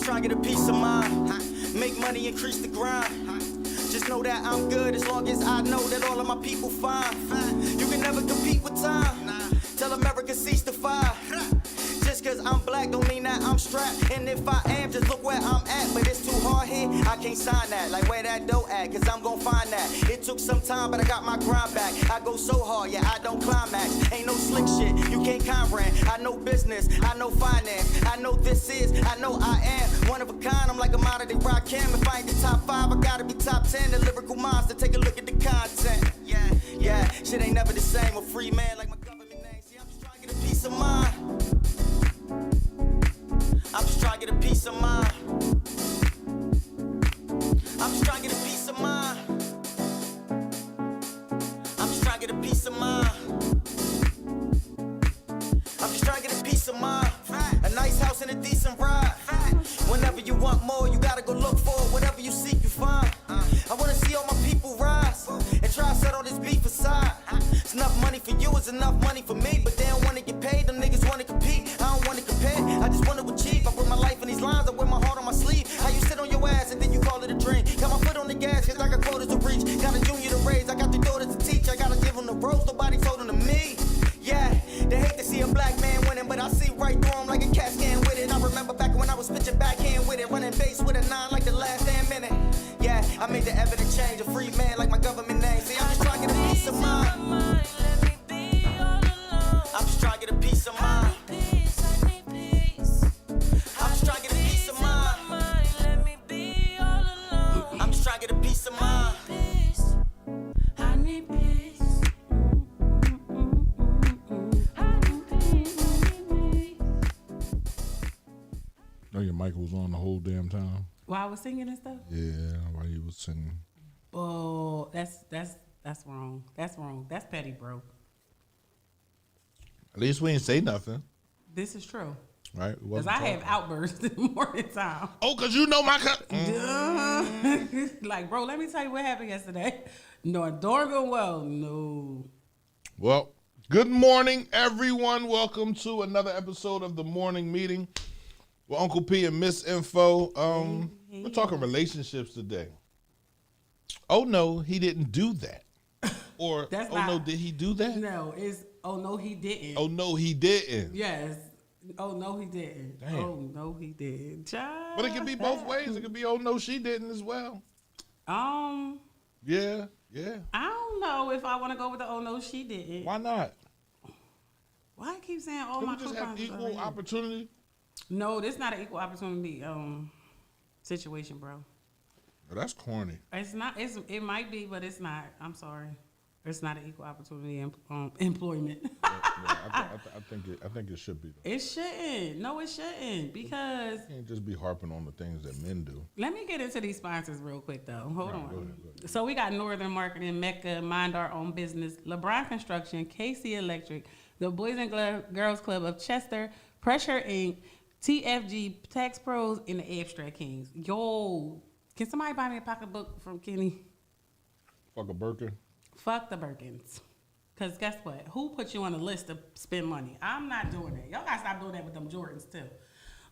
trying to get a piece of mind. Make money, increase the grind. Just know that I'm good as long as I know that all of my people fine. You can never compete with time. Tell America cease to fire. Just cause I'm black don't mean that I'm strapped. And if I am, just look where I'm at. But it's too hard here, I can't sign that. Like where that dough at, cause I'm gon' find that. It took some time, but I got my grind back. I go so hard, yeah, I don't climax. Ain't no slick shit, you can't comprehend. I know business, I know finance. I know this is, I know I am one of a kind, I'm like a modern day Rakim. If I ain't the top 5, I gotta be top 10. The lyrical monster, take a look at the content. Yeah, shit ain't never the same. A free man like my government name. See, I'm just trying to get a piece of mind. I'm just trying to get a piece of mind. I'm just trying to get a piece of mind. I'm just trying to get a piece of mind. I'm just trying to get a piece of mind. A nice house and a decent ride. Whenever you want more, you gotta go look for it. Whatever you seek, you find. I wanna see all my people rise and try to set all this beef aside. It's enough money for you, it's enough money for me. But they don't wanna get paid, them niggas wanna compete. I don't wanna compare, I just wanna achieve. I put my life in these lines, I wear my heart on my sleeve. How you sit on your ass and then you call it a dream. Got my foot on the gas, cause I got quotas to reach. Got a junior to raise, I got the daughters to teach. I gotta give them the ropes, nobody told them to me. Yeah, they hate to see a black man winning, but I see right through him like a cat scan with it. I remember back when I was pitching backhand with it, running base with a 9 like the last damn minute. Yeah, I made the evident change, a free man like my government name. See, I'm just trying to get a piece of mind. I'm just trying to get a piece of mind. I'm just trying to get a piece of mind. I'm just trying to get a piece of mind. I need peace. No, your mic was on the whole damn time. While I was singing and stuff? Yeah, while you was singing. Oh, that's wrong. That's wrong. That's petty, bro. At least we didn't say nothing, This is true. right? Because I have outbursts in the morning time. Oh, because you know my Like, bro, let me tell you what happened yesterday. No, darn well, no. Well, good morning, everyone. Welcome to another episode of the Morning Meeting with Uncle P and Miss Info. We're talking relationships today. Oh, no, he didn't do that. Or, That's oh, not- no, did he do that? No, it's, oh, no, he didn't. Oh, no, he didn't. Yes. Oh, no, he didn't. Damn. Oh, no, he didn't. Child. But it can be both ways. It could be, oh, no, she didn't as well. Yeah. I don't know if I want to go with the oh, no, she didn't. Why not? Why I keep saying all Can my we just have coupons is over equal here? opportunity? No, this not an equal opportunity situation, bro. Oh, that's corny. It's not. It might be, but it's not. I'm sorry. It's not an equal opportunity employment. I think it should be. Though. It shouldn't. No, it shouldn't. Because You can't just be harping on the things that men do. let me get into these sponsors real quick, though. Hold on. Go ahead. So we got Northern Marketing, Mecca, Mind Our Own Business, LeBron Construction, KC Electric, the Boys and Girls Club of Chester, Pressure Inc., TFG, Tax Pros, and the Abstract Kings. Yo, can somebody buy me a pocketbook from Kenny? Fuck a Birkin. Fuck the Birkins. Because guess what? Who put you on the list to spend money? I'm not doing that. Y'all got to stop doing that with them Jordans, too.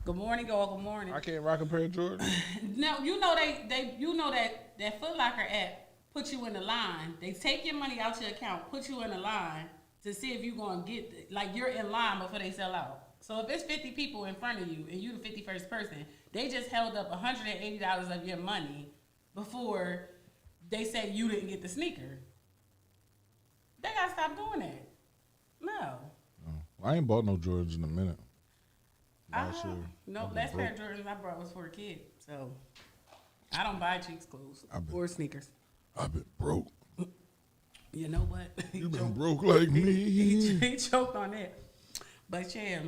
Good morning, y'all. Good morning. I can't rock a pair of Jordans. No, you know that Foot Locker app put you in the line. They take your money out your account, put you in the line to see if you're going to get, like you're in line before they sell out. So if it's 50 people in front of you and you the 51st person, they just held up $180 of your money before they said you didn't get the sneaker. They got to stop doing that. No. I ain't bought no Jordans in a minute. Last year. No, I've been last pair of broke. Jordans I brought was for a kid. So I don't buy cheap clothes or sneakers. I've been broke. You know what? You been broke like me. He choked on that. But yeah.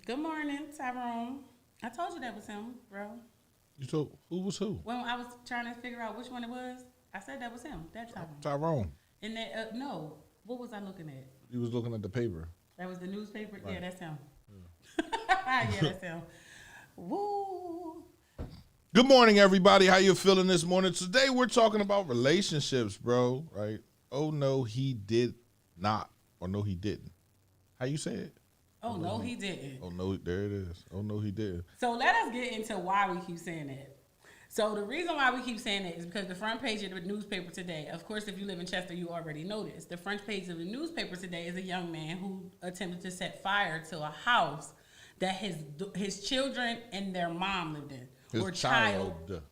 Good morning, Tyrone. I told you that was him, bro. You told who was who? When I was trying to figure out which one it was, I said that was him. That's Tyrone. Tyrone. And that no, what was I looking at? You was looking at the paper. That was the newspaper. Right. Yeah, that's him. Yeah, that's him. Woo. Good morning, everybody. How you feeling this morning? Today we're talking about relationships, bro. Right? Oh no, he did not, or no, he didn't. How you say it? Oh, no, he didn't. Oh, no, there it is. Oh, no, he didn't. So let us get into why we keep saying that. So the reason why we keep saying that is because the front page of the newspaper today, of course, if you live in Chester, you already know this. The front page of the newspaper today is a young man who attempted to set fire to a house that his children and their mom lived in. His or child.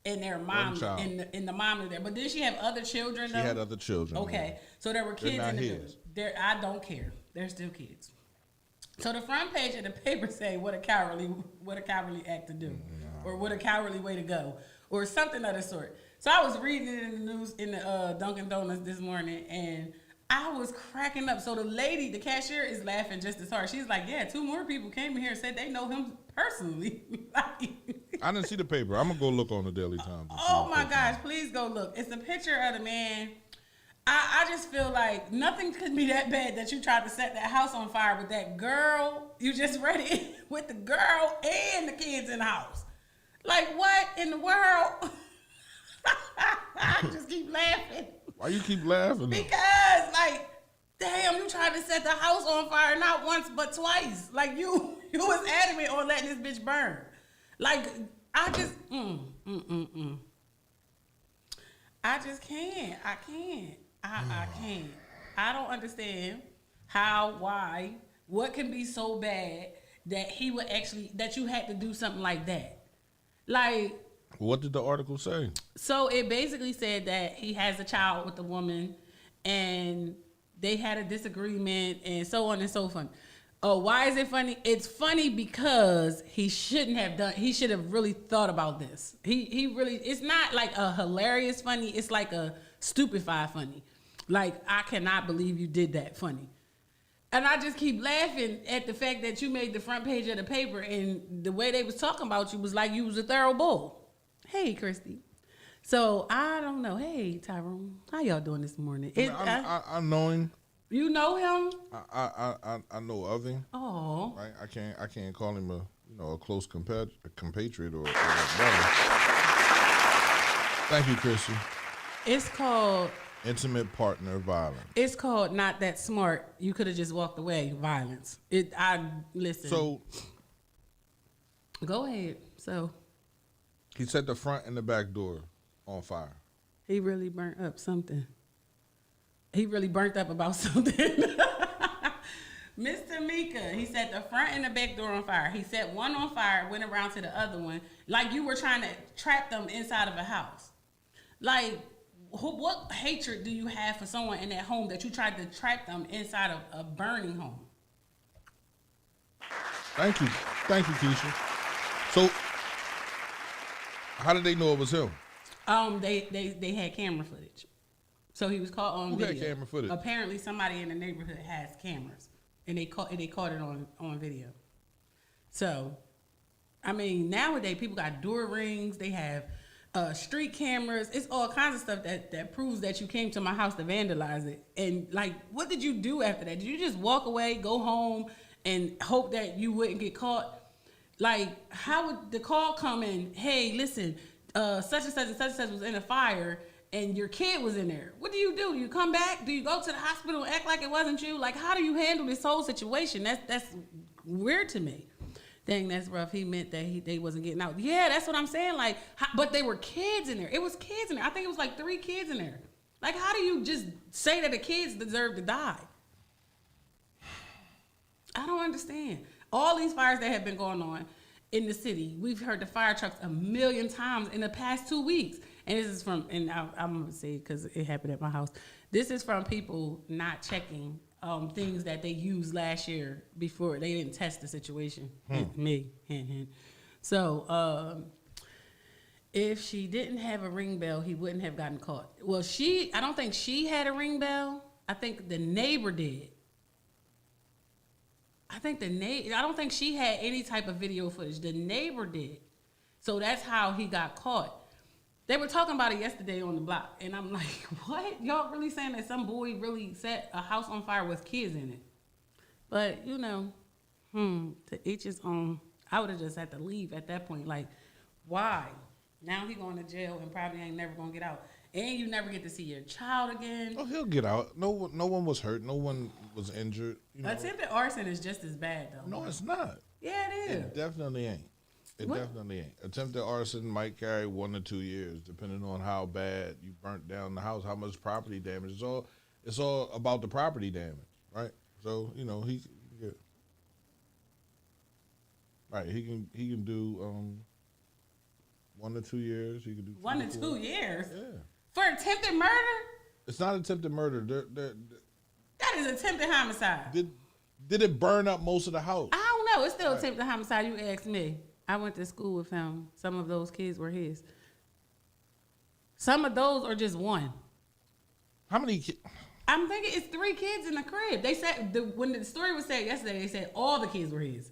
And their mom, child. and the mom lived there. But did she have other children, though? She had other children. Okay, so there were kids not in the his. building. I don't care. They're still kids. So the front page of the paper say, what a cowardly act to do, or what a cowardly way to go, or something of the sort. So I was reading it in the news in the Dunkin' Donuts this morning, and I was cracking up. So the lady, the cashier, is laughing just as hard. She's like, yeah, 2 more people came in here and said they know him personally. I didn't see the paper. I'm going to go look on the Daily Times. Oh my gosh, please go look. It's a picture of the man. I just feel like nothing could be that bad that you tried to set that house on fire with that girl. You just read it with the girl and the kids in the house. Like, what in the world? I just keep laughing. Why you keep laughing? Because, like, damn, you tried to set the house on fire not once but twice. Like, you was adamant on letting this bitch burn. Like, I just, I just can't. I can't. I can't. I don't understand how, why, what can be so bad that he would actually, that you had to do something like that. Like, what did the article say? so it basically said that he has a child with a woman and they had a disagreement and so on and so forth. Oh, why is it funny? It's funny because he should have really thought about this. He really, it's not like a hilarious funny, it's like a stupefied funny. Like, I cannot believe you did that funny. And I just keep laughing at the fact that you made the front page of the paper and the way they was talking about you was like you was a thorough bull. Hey, Christy. So, I don't know. Hey, Tyrone. How y'all doing this morning? I know him. You know him? I know of him. Oh. Right? I can't call him a close compatriot or a brother. Thank you, Christy. It's called Intimate partner violence. It's called Not That Smart. You could have just walked away. Violence. Listen. So go ahead. So he set the front and the back door on fire. he really burnt up something. He really burnt up about something. Mr. Mika, he set the front and the back door on fire. He set one on fire, went around to the other one, like you were trying to trap them inside of a house. Like, what hatred do you have for someone in that home that you tried to trap them inside of a burning home? Thank you, Keisha. So, how did they know it was him? They had camera footage, so he was caught on video. Who had camera footage? Apparently, somebody in the neighborhood has cameras, and they caught it on video. So, I mean, nowadays people got door rings. They have street cameras. It's all kinds of stuff that proves that you came to my house to vandalize it. And like, what did you do after that? Did you just walk away, go home, and hope that you wouldn't get caught? Like, how would the call come in? Hey, listen, such and such and such and such was in a fire, and your kid was in there. What do? Do you come back? Do you go to the hospital and act like it wasn't you? Like, how do you handle this whole situation? That's weird to me. Dang, that's rough. He meant that they wasn't getting out. Yeah, that's what I'm saying. Like, but they were kids in there. It was kids in there. I think it was like 3 kids in there. Like, how do you just say that the kids deserve to die? I don't understand. All these fires that have been going on in the city, we've heard the fire trucks a million times in the past 2 weeks. And this is from, and I'm going to say it because it happened at my house. This is from people not checking things that they used last year before they didn't test the situation. Me. So if she didn't have a ring bell, he wouldn't have gotten caught. Well, I don't think she had a ring bell. I think the neighbor did. I don't think she had any type of video footage. The neighbor did. So that's how he got caught. They were talking about it yesterday on the block, and I'm like, what? Y'all really saying that some boy really set a house on fire with kids in it? But, to each his own. I would have just had to leave at that point. Like, why? Now he going to jail and probably ain't never going to get out. and you never get to see your child again. Oh, he'll get out. No one was hurt. No one was injured. You know? Attempted arson is just as bad, though. No, it's not. Yeah, it is. It definitely ain't. It What? definitely ain't. Attempted arson might carry 1 to 2 years, depending on how bad you burnt down the house, how much property damage. It's all about the property damage, right? So he can get right. He can do 1 to 2 years. He can do 1 to 2 years Yeah, for attempted murder. it's not attempted murder. That is attempted homicide. Did it burn up most of the house? I don't know. It's still attempted homicide. You asked me. I went to school with him. Some of those kids were his. Some of those are just one. How many kids? I'm thinking it's 3 kids in the crib. They said when the story was said yesterday, they said all the kids were his.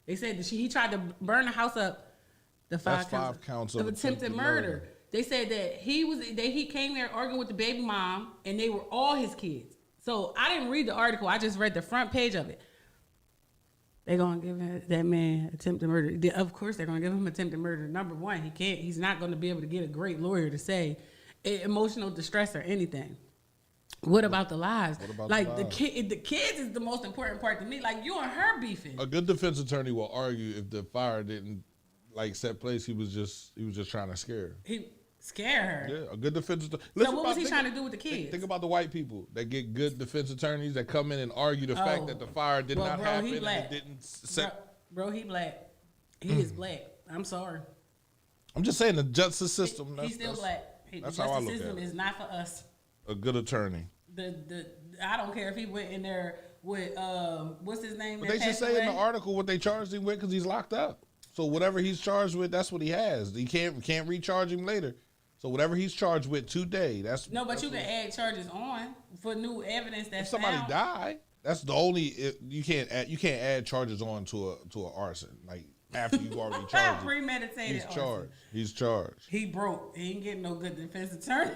They said that he tried to burn the house up. The That's 5 counts of attempted murder. They said that he came there arguing with the baby mom, and they were all his kids. So I didn't read the article. I just read the front page of it. They're gonna give that man attempted murder. Of course, they're gonna give him attempted murder. Number one, he's not gonna be able to get a great lawyer to say emotional distress or anything. What about the lives? What about like the the kids is the most important part to me. Like you and her beefing. A good defense attorney will argue if the fire didn't set place. He was just trying to scare her. He scare her. Yeah, a good defense attorney. So what was he trying to do with the kids? Think about the white people that get good defense attorneys that come in and argue the fact that the fire did not happen he and black. it didn't set. Bro, he black. He is black. I'm sorry. I'm just saying the justice system. He's still black. That's the how I justice look at system it. is not for us. A good attorney. I don't care if he went in there with what's his name? But they should say in the article what they charged him with because he's locked up. So whatever he's charged with, that's what he has. He can't recharge him later. So whatever he's charged with today, that's no. But that's you can add charges on for new evidence if that's somebody found. died. That's the only you can't add charges on to an arson like after you've already charged. him. Premeditated. He's arson. charged. He's charged. He broke. He ain't getting no good defense attorney.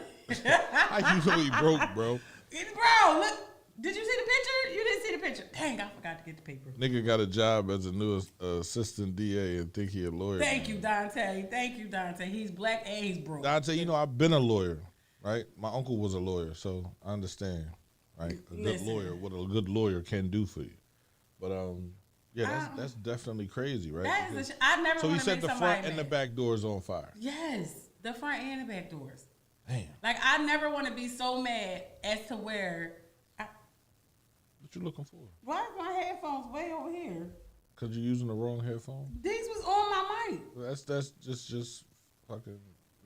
How you know he broke, bro? Bro, look. Did you see the picture? You didn't see the picture. Dang, I forgot to get the paper. Nigga got a job as a new assistant DA and think he a lawyer. Thank you, Dante. He's black and he's broke. Dante, I've been a lawyer, right? My uncle was a lawyer, so I understand, right? A good lawyer, what a good lawyer can do for you. But yeah, that's definitely crazy, right? That is I never. So he want to said make the somebody front and the mad. back doors on fire. Yes, the front and the back doors. Damn. Like I never want to be so mad as to where. What you looking for? Why is my headphones way over here? Cause you're using the wrong headphone. These was on my mic. That's just fucking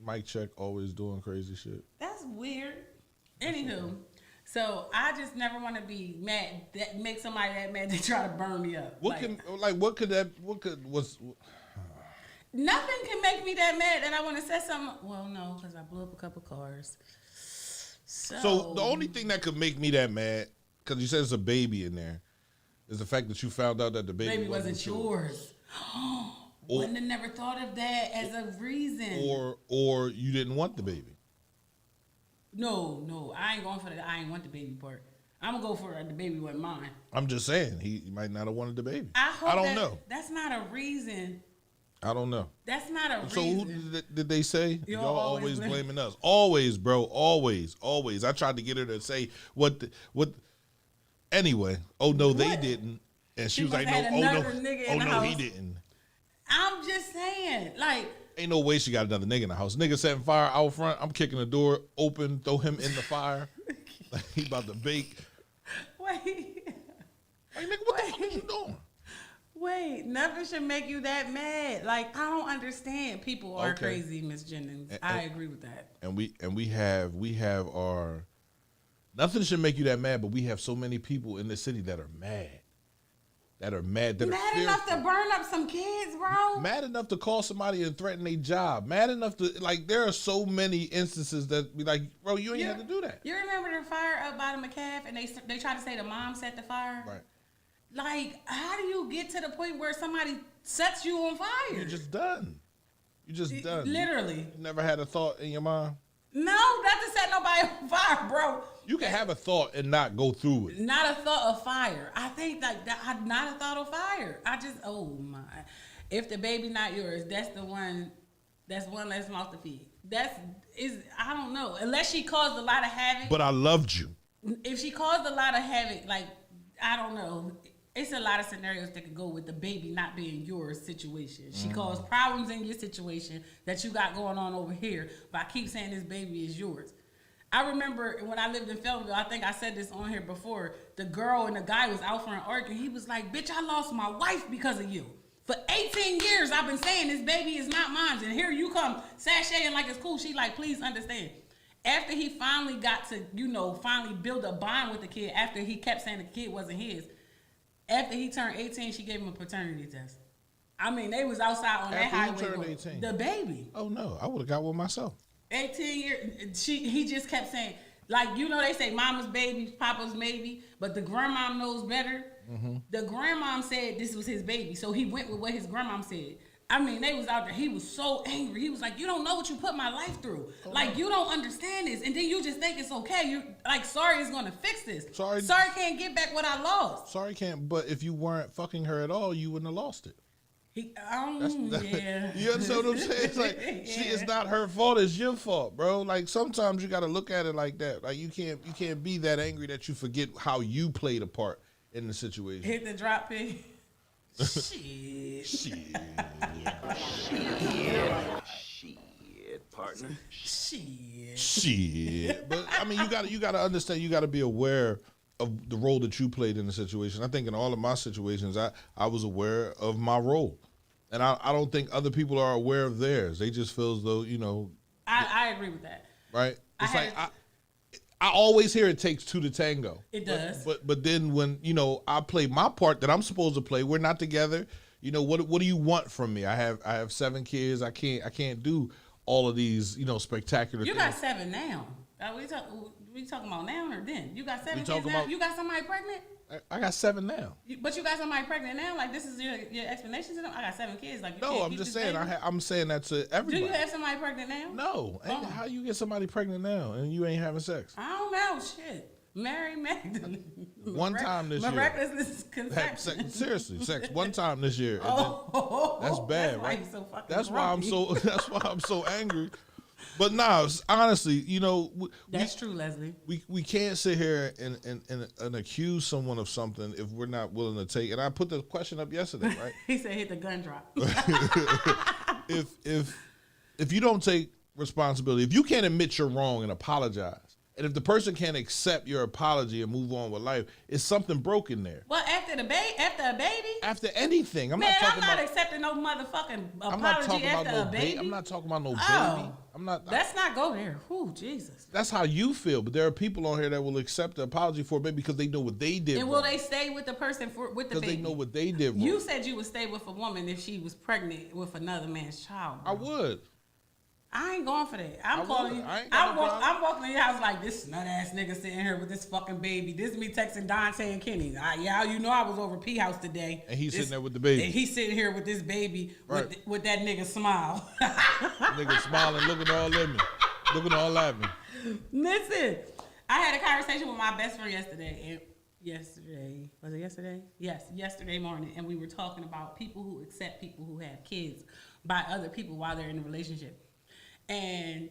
mic check. Always doing crazy shit. That's weird. Anywho, so I just never want to be mad. That make somebody that mad they try to burn me up. Nothing can make me that mad that I want to say something. Well, no, because I blew up a couple cars. So the only thing that could make me that mad, because you said it's a baby in there, is the fact that you found out that the baby wasn't yours. Wouldn't have never thought of that as a reason. Or you didn't want the baby. No, I ain't going for the I ain't want the baby part. I'm gonna go for the baby wasn't mine. I'm just saying he might not have wanted the baby. I don't know. That's not a reason. I don't know. That's not a So reason. who did they say? Y'all Y'all always always blaming us. Always, bro. Always. I tried to get her to say what. Anyway. Oh no, they didn't. And she was like, no. must have Oh had no. another nigga Oh in the no, he house. didn't. I'm just saying, like, Ain't no way she got another nigga in the house. Nigga setting fire out front. I'm kicking the door open, throw him in the fire. Like he about to bake. wait, Like nigga, what the fuck is you doing? wait. Nothing should make you that mad. Like, I don't understand. People are Okay. crazy, Miss Jennings. I agree with that. And we have our nothing should make you that mad, but we have so many people in this city that are mad. That are Mad are enough to fearful. burn up some kids, bro. Mad enough to call somebody and threaten their job. Mad enough to there are so many instances that be like, bro, you ain't had to do that. You remember the fire up by the McCaff, and they tried to say the mom set the fire. Right. Like, how do you get to the point where somebody sets you on fire? You're just done. You just done. Literally. You never had a thought in your mind. No, not to set nobody on fire, bro. You can have a thought and not go through it. Not a thought of fire. I think that not a thought of fire. I just, oh my. If the baby not yours, that's the one That's one less mouth to feed. I don't know. Unless she caused a lot of havoc. But I loved you. If she caused a lot of havoc, like, I don't know. It's a lot of scenarios that could go with the baby not being your situation. She caused problems in your situation that you got going on over here, but I keep saying this baby is yours. I remember when I lived in Feltonville, I think I said this on here before, the girl and the guy was out for an argument. He was like, bitch, I lost my wife because of you. For 18 years, I've been saying this baby is not mine, and here you come sashaying like it's cool. She like, please understand. After he finally got to, finally build a bond with the kid, after he kept saying the kid wasn't his, after he turned 18, she gave him a paternity test. I mean, they was outside on that highway. After he turned 18? The baby. Oh, no. I would have got one myself. 18 years. He just kept saying, like, they say mama's baby, papa's baby, but the grandmom knows better. Mm-hmm. The grandmom said this was his baby, so he went with what his grandmom said. I mean, they was out there. He was so angry. He was like, you don't know what you put my life through. Oh, like, you don't understand this. And then you just think it's okay. You're like, sorry is going to fix this. Sorry can't get back what I lost. Sorry can't. But if you weren't fucking her at all, you wouldn't have lost it. Yeah. You understand what I'm saying? It's like, it's not her fault. It's your fault, bro. Like, sometimes you got to look at it like that. Like, you can't be that angry that you forget how you played a part in the situation. Hit the drop pick. Shit, partner. Shit. But I mean, you got to understand. You got to be aware of the role that you played in the situation. I think in all of my situations, I was aware of my role, and I don't think other people are aware of theirs. They just feel as though I agree with that. Right. It's I always hear it takes two to tango. It does. But then when, I play my part that I'm supposed to play, we're not together. What do you want from me? I have 7 kids. I can't do all of these, spectacular you things. You got 7 now. We talking about now or then? You got 7 kids now? You got somebody pregnant? I got 7 now. But you got somebody pregnant now? Like, this is your explanation to them? I got 7 kids. Like, no, I'm just saying. I'm saying that to everybody. Do you have somebody pregnant now? No. Oh. How you get somebody pregnant now and you ain't having sex? I don't know. Shit. Mary Magdalene. One time this year. Miraculous conception. Seriously, sex one time this year. That's bad, right? That's why I'm so angry. But nah, honestly, that's true, Leslie. We can't sit here and accuse someone of something if we're not willing to take. And I put the question up yesterday, right? He said, "Hit the gun drop." If you don't take responsibility, if you can't admit you're wrong and apologize, and if the person can't accept your apology and move on with life, it's something broken there. Well, after a baby, after anything, I'm not accepting no motherfucking apology after a baby. I'm not talking about no baby. Let's not go there. Ooh, Jesus. That's how you feel, but there are people on here that will accept the apology for a baby because they know what they did. And will they stay with the person with the baby? Because they know what they did wrong. You said you would stay with a woman if she was pregnant with another man's child. Bro. I would. I ain't going for that. I'm calling you. I'm walking in your house like this nut ass nigga sitting here with this fucking baby. This is me texting Dante and Kenny. I was over P house today. And he's sitting there with the baby. And he's sitting here with this baby with that nigga smile. Nigga smiling, looking all at me. Looking all at me. Listen, I had a conversation with my best friend yesterday. Was it yesterday? Yes, yesterday morning. And we were talking about people who accept people who have kids by other people while they're in a relationship. And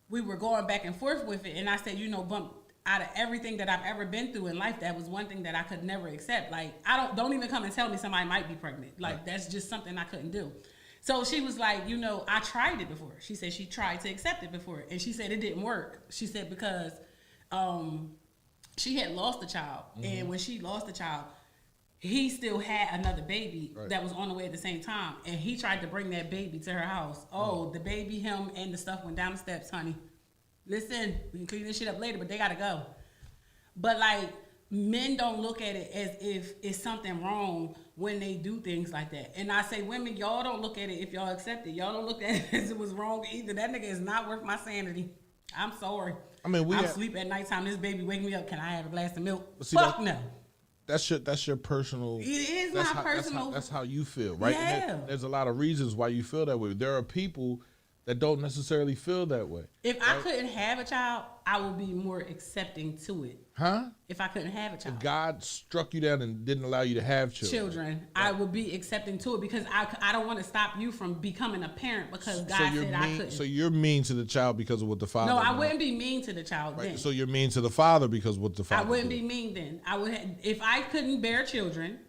we were going back and forth with it. And I said, Bump, out of everything that I've ever been through in life, that was one thing that I could never accept. Like, don't even come and tell me somebody might be pregnant. Like, that's just something I couldn't do. So she was like, I tried it before. She said she tried to accept it before. And she said it didn't work. She said because she had lost a child. Mm-hmm. And when she lost the child, he still had another baby that was on the way at the same time. And he tried to bring that baby to her house. Oh, the baby, him, and the stuff went down the steps, honey. Listen, we can clean this shit up later, but they got to go. But, like, men don't look at it as if it's something wrong when they do things like that. And I say, women, y'all don't look at it if y'all accept it. Y'all don't look at it as it was wrong either. That nigga is not worth my sanity. I'm sorry. I mean, I'm sleep at nighttime. This baby wake me up. Can I have a glass of milk? Fuck no. That's your personal. It is my personal. That's how you feel, right? Yeah. And there's a lot of reasons why you feel that way. There are people that don't necessarily feel that way. If I couldn't have a child, I would be more accepting to it. Huh? If I couldn't have a child. If God struck you down and didn't allow you to have children. I would be accepting to it because I don't want to stop you from becoming a parent because God said I couldn't. So you're mean to the child because of what the father. No, I wouldn't be mean to the child then. So you're mean to the father because of what the father. I wouldn't be mean then. I would if I couldn't bear children,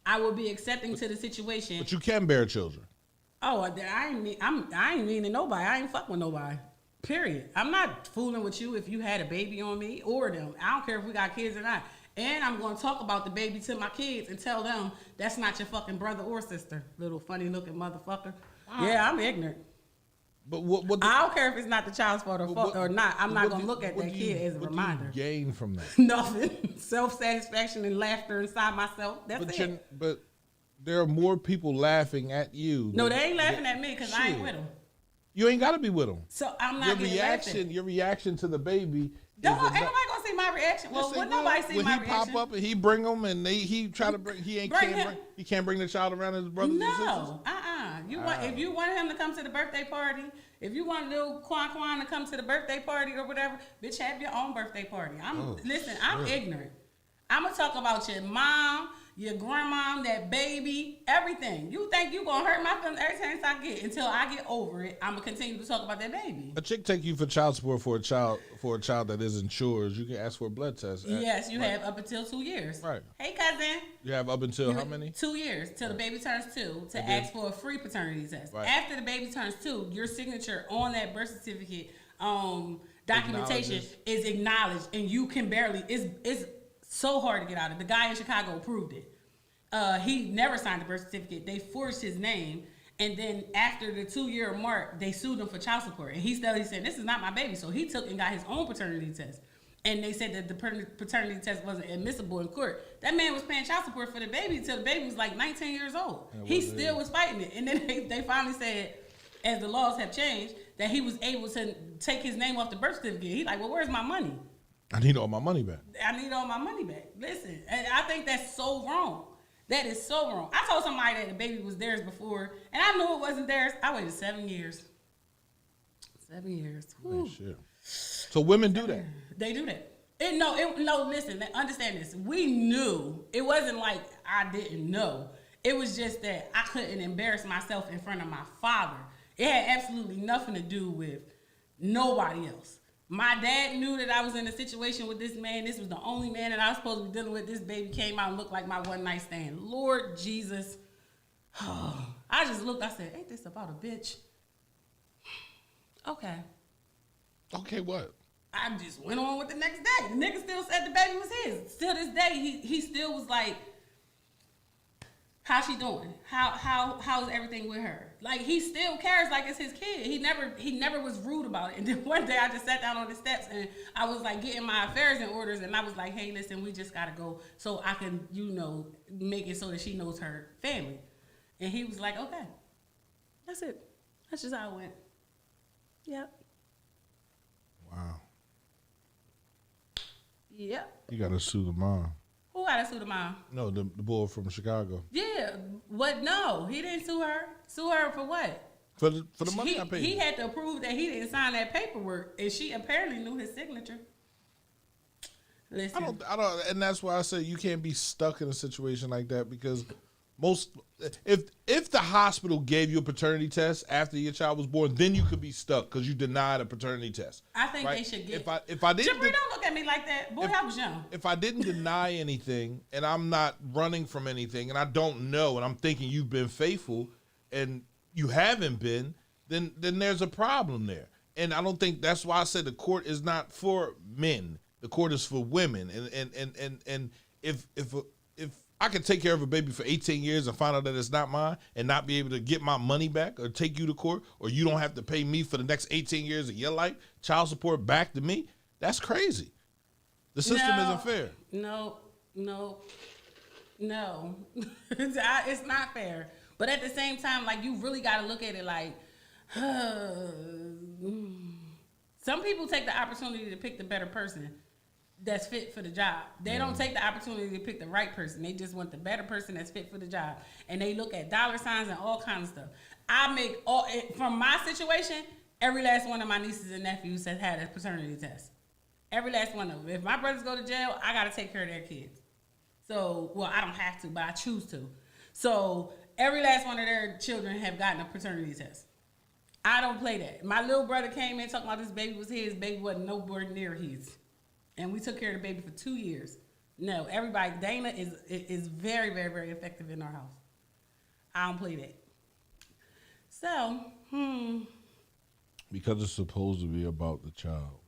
I would be accepting to the situation. But you can bear children. Oh, I ain't mean to nobody. I ain't fuck with nobody. Period. I'm not fooling with you if you had a baby on me or them. I don't care if we got kids or not. And I'm going to talk about the baby to my kids and tell them that's not your fucking brother or sister, little funny looking motherfucker. Wow. Yeah, I'm ignorant. But what I don't care if it's not the child's fault or not. I'm not going to look at that kid as a reminder. What do you gain from that? Nothing. Self-satisfaction and laughter inside myself. That's it. But there are more people laughing at you. No, they ain't laughing at me because I ain't with them. You ain't got to be with them. So I'm not Your reaction to the baby. Ain't nobody gonna see my reaction. Well, would nobody see my reaction? When he pop up and he bring them and he try to bring, he can't bring the child around his brothers and sisters? No, If you want him to come to the birthday party, if you want little Quan to come to the birthday party or whatever, bitch, have your own birthday party. I'm ignorant. I'm gonna talk about your mom, your grandma, that baby, everything. You think you gonna hurt my feelings every chance I get? Until I get over it, I'm gonna continue to talk about that baby. A chick take you for child support for a child that isn't yours. You can ask for a blood test. Yes, you have up until 2 years. Right. Hey, cousin. You have up until how many? 2 years till the baby turns 2 to ask for a free paternity test. Right. After the baby turns 2, your signature on that birth certificate documentation is acknowledged, and you can barely. It's so hard to get out of. The guy in Chicago proved it. He never signed the birth certificate. They forged his name, and then after the 2-year mark, they sued him for child support. And he said, "This is not my baby." So he took and got his own paternity test. And they said that the paternity test wasn't admissible in court. That man was paying child support for the baby until the baby was like 19 years old. He still was fighting it. And then they finally said, as the laws have changed, that he was able to take his name off the birth certificate. He's like, "Well, where's my money? I need all my money back." Listen, and I think that's so wrong. That is so wrong. I told somebody that the baby was theirs before, and I knew it wasn't theirs. I waited 7 years. 7 years. Oh, shit. So women do that. They do that. Listen, understand this. We knew. It wasn't like I didn't know. It was just that I couldn't embarrass myself in front of my father. It had absolutely nothing to do with nobody else. My dad knew that I was in a situation with this man. This was the only man that I was supposed to be dealing with. This baby came out and looked like my one night stand. Lord Jesus. I just looked. I said, "Ain't this about a bitch?" Okay. Okay, what? I just went on with the next day. The nigga still said the baby was his. Still this day, he still was like, "How's she doing? How's everything with her?" Like, he still cares like it's his kid. He never was rude about it. And then one day I just sat down on the steps and I was like getting my affairs in orders, and I was like, "Hey, listen, we just gotta go so I can, make it so that she knows her family." And he was like, "Okay." That's it. That's just how it went. Yep. Wow. Yep. You gotta sue the mom. Who got to sue the mom? No, the boy from Chicago. Yeah. What? No, he didn't sue her. Sue her for what? For the money I paid. He had to prove that he didn't sign that paperwork, and she apparently knew his signature. Listen. I don't, and that's why I say you can't be stuck in a situation like that, because if the hospital gave you a paternity test after your child was born, then you could be stuck because you denied a paternity test. I think they should get. If I didn't, Jabri, don't look at me like that. Boy, I was young. If I didn't deny anything and I'm not running from anything and I don't know and I'm thinking you've been faithful and you haven't been, then there's a problem there. And I don't think that's why I said the court is not for men. The court is for women. And if I can take care of a baby for 18 years and find out that it's not mine and not be able to get my money back or take you to court, or you don't have to pay me for the next 18 years of your life, child support back to me, that's crazy. The system isn't fair. No. It's not fair. But at the same time, like, you really got to look at it like, some people take the opportunity to pick the better person that's fit for the job. They don't take the opportunity to pick the right person. They just want the better person that's fit for the job. And they look at dollar signs and all kinds of stuff. From my situation, every last one of my nieces and nephews has had a paternity test. Every last one of them. If my brothers go to jail, I got to take care of their kids. So, well, I don't have to, but I choose to. So every last one of their children have gotten a paternity test. I don't play that. My little brother came in talking about this baby was his. Baby wasn't nowhere near his. And we took care of the baby for 2 years. No, everybody, Dana is very, very, very effective in our house. I don't play that. So, Because it's supposed to be about the child.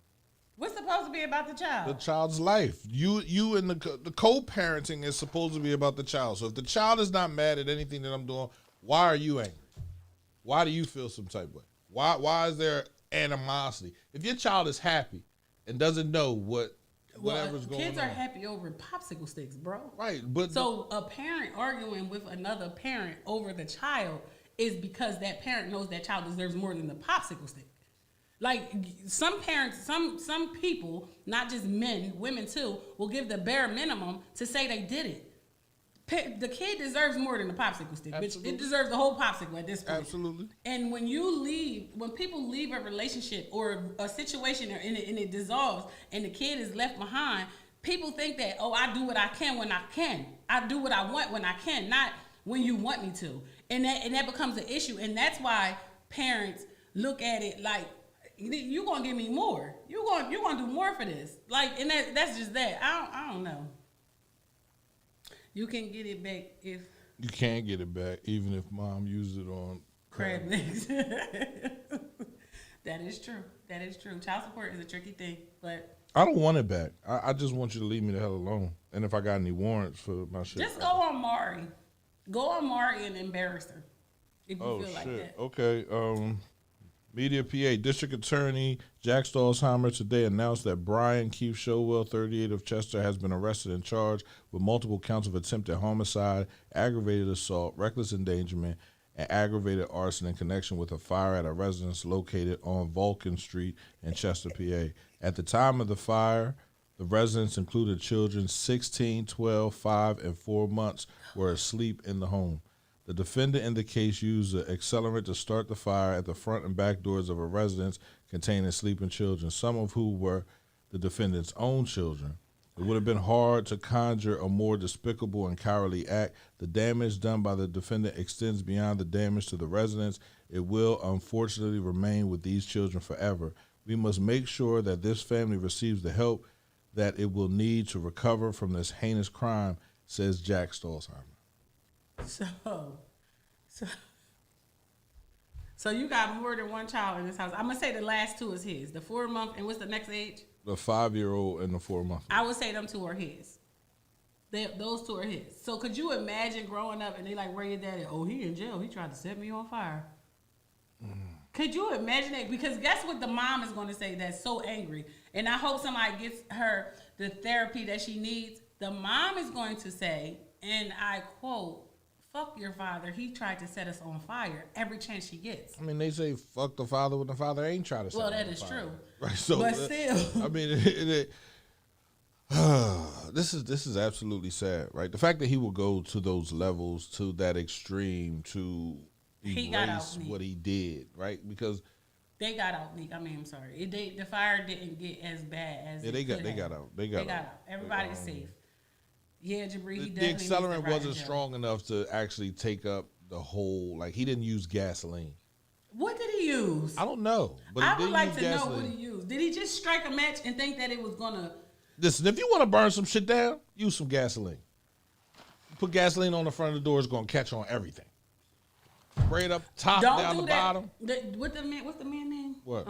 what's supposed to be about the child? The child's life. You and the co-parenting is supposed to be about the child. So if the child is not mad at anything that I'm doing, why are you angry? Why do you feel some type of way? Why is there animosity? If your child is happy and doesn't know whatever's going on. Kids are happy over popsicle sticks, bro. Right, but So a parent arguing with another parent over the child is because that parent knows that child deserves more than the popsicle stick. Like some parents, some people, not just men, women too, will give the bare minimum to say they did it. The kid deserves more than the popsicle stick. Bitch, it deserves the whole popsicle at this point. Absolutely. And when people leave a relationship or a situation and it dissolves and the kid is left behind, people think that, oh, I do what I can when I can. I do what I want when I can, not when you want me to. And that becomes an issue. And that's why parents look at it like, you're going to give me more. You're going to do more for this. Like, and that's just that. I don't know. You can get it back if you can't get it back, even if mom used it on crab legs. That is true. That is true. Child support is a tricky thing, but I don't want it back. I just want you to leave me the hell alone. And if I got any warrants for my shit, just go on Maury. Go on Maury and embarrass her if you feel like that. Okay. Media PA District Attorney Jack Stolzheimer today announced that Brian Keith Showell, 38 of Chester, has been arrested and charged with multiple counts of attempted homicide, aggravated assault, reckless endangerment, and aggravated arson in connection with a fire at a residence located on Vulcan Street in Chester, PA. At the time of the fire, the residents included children 16, 12, 5, and 4 months were asleep in the home. The defendant in the case used an accelerant to start the fire at the front and back doors of a residence containing sleeping children, some of who were the defendant's own children. It would have been hard to conjure a more despicable and cowardly act. The damage done by the defendant extends beyond the damage to the residents. It will unfortunately remain with these children forever. We must make sure that this family receives the help that it will need to recover from this heinous crime, says Jack Stolzheimer. So you got more than one child in this house. I'm gonna say the last two is his. The 4 month and what's the next age? The 5-year-old and the 4 month. I would say them two are his. Those two are his. So could you imagine growing up and they like, where your daddy? Oh, he in jail. He tried to set me on fire. Could you imagine that? Because guess what the mom is going to say that's so angry. And I hope somebody gets her the therapy that she needs. The mom is going to say, and I quote, "Fuck your father. He tried to set us on fire every chance she gets." I mean, they say fuck the father when the father ain't trying to set Well, him that on is fire. true. Right. So, but still. I mean, this is absolutely sad, right? The fact that he will go to those levels, to that extreme, to erase what he did, right? Because they got out. I mean, I'm sorry. The fire didn't get as bad as they got out. They got out. Everybody's safe. Yeah, Jabri, he the definitely accelerant wasn't strong enough to actually take up the whole. Like, he didn't use gasoline. What did he use? I don't know, but I he would didn't like use to gasoline. know what he used. Did he just strike a match and think that it was gonna? Listen, if you want to burn some shit down, use some gasoline. Put gasoline on the front of the door, it's gonna catch on everything. Spray it up top, down the bottom. What's the man name? What?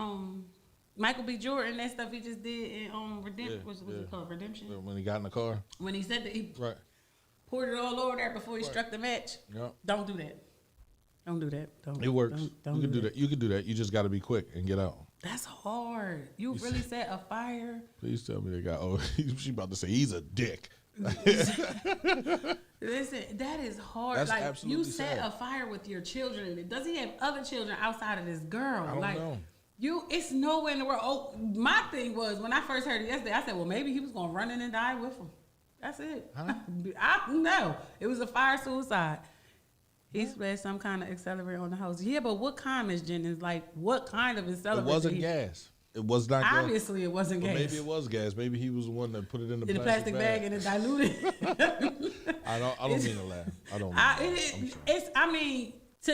Michael B. Jordan, that stuff he just did in Redemption. What's it called? Redemption. When he got in the car. When he said that he Right. poured it all over there before he struck the match. Yeah. Don't do that. Don't do that. It works. Don't you can do that. You can do that. You just got to be quick and get out. That's hard. You really set a fire. Please tell me they got. Oh, she about to say he's a dick. Listen, that is hard. That's like absolutely you set sad. a fire with your children. Does he have other children outside of this girl? I don't know. It's nowhere in the world. Oh, my thing was when I first heard it yesterday, I said, well, maybe he was gonna run in and die with him. That's it. Huh? No, it was a fire suicide. He spread some kind of accelerant on the house. Yeah, but what kind, Ms. Jennings? Like, what kind of accelerant? It wasn't gas. It was not gas. Obviously, it wasn't But gas. maybe it was gas. Maybe he was the one that put it in the plastic bag and it diluted. I don't mean to laugh. I don't.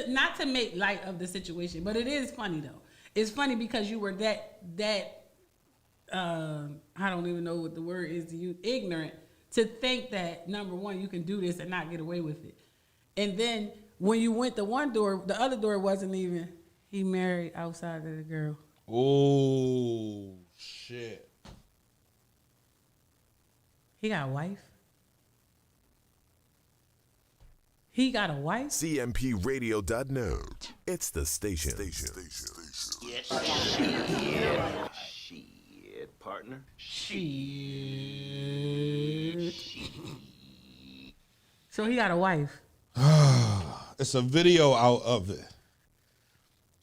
Not to make light of the situation, but it is funny though. It's funny because you were that I don't even know what the word is to use, ignorant, to think that number one, you can do this and not get away with it. And then when you went to one door, the other door wasn't even, he married outside of the girl. Oh, shit. He got a wife? He got a wife? CMPRadio.net. It's the station. Shit, partner. Shit. So he got a wife. It's a video out of it.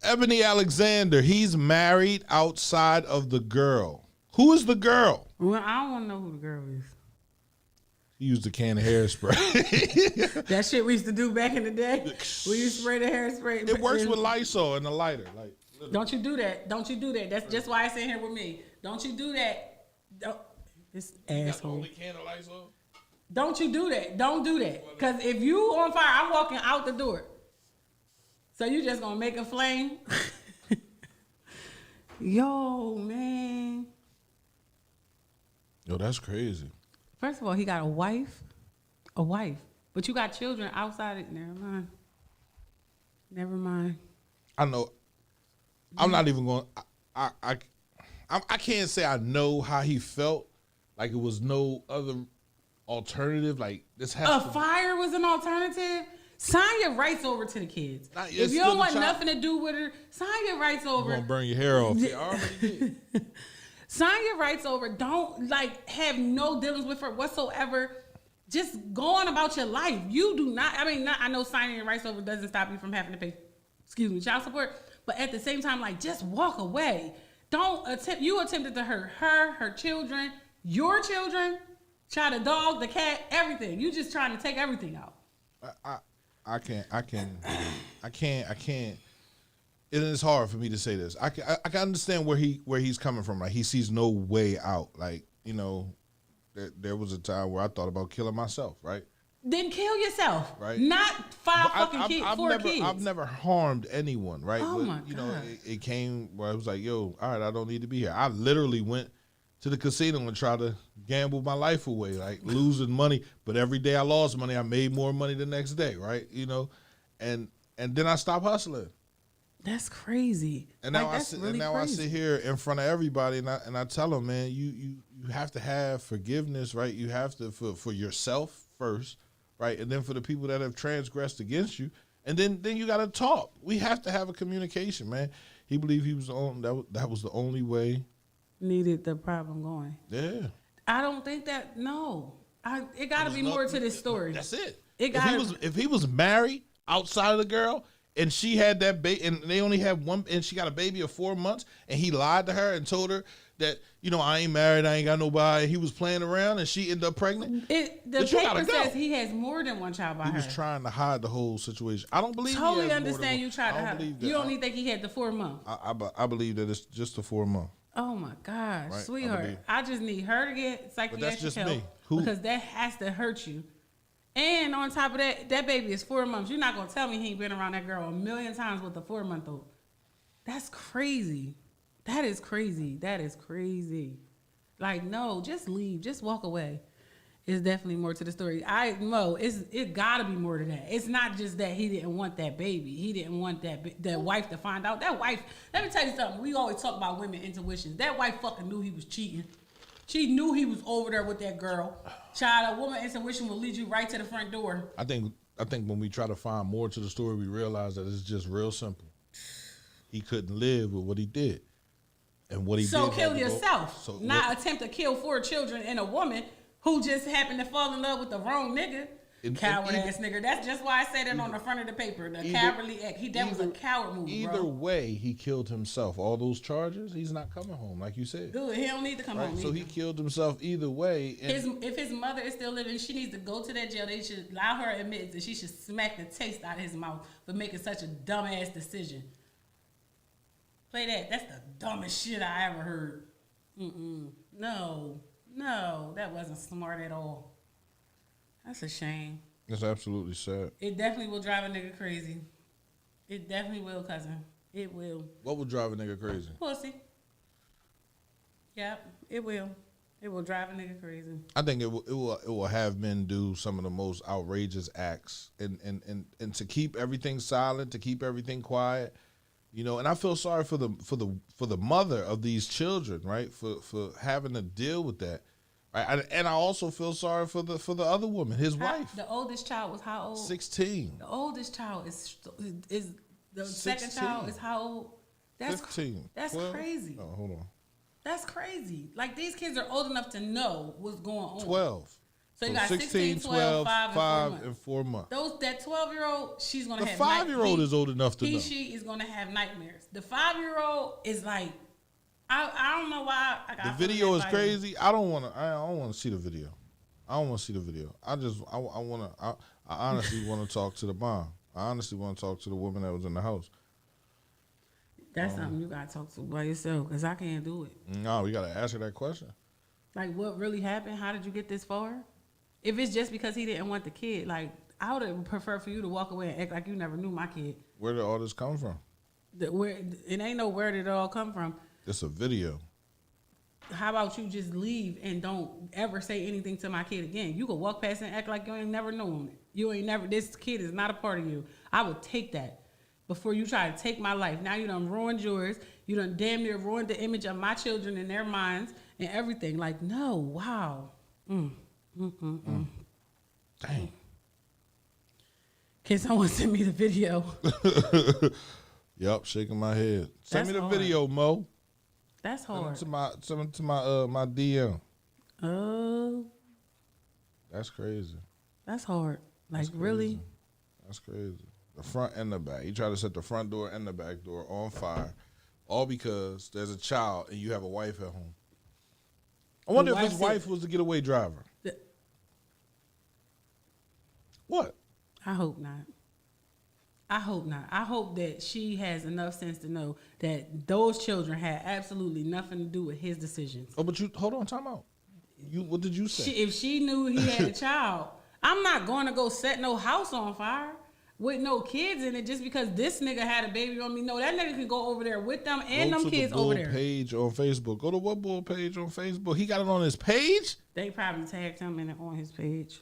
Ebony Alexander, he's married outside of the girl. Who is the girl? Well, I don't want to know who the girl is. He used a can of hairspray. That shit we used to do back in the day. We used to spray the hairspray. It works with Lysol and a lighter. Like, don't you do that. Don't you do that. That's just why I sit here with me. Don't you do that. This asshole. only can of Lysol? Don't you do that. Don't do that. Because if you on fire, I'm walking out the door. So you just going to make a flame? Yo, man. Yo, that's crazy. First of all, he got a wife. A wife. But you got children outside it. Never mind. Never mind. I know. I'm not even going. I can't say I know how he felt. Like it was no other alternative. Like this has A to fire was an alternative? Sign your rights over to the kids. Nah, If you don't want nothing to do with her, sign your rights over. You're gonna burn your hair off. I already did. Sign your rights over. Don't have no dealings with her whatsoever. Just go on about your life. You do not. I know signing your rights over doesn't stop you from having to pay, child support. But at the same time, just walk away. Don't attempt. You attempted to hurt her children, your children, the dog, the cat, everything. You just trying to take everything out. I can't. It is hard for me to say this. I can understand where he's coming from. Like he sees no way out. Like there was a time where I thought about killing myself. Right. Then kill yourself. Right. Not four kids. I've never harmed anyone. Right. Oh but, my God. It came where I was like, yo, all right, I don't need to be here. I literally went to the casino and tried to gamble my life away, like losing money. But every day I lost money, I made more money the next day, right? And then I stopped hustling. That's crazy. And now I sit here in front of everybody and I tell them, man, you have to have forgiveness, right? You have to for yourself first, right? And then for the people that have transgressed against you, and then you got to talk. We have to have a communication, man. He believed he was that was the only way. Needed the problem going. Yeah. I don't think that. No, it got to be more to this story. That's it. If he was married outside of the girl and she had that baby and they only had one and she got a baby of 4 months and he lied to her and told her that I ain't married, I ain't got nobody. He was playing around and she ended up pregnant. The paper says he has more than one child by her. He was trying to hide the whole situation. I don't believe. Totally understand you tried to hide. You don't only think he had the 4 months. I believe that it's just the 4 month. Oh my gosh, Right, sweetheart! I just need her to get psychiatric help me. because that has to hurt you. And on top of that, that baby is 4 months. You're not gonna tell me he ain't been around that girl a million times with a 4-month-old. That's crazy. That is crazy. That is crazy. No, just leave. Just walk away. It's definitely more to the story. It gotta be more to that. It's not just that he didn't want that baby. He didn't want that wife to find out. That wife, let me tell you something. We always talk about women intuitions. That wife fucking knew he was cheating. She knew he was over there with that girl. Child, a woman intuition will lead you right to the front door. I think when we try to find more to the story, we realize that it's just real simple. He couldn't live with what he did. And what he did. So kill yourself. Attempt to kill 4 children and a woman who just happened to fall in love with the wrong nigga. Coward ass nigga. That's just why I said it on the front of the paper. The cowardly act. That was a coward move, Either way, he killed himself. All those charges, he's not coming home, like you said. Good. He don't need to come home. So he killed himself either way. If his mother is still living, she needs to go to that jail. They should allow her admittance and she should smack the taste out of his mouth for making such a dumbass decision. Play that. That's the dumbest shit I ever heard. No, that wasn't smart at all. That's a shame. That's absolutely sad. It definitely will drive a nigga crazy. It definitely will, cousin. It will. What would drive a nigga crazy? Pussy. Yep, it will. It will drive a nigga crazy. I think it will have men do some of the most outrageous acts and to keep everything silent, to keep everything quiet, you know. And I feel sorry for the mother of these children, right? For having to deal with that, right? And I also feel sorry for the other woman, his wife. The oldest child was how old? 16. The oldest child is the 16. second child is how old? That's 15. That's 12? crazy. Oh, hold on. That's crazy. Like, these kids are old enough to know what's going on. 12. So you got 16, 12, 5 and 4 months. That 12-year-old, she's gonna The have 5-year-old is old enough to know. She is gonna have nightmares. The 5-year-old is like, I don't know why. The video is crazy. I don't want to see the video. I don't want to see the video. I honestly want to talk to the mom. I honestly want to talk to the woman that was in the house. That's something you gotta talk to by yourself, because I can't do it. No, we gotta ask her that question. Like, what really happened? How did you get this far? If it's just because he didn't want the kid, like, I would have preferred for you to walk away and act like you never knew my kid. Where did all this come from? It ain't know where did it all come from. It's a video. How about you just leave and don't ever say anything to my kid again? You could walk past and act like you ain't never known it. This kid is not a part of you. I would take that before you try to take my life. Now you done ruined yours. You done damn near ruined the image of my children in their minds and everything. Like, no, wow. Dang. Can someone send me the video? Yep, shaking my head. Send That's me the hard. video, Mo. That's hard. Send it to my DM. Oh, That's crazy. that's hard. Like, That's crazy. really? That's crazy. The front and the back. He tried to set the front door and the back door on fire, all because there's a child and you have a wife at home. I wonder if his wife was the getaway driver. What? I hope not. I hope not. I hope that she has enough sense to know that those children had absolutely nothing to do with his decisions. Oh, but hold on, time out. What did you say? If she knew he had a child, I'm not going to go set no house on fire with no kids in it just because this nigga had a baby on me. No, that nigga can go over there with them and them kids over there. Go to the Bull page on Facebook. Go to what Bull page on Facebook? He got it on his page? They probably tagged him in it on his page.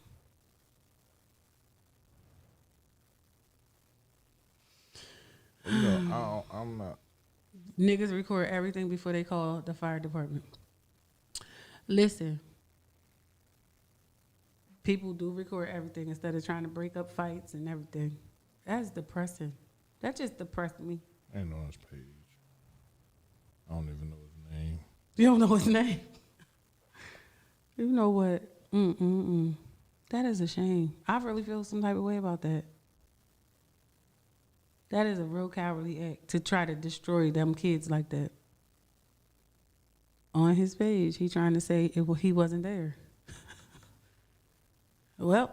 You know, I'm not. Niggas record everything before they call the fire department. Listen. People do record everything instead of trying to break up fights and everything. That's depressing. That just depressed me. I ain't on his page. I don't even know his name. You don't know his name? You know what? That is a shame. I really feel some type of way about that. That is a real cowardly act to try to destroy them kids like that. On his page, he trying to say he wasn't there. Well.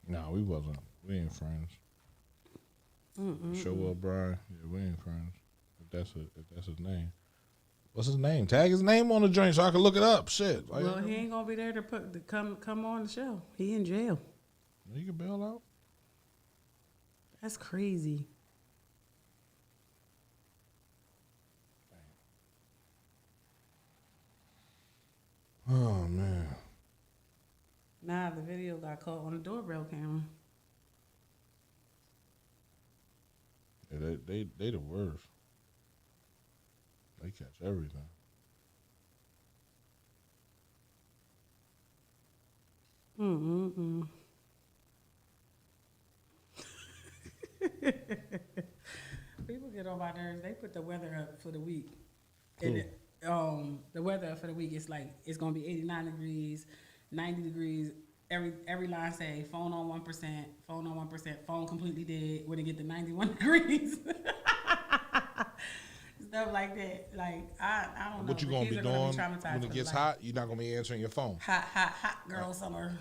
No, we wasn't. We ain't friends. Show up, Brian. Yeah, we ain't friends. If that's his name. What's his name? Tag his name on the joint so I can look it up. Shit. Well, he ain't gonna be there to come on the show. He in jail. You can bail out. That's crazy. Oh man. Nah, the video got caught on the doorbell camera. Yeah, they the worst. They catch everything. People get on my nerves. They put the weather up for the week. Cool. And the weather up for the week is like it's gonna be 89 degrees, 90 degrees. Every line say phone on 1%, phone on 1%, phone completely dead when it get to 91 degrees. Stuff like that. Like I don't know. What you gonna be doing when it gets life. hot? You're not gonna be answering your phone. Hot girl summer.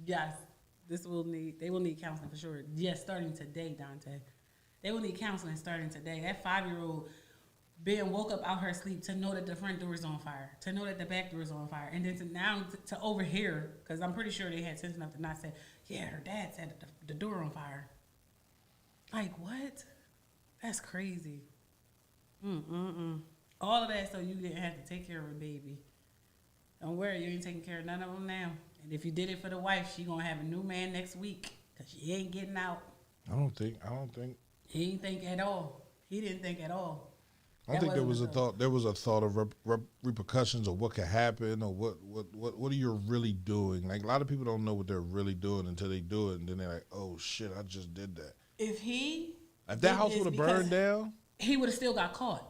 Yes, they will need counseling for sure. Yes, starting today, Dante. They will need counseling starting today. That 5-year-old being woke up out her sleep to know that the front door is on fire, to know that the back door is on fire, and then to overhear, because I'm pretty sure they had sense enough to not say, yeah, her dad said the door on fire. Like, what? That's crazy. All of that so you didn't have to take care of a baby. Don't worry, you ain't taking care of none of them now. And if you did it for the wife, she gonna have a new man next week, because she ain't getting out. I don't think. He didn't think at all. He didn't think at all. I think there was a thought. There was a thought of repercussions of what could happen, or what are you really doing? Like, a lot of people don't know what they're really doing until they do it, and then they're like, "Oh shit, I just did that." If that house would have burned down, he would have still got caught.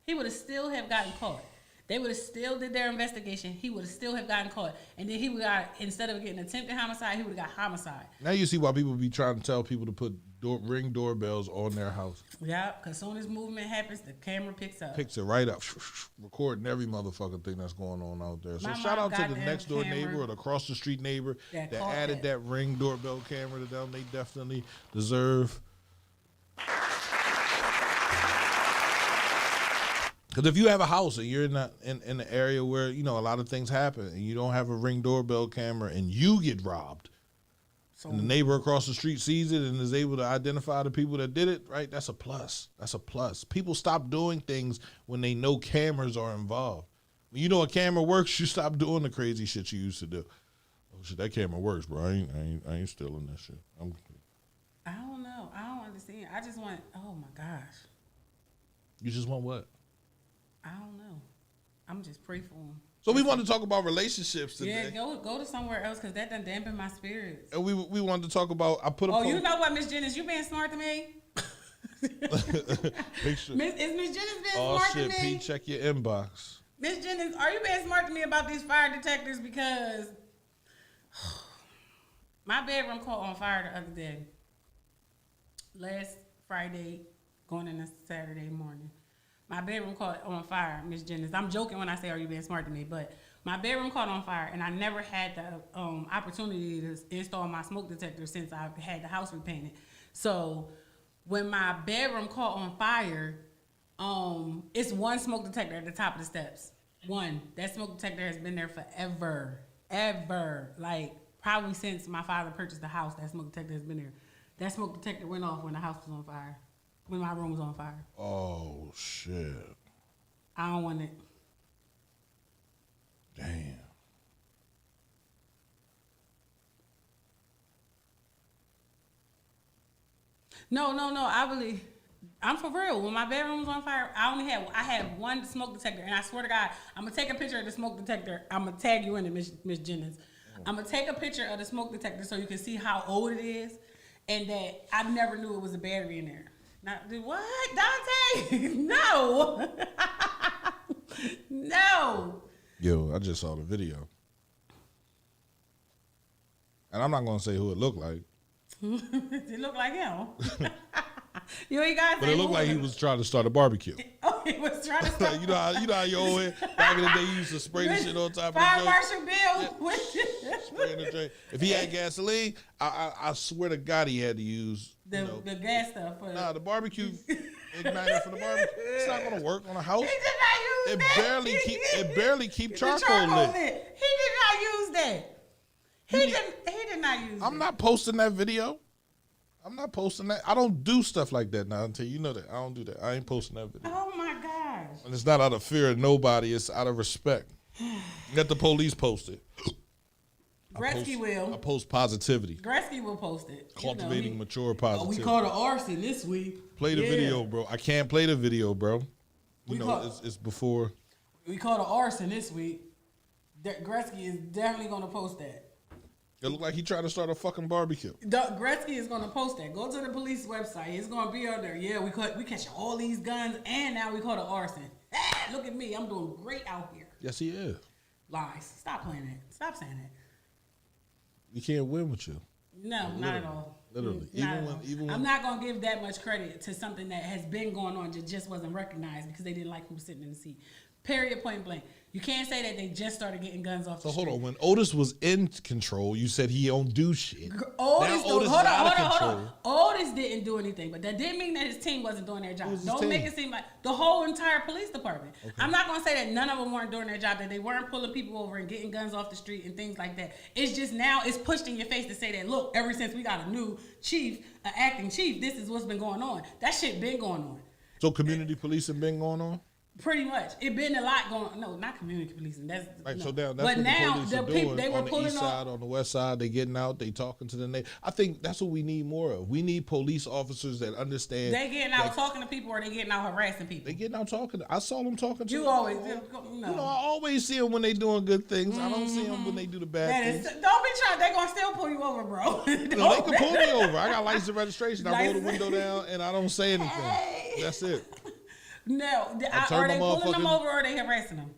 He would have still have gotten caught. They would have still did their investigation. He would have still have gotten caught, and then he would got, instead of getting attempted homicide, he would have got homicide. now you see why people be trying to tell people to put ring doorbells on their house. Yeah, because soon as movement happens, the camera picks up. Picks it right up, recording every motherfucking thing that's going on out there. So My shout mom out to got the that next door camera neighbor or the across the street neighbor that that caught added that. that ring doorbell camera to them. They definitely deserve. Because if you have a house and you're in the area where, you know, a lot of things happen and you don't have a ring doorbell camera and you get robbed, and the neighbor across the street sees it and is able to identify the people that did it, right? That's a plus. That's a plus. People stop doing things when they know cameras are involved. When you know a camera works, you stop doing the crazy shit you used to do. Oh shit, that camera works, bro. I ain't stealing that shit. I don't know. I don't understand. I just want, oh my gosh. You just want what? I don't know. I'm just pray for him. So we want to talk about relationships today. Yeah, go to somewhere else, because that done dampened my spirits. And we wanted to talk about, I put a Oh, you know what, Miss Jennings? You being smart to me? Make sure. Is Miss Jennings being Oh smart shit, to me? Pete, check your inbox. Miss Jennings, are you being smart to me about these fire detectors? Because my bedroom caught on fire the other day. Last Friday, going into Saturday morning. My bedroom caught on fire, Miss Jennings. I'm joking when I say, are you being smart to me? But my bedroom caught on fire, and I never had the opportunity to install my smoke detector since I had the house repainted. So when my bedroom caught on fire, it's one smoke detector at the top of the steps. One. That smoke detector has been there forever. Ever. Like, probably since my father purchased the house, that smoke detector has been there. That smoke detector went off when the house was on fire. When my room was on fire. Oh shit. I don't want it. Damn. No. I'm for real. When my bedroom was on fire, I had one smoke detector, and I swear to God, I'm gonna take a picture of the smoke detector. I'm gonna tag you in it, Miss Jennings. I'm gonna take a picture of the smoke detector so you can see how old it is, and that I never knew it was a battery in there. Now, what, Dante? No, no. Yo, I just saw the video, and I'm not gonna say who it looked like. It looked like him. You ain't got. But it looked like he was trying to start a barbecue. Oh, he was trying to start. you know how you old head back in the day you used to spray the shit on top of the Fire joint. Marshal Bill. Spray in the drain. If he had gasoline, I swear to God he had to use The gas stuff. the barbecue igniter for the barbecue. It's not gonna work on a house. He did not use that. It barely keep The charcoal lit. He did not use that. He did not use that. I'm not posting that video. I'm not posting that. I don't do stuff like that now until you know that. I don't do that. I ain't posting that video. Oh my gosh. And it's not out of fear of nobody. It's out of respect. Let the police post it. Gretzky I will. post positivity. Gretzky will post it. Cultivating mature Oh, positivity. we caught an arson this week. Play the video, bro. I can't play the video, bro. We You know, caught- it's before. We caught an arson this week. Gretzky is definitely going to post that. It looked like he tried to start a fucking barbecue. Gretzky is going to post that. Go to the police website. It's going to be on there. Yeah, we catch all these guns, and now we caught an arson. Look at me. I'm doing great out here. Yes, he is. Lies. Stop playing that. Stop saying that. We can't win with you. No, not at all. Literally. Not at all. Even when I'm not going to give that much credit to something that has been going on, just wasn't recognized because they didn't like who was sitting in the seat. Period, point blank. You can't say that they just started getting guns off So the hold street. on. When Otis was in control, you said he don't do shit. Otis, Now hold is on, out of hold control. on. Otis didn't do anything, but that didn't mean that his team wasn't doing their job. Who's his Don't team? make it seem like the whole entire police department. Okay. I'm not gonna say that none of them weren't doing their job, that they weren't pulling people over and getting guns off the street and things like that. It's just now it's pushed in your face to say that, look, ever since we got a new chief, an acting chief, this is what's been going on. That shit been going on. So community policing been going on? Pretty much. It been a lot going on. No, not community policing. That's Right, no. so now that's but what now the police the are people doing they were on the pulling east side, on the west side. They getting out, they talking to the neighbor. I think that's what we need more of. We need police officers that understand. They getting out talking to people, or they getting out harassing people. They getting out talking. I saw them talking to You them. always You know, I always see them when they doing good things. I don't see them when they do the bad that is, things. don't be trying. They gonna still pull you over, bro. No, they can pull me over. I got license and registration. I roll the License. window down and I don't say anything. Hey. That's it. No, turn are they my pulling them motherfucking- over or are they harassing them?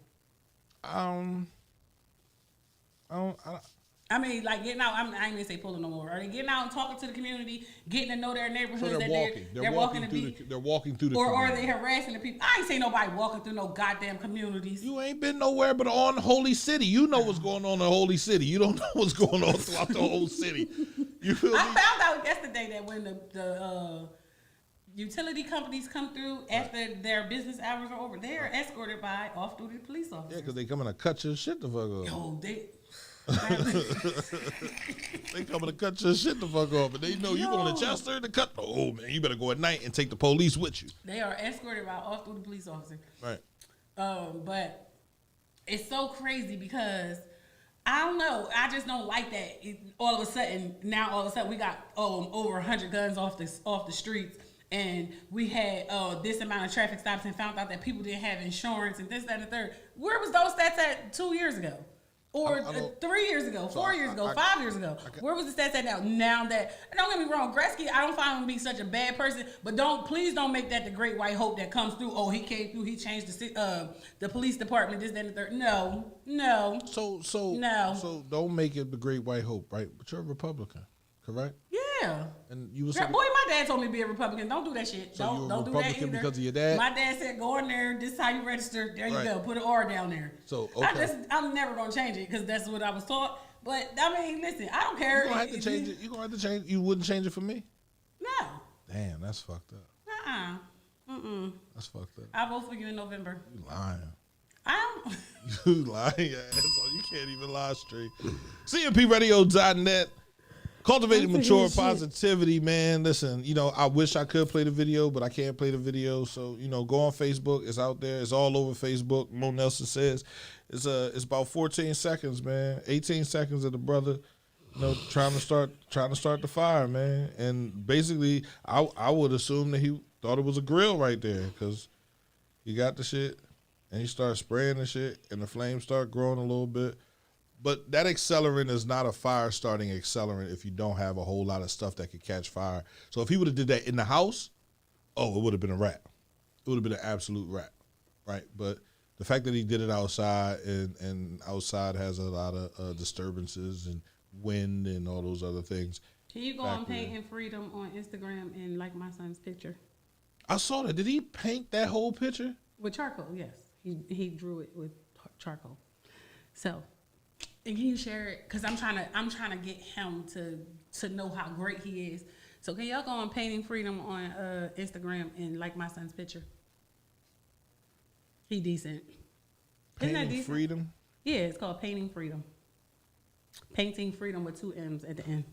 I mean, like getting out. I ain't gonna say pulling them over. Are they getting out and talking to the community, getting to know their neighborhoods? So they're that walking. They're walking to be. They're walking through the. Or are community. they harassing the people? I ain't say nobody walking through no goddamn communities. You ain't been nowhere but on Holy City. You know what's going on in Holy City. You don't know what's going on throughout the whole city. You feel me? I found out yesterday that when the utility companies come through after their business hours are over, they are escorted by off-duty police Yeah, officers. because they coming to cut your shit the fuck off. Yo, they. They coming to cut your shit the fuck off. And they know you going to Yo. Chester to cut. Oh, man, you better go at night and take the police with you. They are escorted by off-duty police officers. Right. But it's so crazy because I don't know. I just don't like that. All of a sudden we got over 100 guns off the streets, and we had this amount of traffic stops, and found out that people didn't have insurance and this, that, and the third. Where was those stats at 2 years ago? Or I don't- 3 years ago, 4 years ago, 5 years ago. Where was the stats at now? Now that, and don't get me wrong, Gretzky, I don't find him to be such a bad person, but please don't make that the great white hope that comes through. Oh, he came through, he changed the police department, this, that, and the third. No. So No. So don't make it the great white hope, right? But you're a Republican, correct? Yeah. And you was Boy, my dad told me to be a Republican. Don't do that shit. So you a don't do that Republican either. because of your dad? My dad said, go in there. This is how you register. There you Right. go. Put an R down there. So, okay. I'm never gonna change it because that's what I was taught. But I mean, listen, I don't care. You gonna have to change it. You gonna have to change. You wouldn't change it for me. No. Damn, that's fucked up. That's fucked up. I'll vote for you in November. You lying. I'm. You lying your ass off. You can't even lie straight. CMPRadio.net. Cultivating I'm mature thinking shit. positivity, man. Listen, I wish I could play the video, but I can't play the video. So, go on Facebook. It's out there. It's all over Facebook. Mo Nelson says it's about 14 seconds, man. 18 seconds of the brother, trying to start the fire, man. And basically, I would assume that he thought it was a grill right there because he got the shit and he started spraying the shit and the flames start growing a little bit. But that accelerant is not a fire-starting accelerant if you don't have a whole lot of stuff that could catch fire. So if he would have did that in the house, it would have been a wrap. It would have been an absolute wrap, right? But the fact that he did it outside and outside has a lot of disturbances and wind and all those other things. Can you go on Painting Freedom on Instagram and like my son's picture I saw that. Did he paint that whole picture? with charcoal? Yes, he drew it with charcoal. So. And can you share it? Cause I'm trying to get him to know how great he is. So can y'all go on Painting Freedom on Instagram and like my son's picture? He decent. Isn't that Painting decent? Freedom? Yeah, it's called Painting Freedom. Painting Freedom with 2 M's at the end.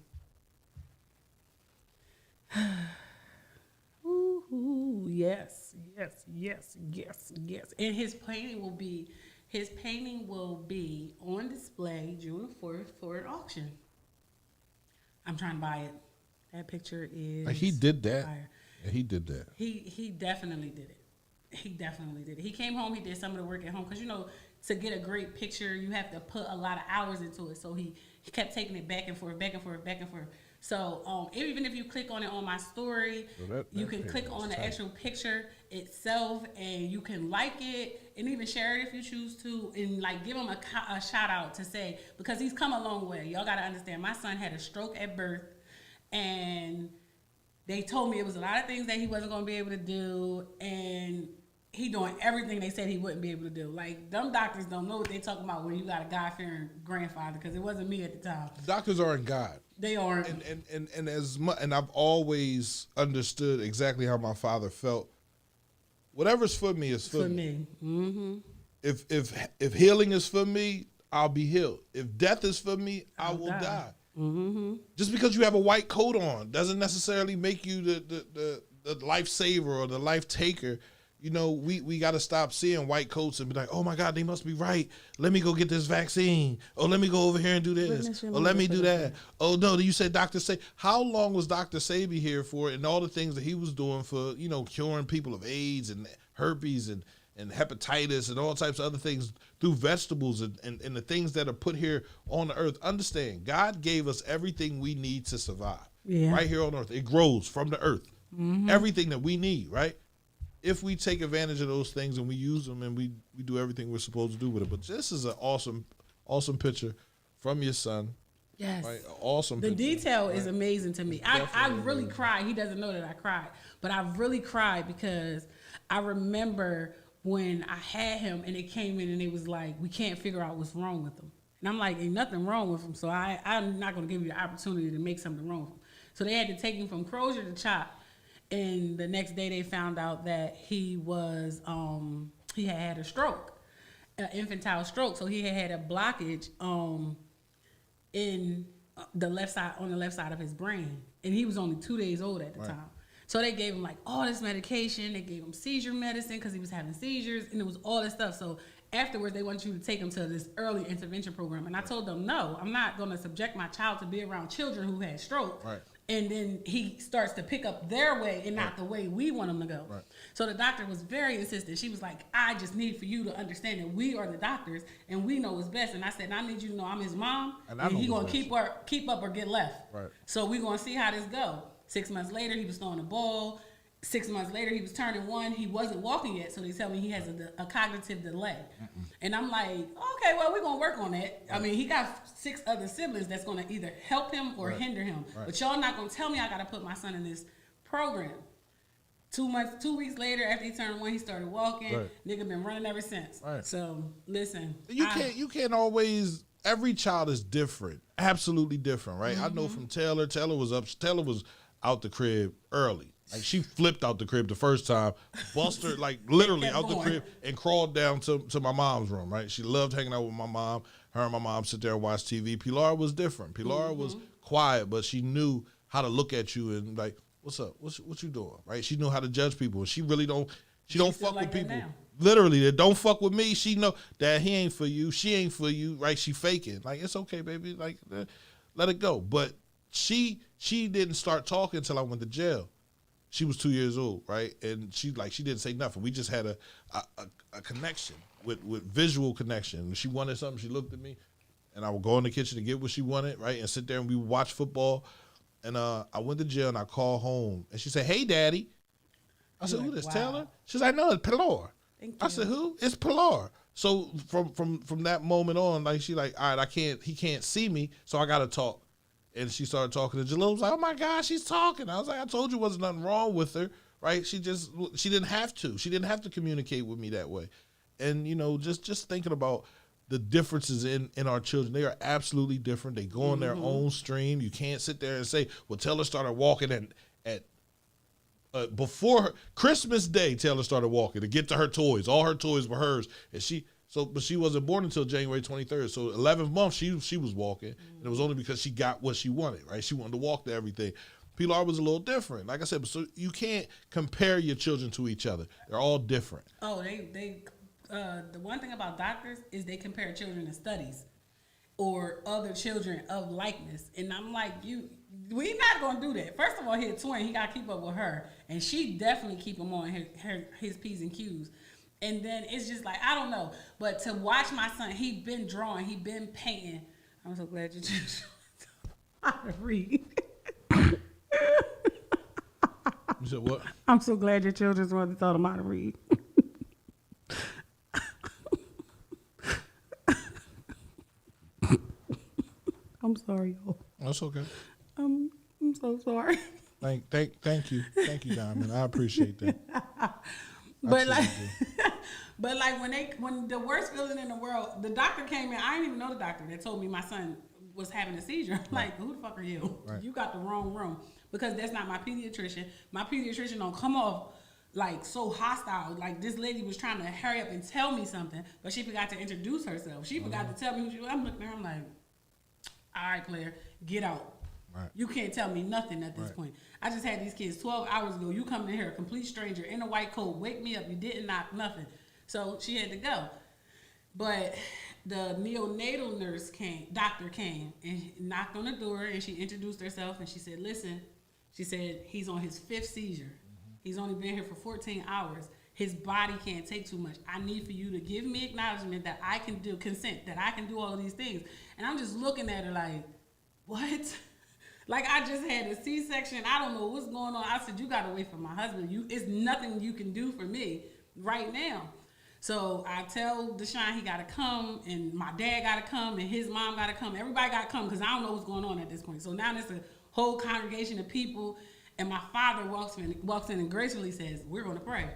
Ooh, yes. And his painting will be on display June 4th for an auction. I'm trying to buy it. That picture is He did that. fire. Yeah, he did that. He definitely did it. He came home, he did some of the work at home because to get a great picture you have to put a lot of hours into it. So he kept taking it back and forth. So even if you click on it on my story, you can click on the actual picture itself and you can like it and even share it if you choose to, and like give him a shout out to say, because he's come a long way. Y'all got to understand, my son had a stroke at birth and they told me it was a lot of things that he wasn't going to be able to do, and he doing everything they said he wouldn't be able to do. Like, them doctors don't know what they talking about when you got a God-fearing grandfather, because it wasn't me at the time. Doctors aren't God. They aren't. And as much, and I've always understood exactly how my father felt. Whatever's for me is for me. Mm-hmm. If healing is for me, I'll be healed. If death is for me, I will die. Mm-hmm. Just because you have a white coat on doesn't necessarily make you the lifesaver or the life taker. You know, we got to stop seeing white coats and be like, oh my God, they must be right. Let me go get this vaccine. Oh, let me go over here and do this. Or let me do that. Oh no, you said Dr. Sebi. How long was Dr. Sebi here for, and all the things that he was doing for, you know, curing people of AIDS and herpes and hepatitis and all types of other things through vegetables and the things that are put here on the earth. Understand, God gave us everything we need to survive. Yeah. Right here on earth. It grows from the earth. Mm-hmm. Everything that we need, right? If we take advantage of those things and we use them and we do everything we're supposed to do with it. But this is an awesome picture from your son. Yes. Right? Awesome The picture. detail is amazing to me. I really cried. He doesn't know that I cried. But I really cried because I remember when I had him and it came in and it was like, we can't figure out what's wrong with him. And I'm like, ain't nothing wrong with him. So I'm not going to give you the opportunity to make something wrong with him. So they had to take him from Crozier to CHOP. And the next day they found out that he was, he had a stroke, an infantile stroke. So he had a blockage in the left side, on the left side of his brain. And he was only 2 days old at the time. So they gave him like all this medication. They gave him seizure medicine because he was having seizures, and it was all this stuff. So afterwards, they want you to take him to this early intervention program. And I told them, no, I'm not going to subject my child to be around children who had stroke. Right. And then he starts to pick up their way and not the way we want him to go. Right. So the doctor was very insistent. She was like, I just need for you to understand that we are the doctors and we know what's best. And I said, I need you to know I'm his mom, and he going to keep up or get left. Right. So we going to see how this go. 6 months later, he was throwing a ball. 6 months later, he was turning 1. He wasn't walking yet, so they tell me he has a cognitive delay. And I'm like, okay, well, we're going to work on that. I mean, he got 6 other siblings that's going to either help him or hinder him. But y'all not going to tell me I got to put my son in this program. 2 weeks later, after he turned 1, he started walking. Nigga been running ever since. So, listen. You can't always, every child is different. Absolutely different, right? I know from Taylor. Taylor was out the crib early. Like, she flipped out the crib the first time, Buster, like, literally out the crib and crawled down to my mom's room, right? She loved hanging out with my mom. Her and my mom sit there and watch TV. Pilar was different. Pilar was quiet, but she knew how to look at you and, like, what's up? What you doing, right? She knew how to judge people. She really don't fuck with people. Now. Literally, that don't fuck with me. She know that he ain't for you. She ain't for you, right? She faking. Like, it's okay, baby. Like, let it go. But she didn't start talking until I went to jail. She was 2 years old, right? And she didn't say nothing. We just had a connection with visual connection. When she wanted something, she looked at me, and I would go in the kitchen to get what she wanted, right? And sit there and we would watch football. And I went to jail and I called home, and she said, "Hey, Daddy." I said, "Who this, wow. Taylor?" She's like, "No, it's Pilar." I said, "Who?" "It's Pilar." So from that moment on, like, she like, all right, he can't see me, so I gotta talk. And she started talking to Jalil. Was like, "Oh my God, she's talking." I was like, "I told you wasn't nothing wrong with her, right? She didn't have to. She didn't have to communicate with me that way." And, you know, just thinking about the differences in our children. They are absolutely different. They go on their own stream. You can't sit there and say, well, Taylor started walking at before Christmas Day. Taylor started walking to get to her toys. All her toys were hers, and but she wasn't born until January 23rd. So 11th month, she was walking, and it was only because she got what she wanted, right? She wanted to walk to everything. Pilar was a little different. Like I said, so you can't compare your children to each other. They're all different. Oh, the one thing about doctors is they compare children to studies or other children of likeness. And I'm like, we not going to do that. First of all, he's a twin. He got to keep up with her. And she definitely keep him on his P's and Q's. And then it's just like, I don't know. But to watch my son, he been drawing, he been painting. I'm so glad you just how to read. You said what? I'm so glad your children's one that taught him how to read. I'm sorry, y'all. That's okay. I'm so sorry. Thank you, Diamond. I appreciate that. But like, but like when the worst feeling in the world, the doctor came in. I didn't even know the doctor that told me my son was having a seizure. I'm like, who the fuck are you? Right. You got the wrong room, because that's not my pediatrician. My pediatrician don't come off like so hostile. Like this lady was trying to hurry up and tell me something, but she forgot to introduce herself. She forgot to tell me who she was. I'm looking at her, I'm like, all right, Claire, get out. Right. You can't tell me nothing at this point. I just had these kids 12 hours ago. You coming in here, a complete stranger in a white coat, wake me up. You didn't knock nothing. So she had to go. But the neonatal doctor came and knocked on the door, and she introduced herself, and she said, listen, she said, he's on his 5th seizure. He's only been here for 14 hours. His body can't take too much. I need for you to give me acknowledgement that I can do consent, that I can do all of these things. And I'm just looking at her like, what? Like, I just had a C-section. I don't know what's going on. I said, you got to wait for my husband. It's nothing you can do for me right now. So I tell Deshaun he got to come, and my dad got to come, and his mom got to come. Everybody got to come, because I don't know what's going on at this point. So now there's a whole congregation of people, and my father walks in and gracefully says, we're going to pray.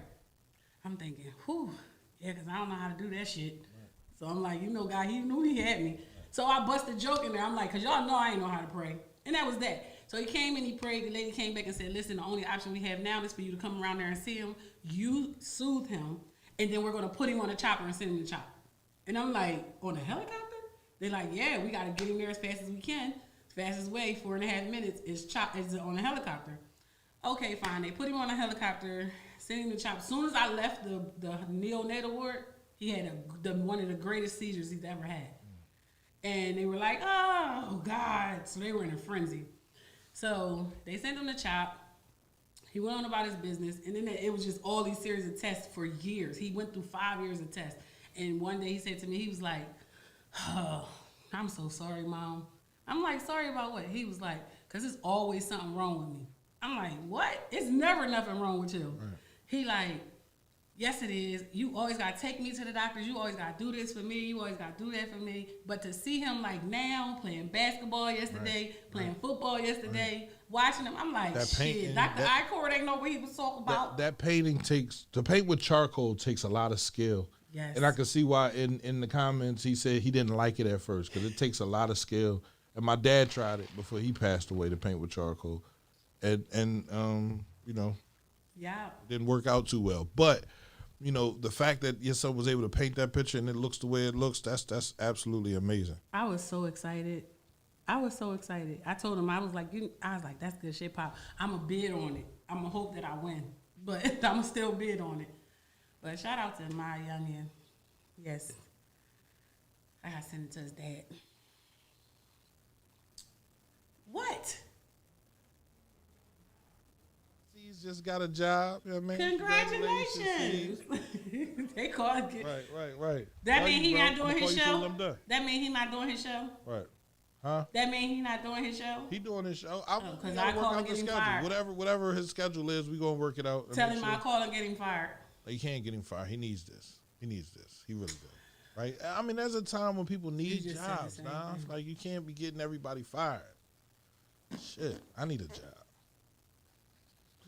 I'm thinking, whew, yeah, because I don't know how to do that shit. Right. So I'm like, God, he knew he had me. So I bust a joke in there. I'm like, because y'all know I ain't know how to pray. And that was that. So he came and he prayed. The lady came back and said, listen, the only option we have now is for you to come around there and see him. You soothe him, and then we're going to put him on a chopper and send him to chopper. And I'm like, on a helicopter? They're like, yeah, we got to get him there as fast as we can. Fastest way, 4.5 minutes, is on a helicopter. Okay, fine. They put him on a helicopter, sent him to chopper. As soon as I left the neonatal ward, he had one of the greatest seizures he's ever had. And they were like, oh, God. So they were in a frenzy. So they sent him to CHOP. He went on about his business. And then it was just all these series of tests for years. He went through 5 years of tests. And one day he said to me, he was like, oh, I'm so sorry, Mom. I'm like, sorry about what? He was like, because there's always something wrong with me. I'm like, what? It's never nothing wrong with you. Right. He like, yes, it is. You always got to take me to the doctors. You always got to do this for me. You always got to do that for me. But to see him like now playing basketball yesterday, playing football yesterday, watching him, I'm like, that shit. Dr. Icor ain't know what he was talking about. That painting to paint with charcoal takes a lot of skill. Yes. And I can see why in the comments he said he didn't like it at first, because it takes a lot of skill. And my dad tried it before he passed away, to paint with charcoal. And yeah, it didn't work out too well. But the fact that your son was able to paint that picture and it looks the way it looks, that's absolutely amazing. I was so excited. I told him, I was like, that's good shit, Pop. I'm a bid on it. I'm gonna hope that I win, but I'm gonna still bid on it. But shout out to my youngin. Yes, I gotta send it to his dad. What? He's just got a job. You know what I mean? Congratulations. They called it. Right. That mean he not doing his show? That mean he not doing his show? Right. Huh? That mean he not doing his show? He doing his show. Because I call and get him fired. Whatever his schedule is, we gonna work it out. Tell him I call and get him fired. You can't get him fired. He needs this. He really does. Right? I mean, there's a time when people need jobs, nah. Like, you can't be getting everybody fired. Shit, I need a job.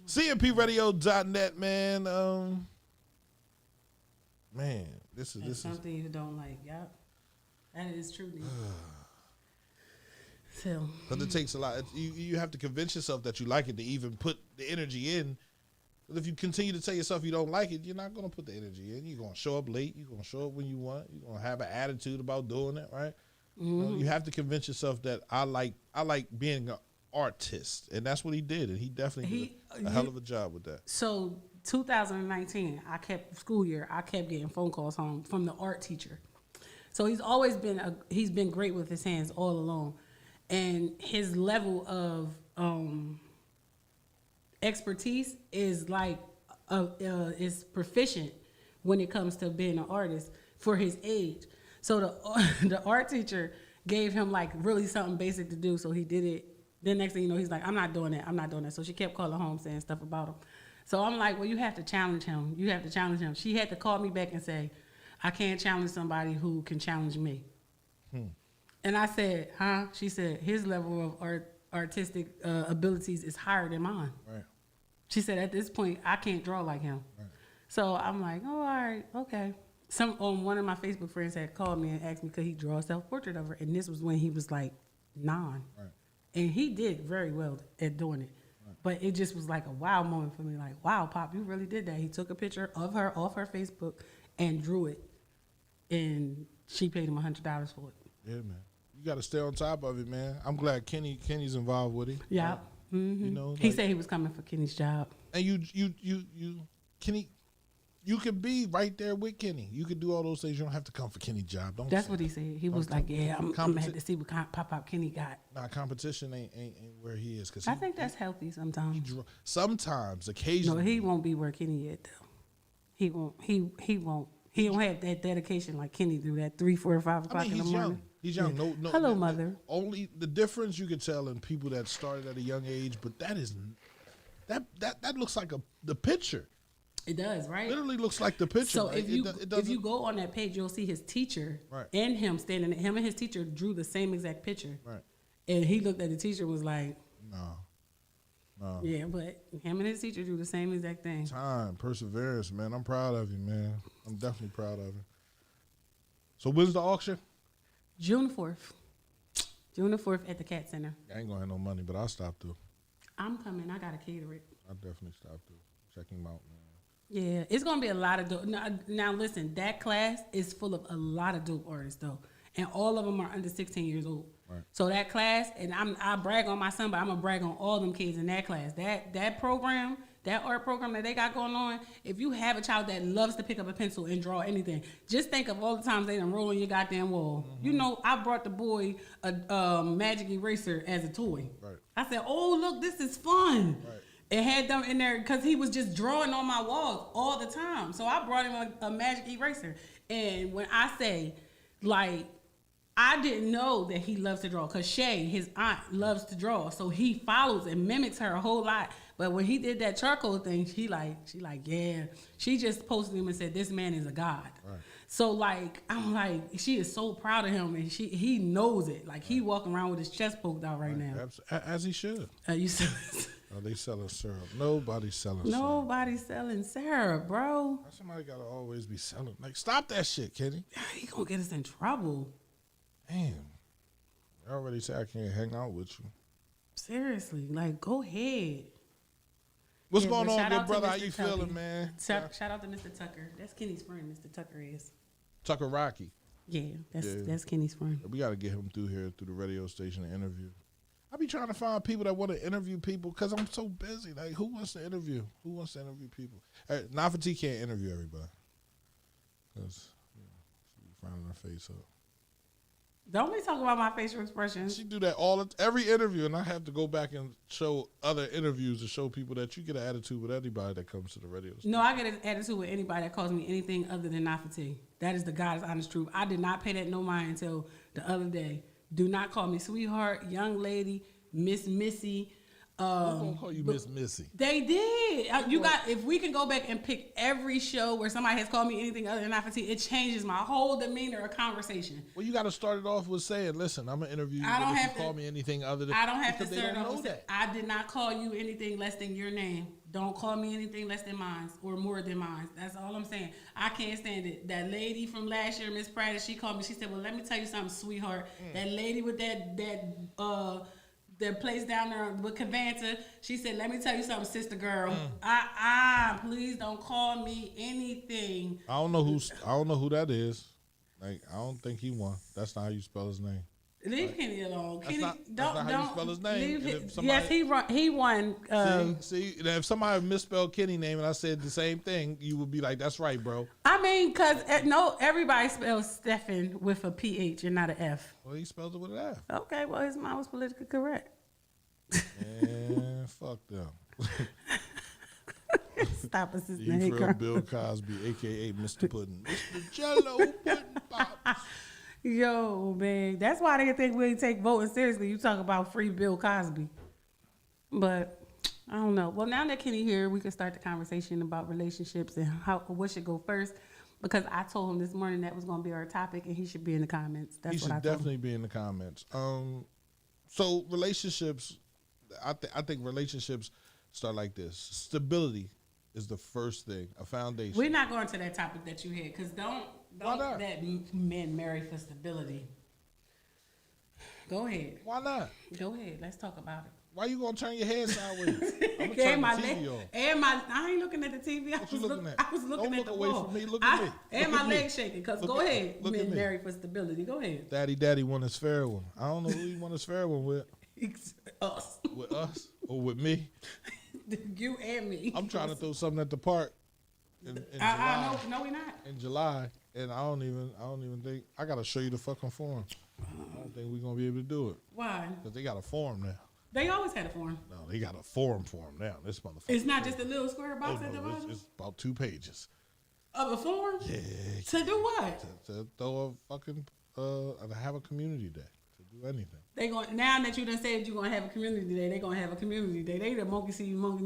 CMPRadio.net, man. Man, this is something you don't like. Yep, that is true. So, but it takes a lot. You have to convince yourself that you like it to even put the energy in. But if you continue to tell yourself you don't like it, you're not going to put the energy in. You're going to show up late. You're going to show up when you want. You're going to have an attitude about doing it, right? Mm-hmm. You have to convince yourself that I like being an artist, and that's what he did, and he definitely did a hell of a job with that. So 2019, I kept getting phone calls home from the art teacher. So he's always been great with his hands all along, and his level of expertise is like is proficient when it comes to being an artist for his age. So the art teacher gave him like really something basic to do, so he did it. Then next thing you know, he's like, I'm not doing that. So she kept calling home saying stuff about him. So I'm like, well, you have to challenge him. She had to call me back and say, I can't challenge somebody who can challenge me. And I said, huh? She said, his level of artistic abilities is higher than mine. Right. She said, at this point, I can't draw like him. Right. So I'm like, oh, all right, okay. One of my Facebook friends had called me and asked me could he draw a self-portrait of her, and this was when he was like 9. Right. And he did very well at doing it. Right. But it just was like a wow moment for me. Like, wow, Pop, you really did that. He took a picture of her off her Facebook and drew it. And she paid him $100 for it. Yeah, man. You got to stay on top of it, man. I'm glad Kenny's involved with it. Yeah. Mm-hmm. You know, he said he was coming for Kenny's job. And Kenny, you could be right there with Kenny. You could do all those things. You don't have to come for Kenny's job. That's what he said. He was like, yeah, I'm gonna have to see what Pop Kenny got. Nah, competition ain't where he is. I think that's healthy sometimes. Occasionally. No, he won't be where Kenny at though. He won't. He don't have that dedication like Kenny do. That 3, 4, 5 o'clock in the morning. He's young. Yeah. No. Hello, mother. Only the difference you can tell in people that started at a young age, but that looks like the picture. It does, right? Literally looks like the picture. So right? if you go on that page, you'll see his teacher and him standing. Him and his teacher drew the same exact picture. Right. And he looked at the teacher and was like, No. Yeah, but him and his teacher drew the same exact thing. Time, perseverance, man. I'm proud of you, man. I'm definitely proud of you. So when's the auction? June 4th. June the 4th at the Cat Center. I ain't gonna have no money, but I'll stop through. I'm coming. I gotta cater it. I'll definitely stop through. Check him out, man. Yeah, it's gonna be a lot of dope. Now listen, that class is full of a lot of dope artists though, and all of them are under 16 years old. Right. So that class, and I brag on my son, but I'm gonna brag on all them kids in that class. That program, that art program that they got going on. If you have a child that loves to pick up a pencil and draw anything, just think of all the times they done roll on your goddamn wall. Mm-hmm. You know, I brought the boy a magic eraser as a toy. Right. I said, "Oh look, this is fun." Right. It had them in there because he was just drawing on my walls all the time. So I brought him a magic eraser. And when I say, like, I didn't know that he loves to draw because Shay, his aunt, loves to draw. So he follows and mimics her a whole lot. But when he did that charcoal thing, she like, yeah. She just posted him and said, this man is a god. Right. So, like, I'm like, she is so proud of him, and he knows it. Like, he walking around with his chest poked out right now. As he should. You said Oh, they selling syrup. Nobody's selling syrup. Nobody's selling syrup, bro. Somebody gotta always be selling. Like, stop that shit, Kenny. He gonna get us in trouble. Damn. I already said I can't hang out with you. Seriously, like, go ahead. What's going on, good brother? How you feeling, man? Shout out to Mr. Tucker. That's Kenny's friend, Mr. Tucker is. Tucker Rocky. Yeah, that's Kenny's friend. We got to get him through here, through the radio station to interview. I be trying to find people that want to interview people because I'm so busy. Like, who wants to interview? Who wants to interview people? Nafati can't interview everybody because she be frowning her face up. Don't be talking about my facial expressions. She do that every interview, and I have to go back and show other interviews to show people that you get an attitude with anybody that comes to the radio station. No, I get an attitude with anybody that calls me anything other than Nafati. That is the God's honest truth. I did not pay that no mind until the other day. Do not call me sweetheart, young lady, Miss Missy. Who's gonna call you Miss Missy? They did. If we can go back and pick every show where somebody has called me anything other than Nafati, it changes my whole demeanor of conversation. Well, you got to start it off with saying, "Listen, I'm gonna interview you. I don't have to call me anything other than." I don't have to start off with that. I did not call you anything less than your name. Don't call me anything less than mine or more than mine. That's all I'm saying. I can't stand it. That lady from last year, Miss Pratt, she called me. She said, "Well, let me tell you something, sweetheart." That lady with that place down there with Cavanta, she said, "Let me tell you something, sister girl. Please don't call me anything." I don't know who that is. Like, I don't think he won. That's not how you spell his name. Leave Kenny alone. Kenny, that's not how you spell his name. Yes, he won. See, if somebody misspelled Kenny's name and I said the same thing, you would be like, "That's right, bro." I mean, because everybody spells Stephen with a PH and not an F. Well, he spells it with an F. Okay, well, his mom was politically correct. And fuck them. Stop us, his You name. from Bill Cosby, a.k.a. Mr. Puddin'. Mr. Jello Puddin' Pops. Yo, man, that's why they think we ain't take voting seriously. You talk about free Bill Cosby. But I don't know. Well, now that Kenny here, we can start the conversation about relationships and what should go first. Because I told him this morning that was going to be our topic, and he should be in the comments. That's what I told him. He should definitely be in the comments. So relationships, I think relationships start like this. Stability is the first thing, a foundation. We're not going to that topic that you had, because don't not? let men marry for stability. Go ahead. Why not? Go ahead. Let's talk about it. Why you gonna turn your head sideways? I'm gonna turn And the my TV off. I ain't looking at the TV. What you looking at? I was looking Don't at the look away wall. from me. Look at me. And Look my at me. legs shaking. Cause Look go at- ahead. look at Men me. married for stability. Go ahead. Daddy won his fair one. I don't know who you won his fair one with. Us. With us or with me? You and me. I'm trying to throw something at the park in July. I know we not. In July, and I don't even think I gotta show you the fucking form. I don't think we're gonna be able to do it Why? because they got a form now. They always had a form. No, they got a form for them now. This motherfucker. It's not just a little square Oh, box at the no, bottom it's about 2 pages. of a form. Yeah. To do what? To throw a fucking have a community day to do anything. They going now that you done said you gonna have a community day. They gonna have a community day. They the monkey see monkey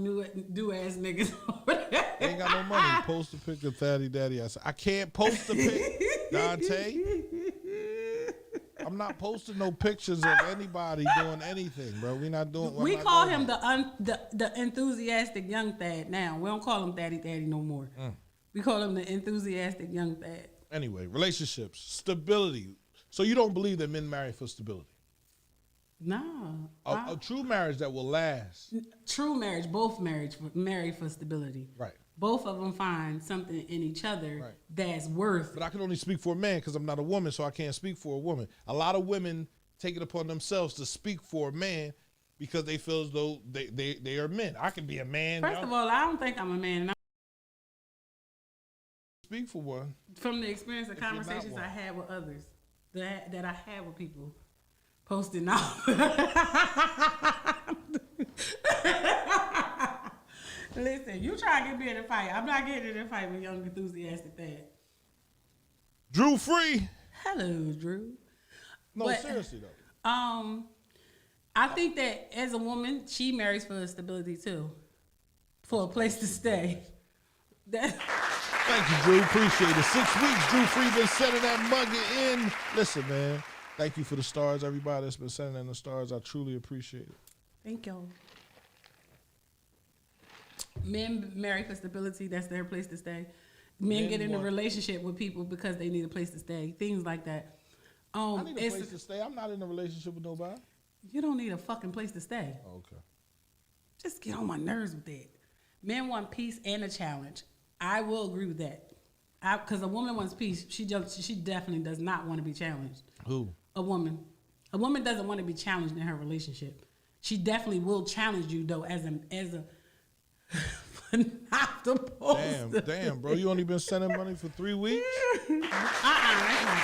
do ass niggas over there. They ain't got no money. Post a pic of Daddy. I said I can't post a pic, Dante. I'm not posting no pictures of anybody doing anything, bro. We not doing. We call him the enthusiastic young Thad now. We don't call him Daddy no more. We call him the enthusiastic young Thad. Anyway, relationships, stability. So you don't believe that men marry for stability? No. A true marriage that will last. True marriage, both married for stability. Right. Both of them find something in each other Right. that's worth. But I can only speak for a man because I'm not a woman, so I can't speak for a woman. A lot of women take it upon themselves to speak for a man because they feel as though they are men. I can be a man. First of all, I don't think I'm a man. And speak for one. from the experience of If you're not conversations one. I had with others, that I had with people, posting out. Listen, you try to get me in a fight. I'm not getting in a fight with young enthusiastic Thad. Drew Free. Hello, Drew. No, But- seriously though. I think that as a woman, she marries for stability too, for a place to stay. That Thank you, Drew. Appreciate it. 6 weeks, Drew Free been sending that mugger in. Listen, man. Thank you for the stars, everybody that's been sending in the stars. I truly appreciate it. Thank y'all. Men marry for stability. That's their place to stay. Men get in a want- relationship with people because they need a place to stay. Things like that. I need a it's- place to stay. I'm not in a relationship with nobody. You don't need a fucking place to stay. Okay. Just get on my nerves with that. Men want peace and a challenge. I will agree with that. Because a woman wants peace. She definitely does not want to be challenged. Who? A woman. A woman doesn't want to be challenged in her relationship. She definitely will challenge you though as a not supposed to. Damn, bro. You only been sending money for 3 weeks? That's not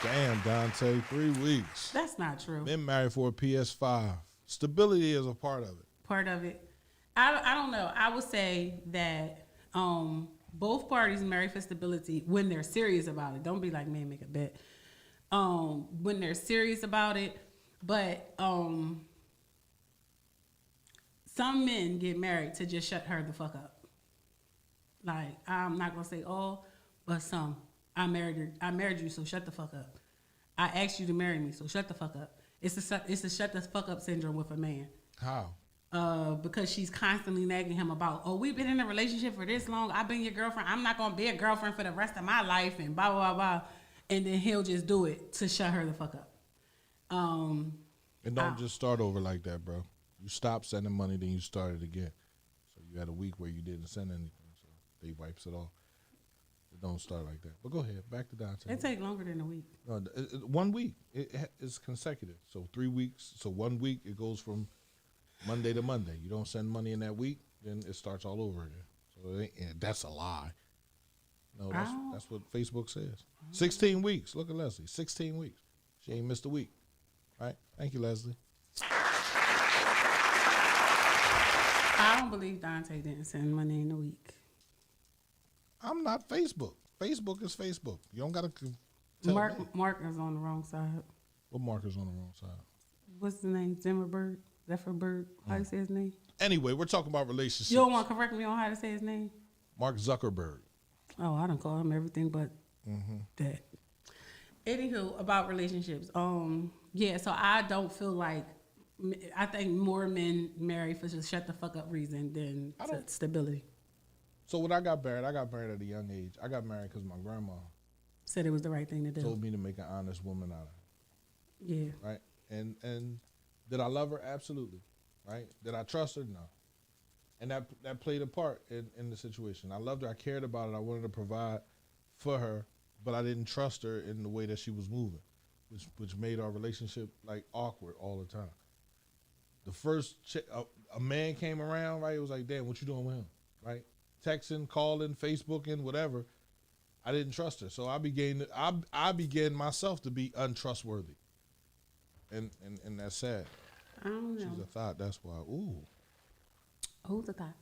true. Damn, Dante. 3 weeks. That's not true. Been married for a PS5. Stability is a part of it. Part of it. I don't know. I would say that both parties marry for stability when they're serious about it. Don't be like, man, make a bet. When they're serious about it. But some men get married to just shut her the fuck up. Like, I'm not gonna say all, but some. I married you, so shut the fuck up. I asked you to marry me, so shut the fuck up. It's a shut the fuck up syndrome with a man. How? Because she's constantly nagging him about, oh, we've been in a relationship for this long. I've been your girlfriend. I'm not gonna be a girlfriend for the rest of my life, and blah blah blah. And then he'll just do it to shut her the fuck up. And don't just start over like that, bro. You stop sending money, then you start it again. So you had a week where you didn't send anything, so they wipes it off. It don't start like that. But go ahead, back to Dante. It take longer than a week. No, 1 week. It's consecutive. So 3 weeks. So 1 week, it goes from Monday to Monday. You don't send money in that week, then it starts all over again. So that's a lie. No, that's what Facebook says. 16 weeks. Look at Leslie. 16 weeks. She ain't missed a week. Right? Thank you, Leslie. I don't believe Dante didn't send money in a week. I'm not Facebook. Facebook is Facebook. You don't got to tell me. Mark is on the wrong side. What marker's on the wrong side? What's his name? Zimmerberg? Zephyrbird? How you say his name? Anyway, we're talking about relationships. You don't want to correct me on how to say his name? Mark Zuckerberg. Oh, I don't call him everything but that. Anywho, about relationships. Yeah, so I don't feel like I think more men marry for just shut the fuck up reason than stability. So when I got married at a young age. I got married because my grandma Said it was the right thing to do. told me to make an honest woman out of her. Yeah. Right? And did I love her? Absolutely. Right? Did I trust her? No. And that played a part in the situation. I loved her. I cared about it. I wanted to provide for her, but I didn't trust her in the way that she was moving, which made our relationship like awkward all the time. The first a man came around, right? It was like, damn, what you doing with him, right? Texting, calling, Facebooking, whatever. I didn't trust her, so I began myself to be untrustworthy, and that's sad. I don't know. She's a thought. That's why. Ooh, Who's a thought?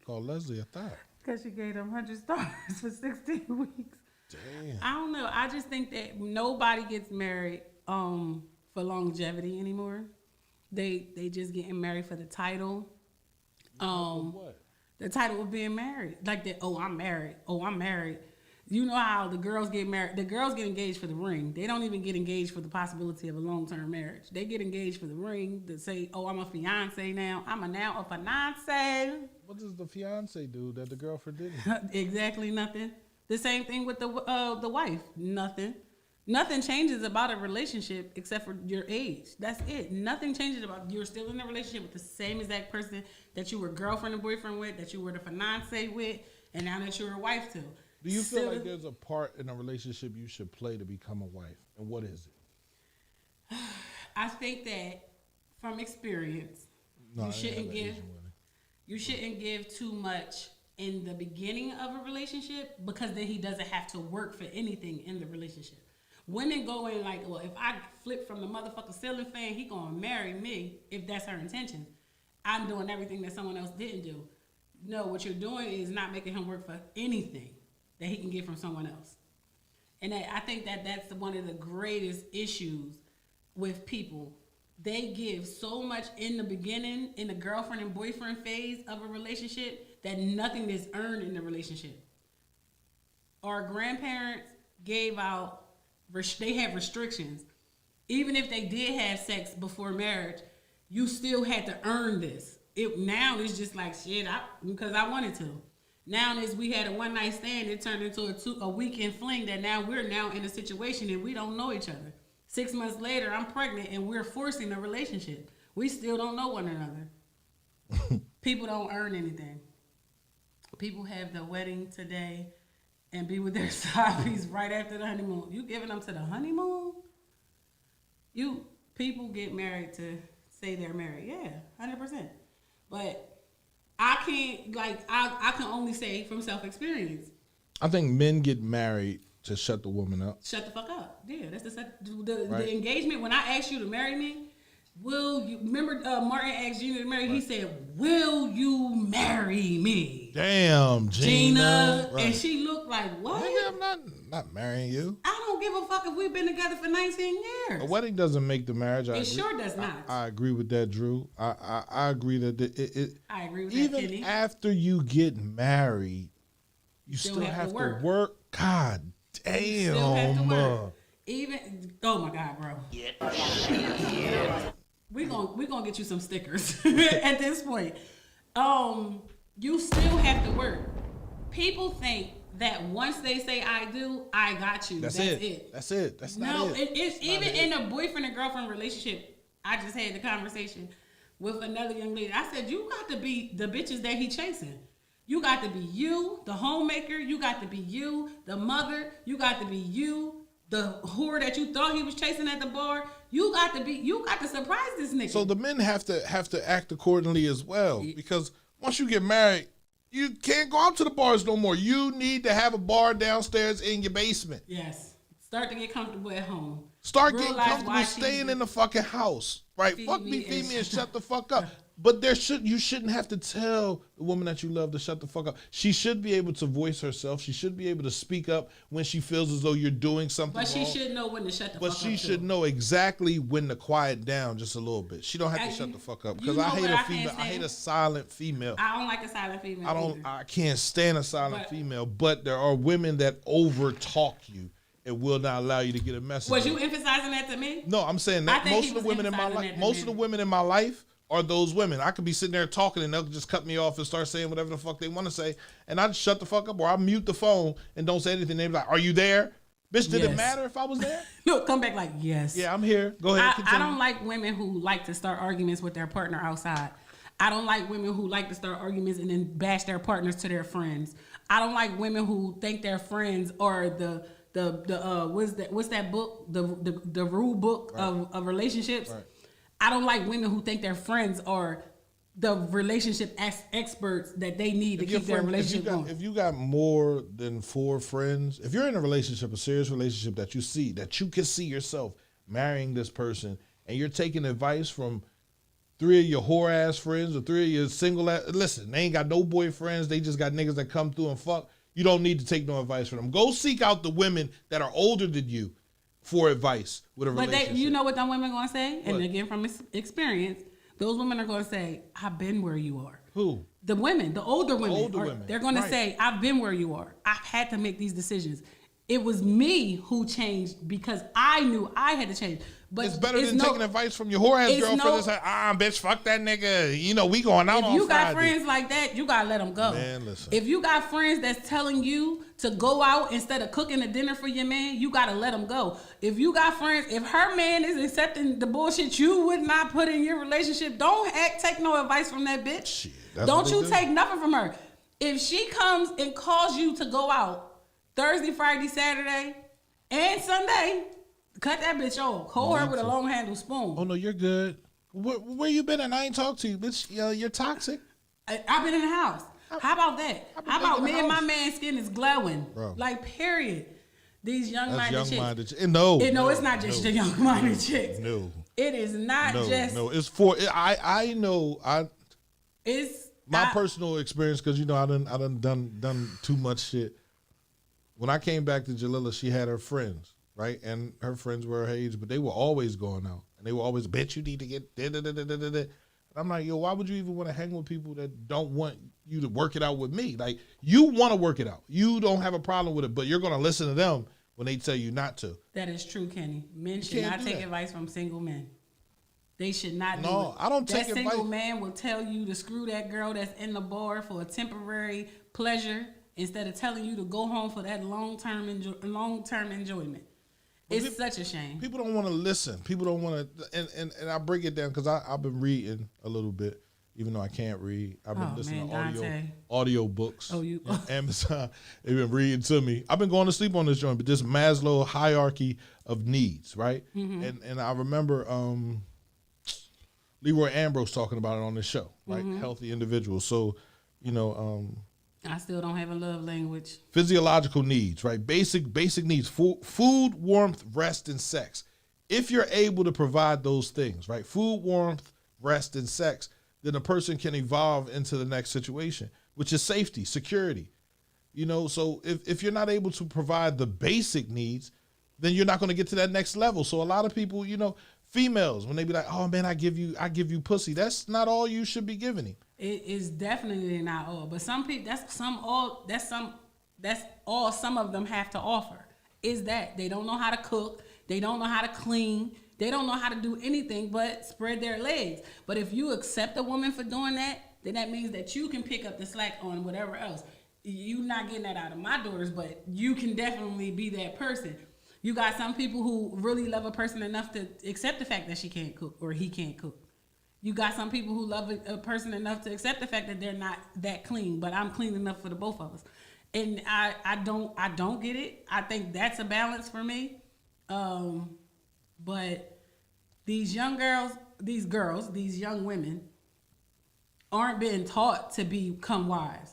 call Leslie a thought. Because she gave them 100 stars for 16 weeks. Damn. I don't know. I just think that nobody gets married for longevity anymore. They just getting married for the title. What? The title of being married. Like that, oh, I'm married. Oh, I'm married. You know how the girls get married. The girls get engaged for the ring. They don't even get engaged for the possibility of a long-term marriage. They get engaged for the ring to say, oh, I'm a fiance now. I'm now a fiance. What does the fiance do that the girlfriend didn't? Exactly nothing. The same thing with the wife. Nothing. Nothing changes about a relationship except for your age. That's it. Nothing changes about you're still in a relationship with the same exact person that you were girlfriend and boyfriend with, that you were the fiance with, and now that you're a wife to. Do you feel like there's a part in a relationship you should play to become a wife? And what is it? I think that from experience, you shouldn't give too much in the beginning of a relationship, because then he doesn't have to work for anything in the relationship. Women go in like, well, if I flip from the motherfucking ceiling fan, he gonna marry me if that's her intention. I'm doing everything that someone else didn't do. No, what you're doing is not making him work for anything that he can get from someone else. And I think that that's one of the greatest issues with people. They give so much in the beginning, in the girlfriend and boyfriend phase of a relationship, that nothing is earned in the relationship. Our grandparents gave out, they had restrictions. Even if they did have sex before marriage, you still had to earn this. Now it's just like, shit, because I wanted to. Now is we had a one night stand, it turned into a weekend fling that now we're now in a situation and we don't know each other. 6 months later, I'm pregnant and we're forcing a relationship. We still don't know one another. People don't earn anything. People have the wedding today and be with their side piece right after the honeymoon. You giving them to the honeymoon? People get married to say they're married. Yeah, 100%. But I can't, I can only say from self-experience. I think men get married to shut the woman up. Shut the fuck up. Yeah, that's the engagement. When I asked you to marry me, will you, remember Martin asked Gina to marry, right. He said, will you marry me? Damn, Gina. Right. And she looked like, what? Nigga, I'm not marrying you. I don't give a fuck if we've been together for 19 years. A wedding doesn't make the marriage. It sure does not. I agree with that, Drew. I agree that I agree with even that, Kenny. after you get married, you still have to work. God damn. You still have to work. Even, oh my God, bro. Yeah. We're gonna get you some stickers at this point. You still have to work. People think that once they say I do, I got you. That's it. That's it. That's not it. It's even in a boyfriend and girlfriend relationship. I just had the conversation with another young lady. I said, you got to be the bitches that he chasing. You got to be you, the homemaker. You got to be you, the mother. You got to be you, the whore that you thought he was chasing at the bar. You got to surprise this nigga. So the men have to act accordingly as well, because once you get married, you can't go out to the bars no more. You need to have a bar downstairs in your basement. Yes. Start to get comfortable at home. Start getting comfortable staying in the fucking house. Right? Fuck me, feed me, and shut the fuck up. But you shouldn't have to tell the woman that you love to shut the fuck up. She should be able to voice herself. She should be able to speak up when she feels as though you're doing something wrong. But she should know when to shut the fuck up. But she should know exactly when to quiet down just a little bit. She don't have to shut the fuck up. Because I hate a female. I hate a silent female. I don't like a silent female. I can't stand a silent female. But there are women that over talk you. it will not allow you to get a message. Was you emphasizing that to me? No, I'm saying I that think most he of the was women in my emphasizing life, that to most of the me. women in my life are those women. I could be sitting there talking and they'll just cut me off and start saying whatever the fuck they want to say, and I just shut the fuck up or I mute the phone and don't say anything. They be like, "Are you there, bitch? Did it Yes. matter if I was there?" No, come back like yes. Yeah, I'm here. Go ahead. I Continue. don't like women who like to start arguments with their partner outside. I don't like women who like to start arguments and then bash their partners to their friends. I don't like women who think their friends are the what's that book, the rule book of relationships. Right. I don't like women who think their friends are the relationship experts that they need to If your keep their friend- relationship if going. if you got more than 4 friends, if you're in a relationship, a serious relationship that you can see yourself marrying this person, and you're taking advice from 3 of your whore ass friends or 3 of your single ass, listen, they ain't got no boyfriends. They just got niggas that come through and fuck. You don't need to take no advice from them. Go seek out the women that are older than you for advice with a But relationship. you know what them women gonna say? What? And again, from experience, those women are gonna say, "I've been where you are." Who? The women, the older women, older women, they're gonna right. say, "I've been where you are. I've had to make these decisions. It was me who changed because I knew I had to change." But It's better than taking advice from your whore ass it's girlfriend no- that's like, bitch, fuck that nigga. You know, we going out If on you got Friday. friends like that, you gotta let them go. Man, listen. If you got friends that's telling you to go out instead of cooking a dinner for your man, you gotta let them go. If you got friends, if her man is accepting the bullshit you would not put in your relationship, don't take no advice from that bitch. Shit, that's Don't what you they do. take nothing from her. If she comes and calls you to go out Thursday, Friday, Saturday, and Sunday, cut that bitch off. Hold her with a long handle spoon. Oh no, you're good. Where you been? And I ain't talked to you, bitch. You're toxic. I've been in the house. How about that? I've been How about in the me and my house. man's skin is glowing? Bro. Like, period. These That's young-minded chicks. young-minded. No, No, it's not just the young-minded chicks. No, It is not no, just. no. It's for I know It's my I- personal experience because you know I done too much shit. When I came back to Jalila, she had her friends, right, and her friends were her age, but they were always going out, and they were always, bitch, you need to get da da da da da da. And I'm like, yo, why would you even want to hang with people that don't want you to work it out with me? Like, you want to work it out, you don't have a problem with it, but you're gonna listen to them when they tell you not to. That is true, Kenny. Men should can't not do take that. advice from single men. They should not do No, it. I don't take That single advice. man will tell you to screw that girl that's in the bar for a temporary pleasure instead of telling you to go home for that long-term enjoyment. It's such a shame. People don't want to listen. People don't want to, and I break it down because I've been reading a little bit, even though I can't read. I've been listening man, to audio books. Oh, you- on Amazon. They've been reading to me. I've been going to sleep on this joint, but this Maslow hierarchy of needs, right? And I remember Leroy Ambrose talking about it on this show, right? Healthy individuals. So, you know, I still don't have a love language. physiological needs, right? Basic needs: food, warmth, rest, and sex. If you're able to provide those things, right? Food, warmth, rest, and sex, then a person can evolve into the next situation, which is safety, security. You know, so if you're not able to provide the basic needs, then you're not going to get to that next level. So a lot of people, you know, females, when they be like, "Oh man, I give you pussy," that's not all you should be giving him. It is definitely not all, but some people that's all some of them have to offer. Is that they don't know how to cook, they don't know how to clean, they don't know how to do anything but spread their legs. But if you accept a woman for doing that, then that means that you can pick up the slack on whatever else. You're not getting that out of my daughters, but you can definitely be that person. You got some people who really love a person enough to accept the fact that she can't cook or he can't cook. You got some people who love a person enough to accept the fact that they're not that clean, but I'm clean enough for the both of us. And I don't get it. I think that's a balance for me. But these young girls, these young women aren't being taught to become wives.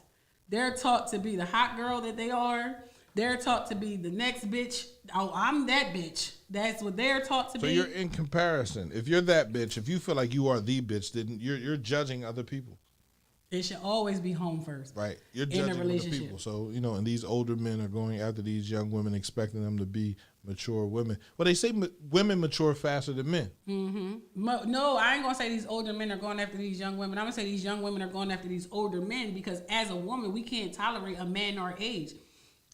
They're taught to be the hot girl that they are. They're taught to be the next bitch. Oh, I'm that bitch. That's what they're taught to So be. you're in comparison. If you're that bitch, if you feel like you are the bitch, then you're judging other people. It should always be home first. Right. You're In a judging other relationship. people. So, you know, and these older men are going after these young women, expecting them to be mature women. Well, they say women mature faster than men. No, I ain't gonna say these older men are going after these young women. I'm gonna say these young women are going after these older men because as a woman, we can't tolerate a man our age.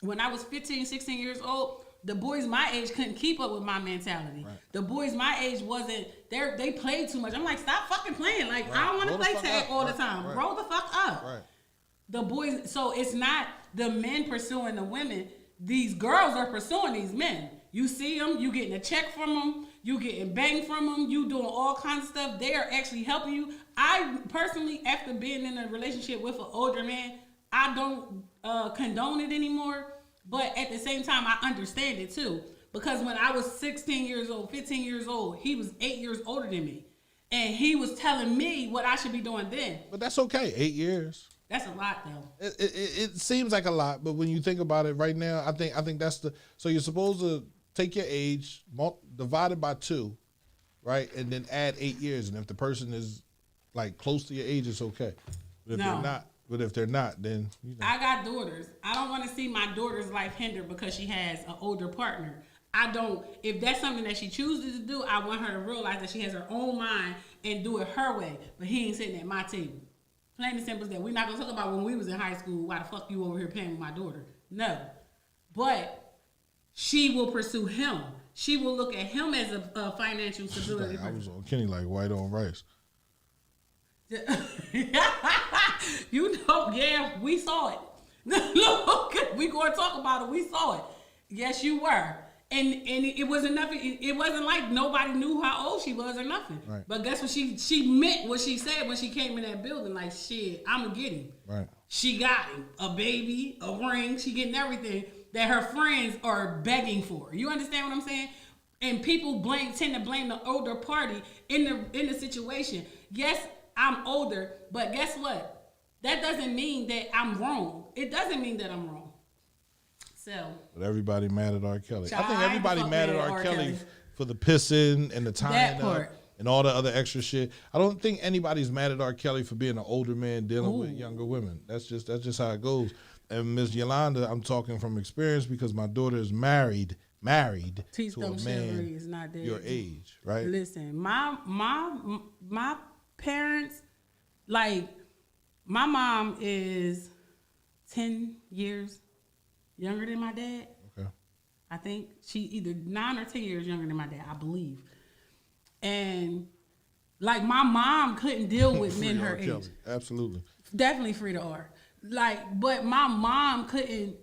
When I was 15, 16 years old, the boys my age couldn't keep up with my mentality. Right. The boys my age wasn't there. They played too much. I'm like, stop fucking playing. Like, I don't want to play tag all the time. Right. Roll the fuck up. Right. The boys. So it's not the men pursuing the women. These girls are pursuing these men. You see them. You getting a check from them. You getting banged from them. You doing all kinds of stuff. They are actually helping you. I personally, after being in a relationship with an older man, I don't condone it anymore. But at the same time, I understand it too. Because when I was 16 years old, 15 years old, he was 8 years older than me. And he was telling me what I should be doing then. But that's okay, 8 years. That's a lot though. It seems like a lot, but when you think about it right now, I think that's so you're supposed to take your age, divide it by 2, right? And then add 8 years. And if the person is like close to your age, it's okay. But if they're not, then you know. I got daughters. I don't want to see my daughter's life hindered because she has an older partner. I don't. If that's something that she chooses to do, I want her to realize that she has her own mind and do it her way. But he ain't sitting at my table. Plain and simple as that. We're not gonna talk about when we was in high school. Why the fuck you over here playing with my daughter? No. But she will pursue him. She will look at him as a financial stability. I was on Kenny like white on rice. You know, yeah, we saw it. Look, we going to talk about it. We saw it. Yes, you were. And it wasn't nothing. It wasn't like nobody knew how old she was or nothing. Right. But guess what? She meant what she said when she came in that building. Like, shit, I'm going to get him. Right. She got him. A baby, a ring. She getting everything that her friends are begging for. You understand what I'm saying? And people tend to blame the older party in the situation. Yes, I'm older, but guess what? That doesn't mean that I'm wrong. It doesn't mean that I'm wrong. So. But everybody mad at R. Kelly. I think everybody mad at R. Kelly for the pissing and the tying up and all the other extra shit. I don't think anybody's mad at R. Kelly for being an older man dealing with younger women. That's just how it goes. And Ms. Yolanda, I'm talking from experience because my daughter is married to a man is not dead. Your age, right? Listen, my parents, like, my mom is 10 years younger than my dad. Okay. I think she either 9 or 10 years younger than my dad, I believe. And like, my mom couldn't deal with men her age. Absolutely. Definitely free to R. Like, but my mom couldn't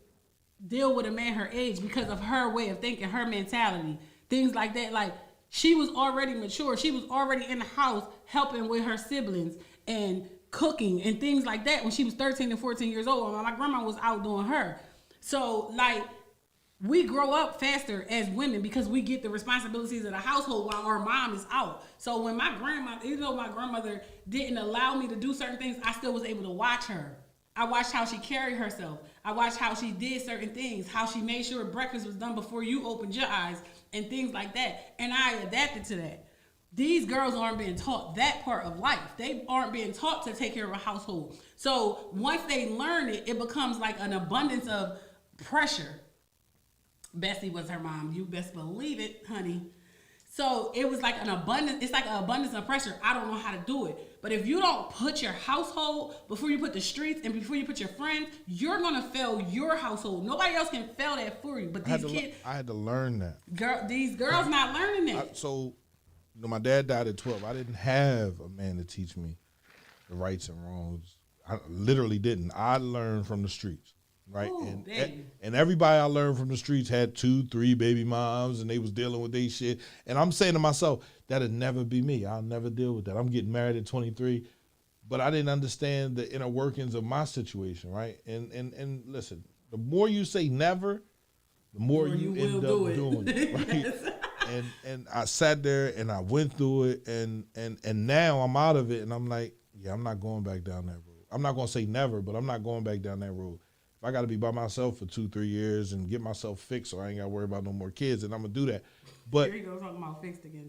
deal with a man her age because of her way of thinking, her mentality, things like that. Like, she was already mature. She was already in the house helping with her siblings and cooking and things like that when she was 13 and 14 years old. My grandma was out doing her. So, like, we grow up faster as women because we get the responsibilities of the household while our mom is out. So when my grandma, even though my grandmother didn't allow me to do certain things, I still was able to watch her. I watched how she carried herself. I watched how she did certain things, how she made sure breakfast was done before you opened your eyes and things like that. And I adapted to that. These girls aren't being taught that part of life. They aren't being taught to take care of a household. So once they learn it, it becomes like an abundance of pressure. Bessie was her mom. You best believe it, honey. So it was like an abundance. It's like an abundance of pressure. I don't know how to do it. But if you don't put your household before you put the streets and before you put your friends, you're going to fail your household. Nobody else can fail that for you. But these kids. I had to learn that. These girls not learning that. My dad died at 12. I didn't have a man to teach me the rights and wrongs. I literally didn't. I learned from the streets. Right. Ooh, and everybody I learned from the streets had 2-3 baby moms and they was dealing with their shit. And I'm saying to myself, that'll never be me. I'll never deal with that. I'm getting married at 23, but I didn't understand the inner workings of my situation. Right. And listen, the more you say never, the more you end up doing it. Right. Yes. And I sat there and I went through it and now I'm out of it and I'm like, yeah, I'm not going back down that road. I'm not going to say never, but I'm not going back down that road. If I got to be by myself for 2-3 years and get myself fixed so I ain't got to worry about no more kids, and I'm going to do that. But here you go talking about fixed again.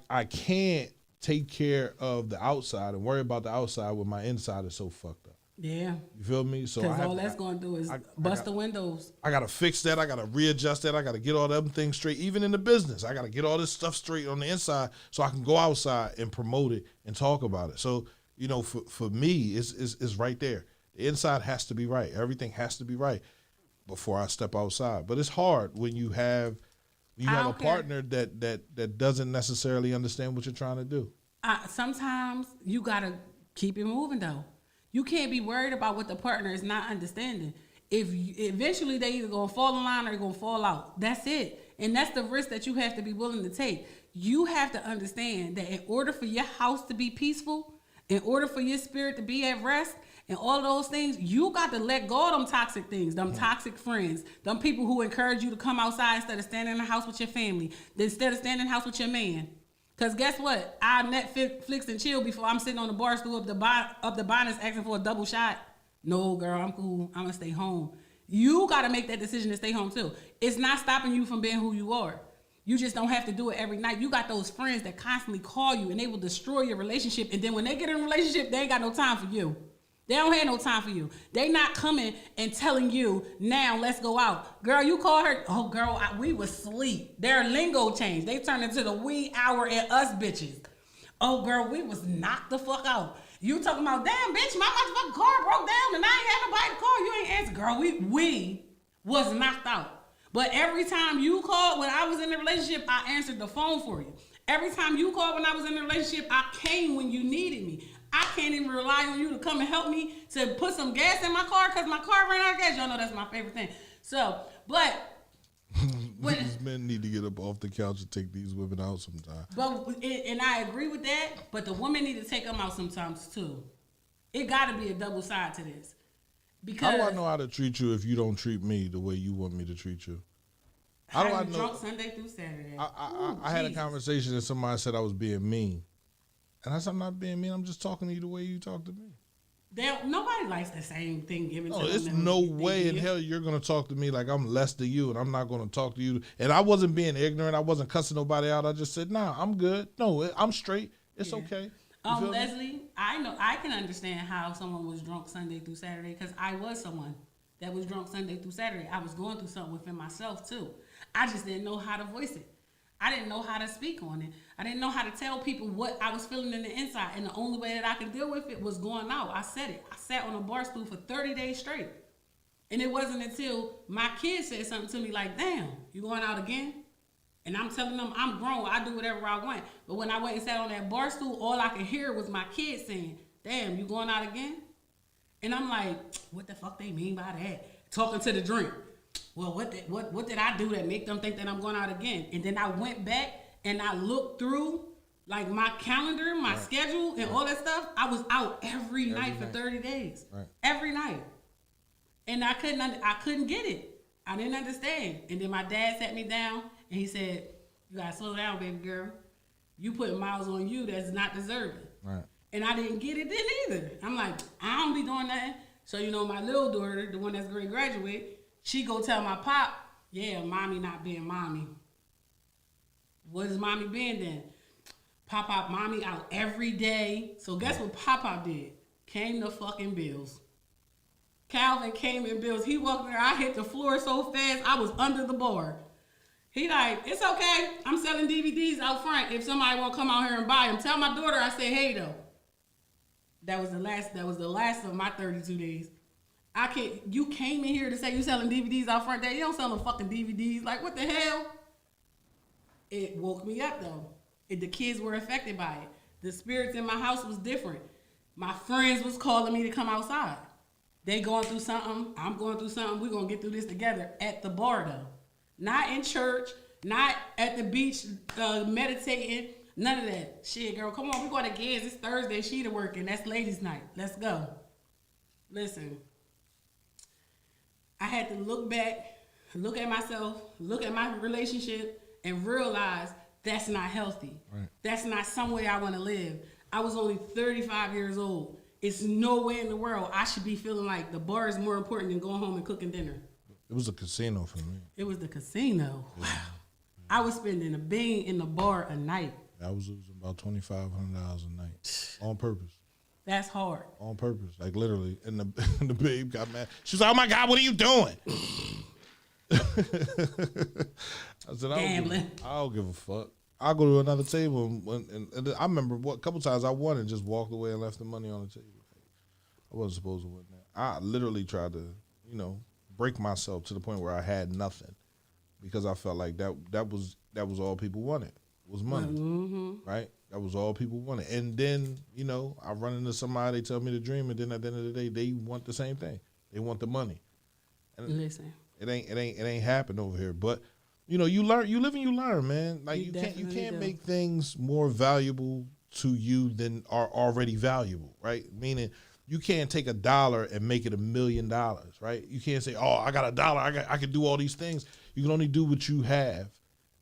I can't take care of the outside and worry about the outside when my inside is so fucked up. Yeah. You feel me? So because all that's going to do is bust the windows. I got to fix that. I got to readjust that. I got to get all them things straight. Even in the business, I got to get all this stuff straight on the inside so I can go outside and promote it and talk about it. So, you know, for me, it's right there. The inside has to be right. Everything has to be right. before I step outside. But it's hard when you have a don't care. partner that doesn't necessarily understand what you're trying to do. Sometimes you gotta keep it moving though. You can't be worried about what the partner is not understanding. Eventually they either gonna fall in line or they're gonna fall out. That's it. And that's the risk that you have to be willing to take. You have to understand that in order for your house to be peaceful, in order for your spirit to be at rest, and all of those things, you got to let go of them toxic things, them toxic friends, them people who encourage you to come outside instead of standing in the house with your family, instead of standing in the house with your man. Because guess what? I Netflix and chill before I'm sitting on the bar stool up the bonus asking for a double shot. No, girl, I'm cool. I'm going to stay home. You got to make that decision to stay home, too. It's not stopping you from being who you are. You just don't have to do it every night. You got those friends that constantly call you, and they will destroy your relationship. And then when they get in a relationship, they ain't got no time for you. They don't have no time for you. They not coming and telling you, now let's go out. Girl, you call her, oh girl, we was asleep. Their lingo changed. They turned into the wee hour at us bitches. Oh girl, we was knocked the fuck out. You talking about, damn bitch, my motherfucking car broke down and I ain't had nobody to call. You ain't answer. Girl, we was knocked out. But every time you called when I was in a relationship, I answered the phone for you. Every time you called when I was in a relationship, I came when you needed me. I can't even rely on you to come and help me to put some gas in my car because my car ran out of gas. Y'all know that's my favorite thing. So, but These men need to get up off the couch and take these women out sometime. And I agree with that, but the women need to take them out sometimes too. It got to be a double side to this. Because How do I know how to treat you if you don't treat me the way you want me to treat you? How do I know? Drunk Sunday through Saturday. I had a conversation and somebody said I was being mean. And I said, I'm not being mean. I'm just talking to you the way you talk to me. Nobody likes the same thing given to them. There's no way in hell you're going to talk to me like I'm less than you, and I'm not going to talk to you. And I wasn't being ignorant. I wasn't cussing nobody out. I just said, nah, I'm good. No, I'm straight. It's okay. You feel me? Leslie, I can understand how someone was drunk Sunday through Saturday because I was someone that was drunk Sunday through Saturday. I was going through something within myself too. I just didn't know how to voice it. I didn't know how to speak on it. I didn't know how to tell people what I was feeling in the inside. And the only way that I could deal with it was going out. I said it. I sat on a bar stool for 30 days straight. And it wasn't until my kids said something to me like, damn, you going out again? And I'm telling them I'm grown. I do whatever I want. But when I went and sat on that bar stool, all I could hear was my kids saying, damn, you going out again? And I'm like, what the fuck they mean by that? Talking to the drink. Well, what did I do that make them think that I'm going out again? And then I went back and I looked through like my calendar, my schedule, and all that stuff. I was out every night for 30 days. Right. Every night. And I couldn't get it. I didn't understand. And then my dad sat me down and he said, you gotta slow down, baby girl. You putting miles on you that's not deserving. Right. And I didn't get it then either. I'm like, I don't be doing nothing. So, my little daughter, the one that's going to graduate, she go tell my pop, yeah, mommy not being mommy. What is mommy being then? Pop mommy out every day. So guess what Pop did? Came to fucking bills. Calvin came in bills. He walked there. I hit the floor so fast, I was under the bar. He like, it's okay. I'm selling DVDs out front. If somebody want to come out here and buy them, tell my daughter I say hey though. That was the last of my 32 days. You came in here to say you selling DVDs out front there. You don't sell no fucking DVDs. Like, what the hell? It woke me up, though. The kids were affected by it. The spirits in my house was different. My friends was calling me to come outside. They going through something. I'm going through something. We're going to get through this together at the bar, though. Not in church. Not at the beach meditating. None of that. Shit, girl, come on. We going to Giz. It's Thursday. She to work, and that's ladies' night. Let's go. Listen. I had to look back, look at myself, look at my relationship, and realize that's not healthy. Right. That's not some way I want to live. I was only 35 years old. It's no way in the world I should be feeling like the bar is more important than going home and cooking dinner. It was a casino for me. It was the casino. Wow. I was spending a bean in the bar a night. I was losing about $2,500 a night on purpose. That's hard. On purpose, like literally. And the babe got mad. She was like, oh my God, what are you doing? I said, gambling. I don't give a fuck. I'll go to another table. And I remember a couple times I won and just walked away and left the money on the table. I wasn't supposed to win that. I literally tried to, break myself to the point where I had nothing because I felt like that was all people wanted was money, right? That was all people wanted. And then, you know, I run into somebody, they tell me to dream, and then at the end of the day, they want the same thing. They want the money. And Listen, it ain't happened over here. But you know, you live and you learn, man. Like you can't definitely do. make things more valuable to you than are already valuable, right? Meaning you can't take $1 and make it $1 million, right? You can't say, oh, I got $1, I can do all these things. You can only do what you have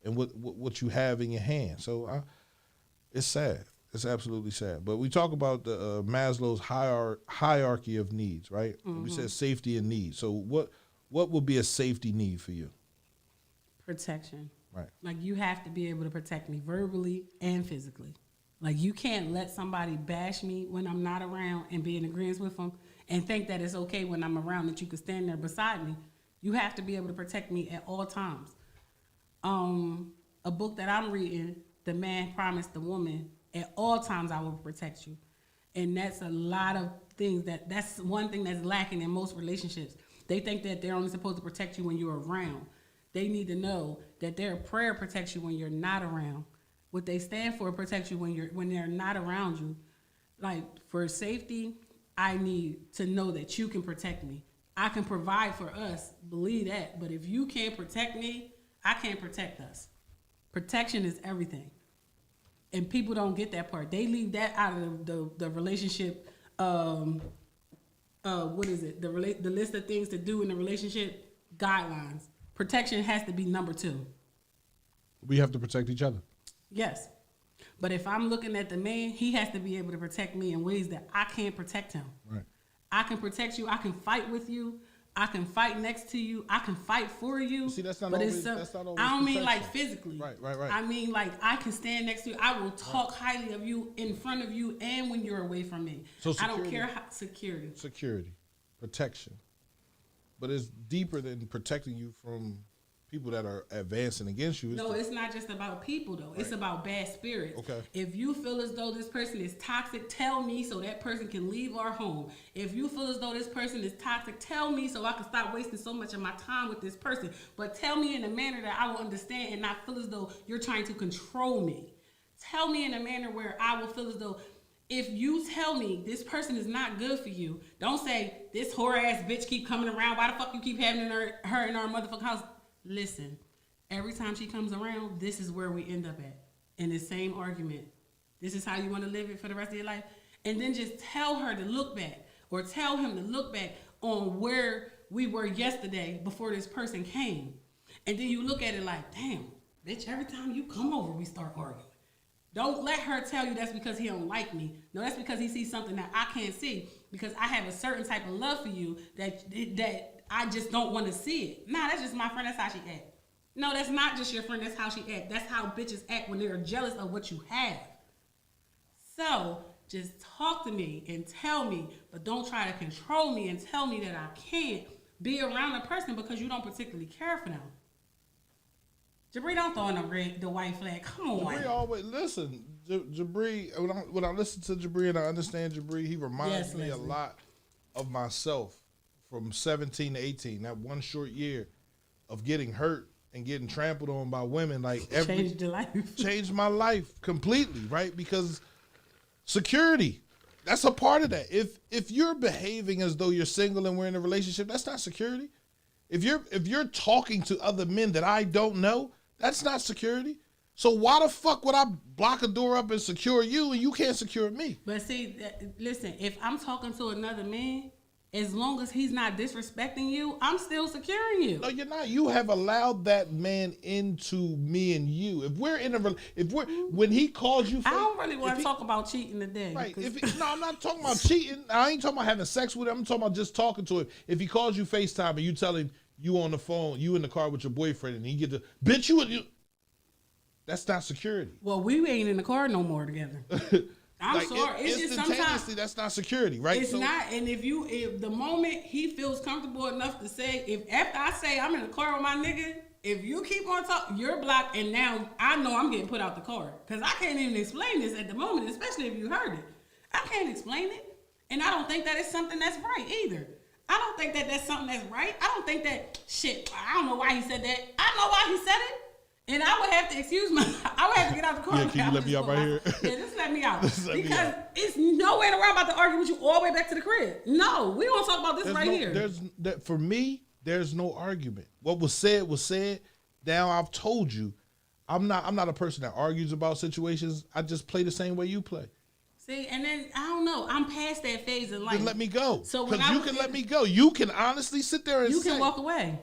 and what you have in your hand. So it's sad. It's absolutely sad. But we talk about the Maslow's hierarchy of needs, right? We said safety and needs. So what would be a safety need for you? protection. Right. Like, you have to be able to protect me verbally and physically. Like, you can't let somebody bash me when I'm not around and be in agreement with them and think that it's okay when I'm around that you can stand there beside me. You have to be able to protect me at all times. A book that I'm reading, The Man Promised the Woman, at all times I will protect you. And that's a lot of things that's one thing that's lacking in most relationships. They think that they're only supposed to protect you when you're around. They need to know that their prayer protects you when you're not around. What they stand for protects you when they're not around you. Like, for safety, I need to know that you can protect me. I can provide for us, believe that. But if you can't protect me, I can't protect us. Protection is everything. And people don't get that part. They leave that out of the relationship. What is it? The list of things to do in the relationship guidelines. Protection has to be number 2. We have to protect each other. Yes. But if I'm looking at the man, he has to be able to protect me in ways that I can't protect him. Right. I can protect you. I can fight with you. I can fight next to you. I can fight for you. See, that's not but always, it's that's not always I don't mean protection. like physically. Right. I mean, like, I can stand next to you. I will talk highly of you in front of you and when you're away from me. So I don't security. care how security. Security, protection. But it's deeper than protecting you from people that are advancing against you. No, it's not just about people, though. It's about bad spirits. Okay. If you feel as though this person is toxic, tell me so that person can leave our home. If you feel as though this person is toxic, tell me so I can stop wasting so much of my time with this person. But tell me in a manner that I will understand and not feel as though you're trying to control me. Tell me in a manner where I will feel as though if you tell me this person is not good for you, don't say, this whore-ass bitch keep coming around. Why the fuck you keep having her in our motherfucking house? Listen, every time she comes around, this is where we end up at, in the same argument. This is how you want to live it for the rest of your life? And then just tell her to look back, or tell him to look back on where we were yesterday before this person came. And then you look at it like, damn, bitch, every time you come over, we start arguing. Don't let her tell you that's because he don't like me. No, that's because he sees something that I can't see, because I have a certain type of love for you that I just don't want to see it. Nah, that's just my friend. That's how she act. No, that's not just your friend. That's how she act. That's how bitches act when they're jealous of what you have. So just talk to me and tell me, but don't try to control me and tell me that I can't be around a person because you don't particularly care for them. Jabri, don't throw in the white flag. Come on. Jabri always listen. Jabri, when I listen to Jabri and I understand Jabri, he reminds me a lot of myself from 17 to 18. That one short year of getting hurt and getting trampled on by women, like Changed your life. Changed my life completely, right? Because security, that's a part of that. If you're behaving as though you're single and we're in a relationship, that's not security. If you're talking to other men that I don't know, that's not security. So why the fuck would I block a door up and secure you and you can't secure me? But see, listen, if I'm talking to another man, as long as he's not disrespecting you, I'm still securing you. No, you're not. You have allowed that man into me and you. When he calls you, I don't really want to talk about cheating today. Right. No, I'm not talking about cheating. I ain't talking about having sex with him. I'm talking about just talking to him. If he calls you FaceTime and you tell him you on the phone, you in the car with your boyfriend, and he get the bitch you. That's not security. Well, we ain't in the car no more together. I'm sorry. It's just sometimes that's not security, right? It's not. And if the moment he feels comfortable enough to say, if after I say I'm in the car with my nigga, if you keep on talking, you're blocked, and now I know I'm getting put out the car because I can't even explain this at the moment, especially if you heard it. I can't explain it, and I don't think that it's something that's right either. I don't think that that's something that's right. I don't think that shit. I don't know why he said that. I know why he said it. And I would have to excuse my. I would have to get out the car. Yeah, can you let me out right here? Yeah, just let me out. Just let me because out. it's no way around about to argue with you all the way back to the crib. No, we don't talk about this here. For me, there's no argument. What was said was said. Now I've told you, I'm not a person that argues about situations. I just play the same way you play. See, and then I don't know. I'm past that phase in life. Then let me go. So because you can let me go. You can honestly sit there and you say, can walk away.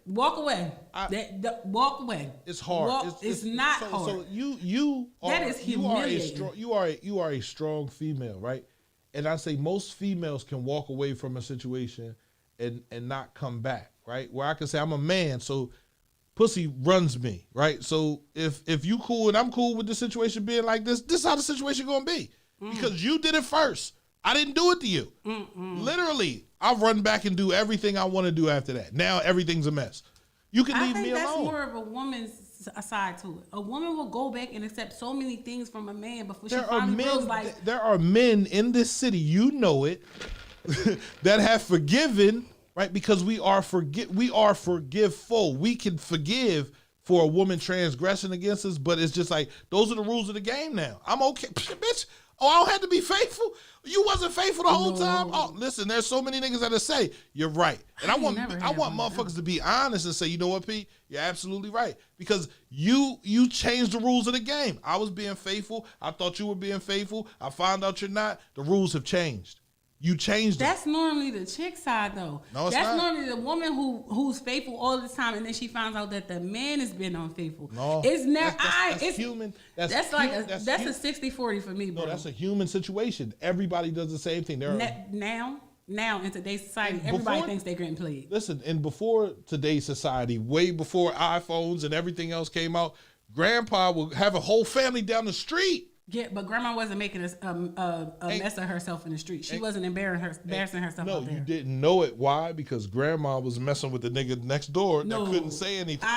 Walk away. Walk away. It's hard. It's not hard. So you are, that is humiliating. you are a strong female, right? And I say most females can walk away from a situation and not come back, right? Where I can say I'm a man, so pussy runs me, right? So if you cool and I'm cool with the situation being like this is how the situation gonna be. Because you did it first. I didn't do it to you. Literally, I'll run back and do everything I want to do after that. Now everything's a mess. You can leave me alone. I think that's more of a woman's side to it. A woman will go back and accept so many things from a man before she finally feels like... There are men in this city, you know it, that have forgiven, right? Because we are forgiveful. We can forgive for a woman transgressing against us, but it's just like, those are the rules of the game now. I'm okay. Bitch, oh, I don't have to be faithful? You wasn't faithful the whole time? Oh, listen, there's so many niggas that say, you're right. And I want motherfuckers to be honest and say, you know what, P? You're absolutely right. Because you changed the rules of the game. I was being faithful. I thought you were being faithful. I found out you're not. The rules have changed. You changed it. That's normally the chick side, though. No, it's That's not. normally the woman who's faithful all the time, and then she finds out that the man has been unfaithful. No, it's never. that's human. That's a 60-40 for me, bro. No, that's a human situation. Everybody does the same thing. Now in today's society, everybody thinks they're getting played. Listen, and before today's society, way before iPhones and everything else came out, grandpa would have a whole family down the street. Yeah, but grandma wasn't making a mess of herself in the street. She wasn't embarrassing herself out there. No, you didn't know it. Why? Because grandma was messing with the nigga next door that couldn't say anything.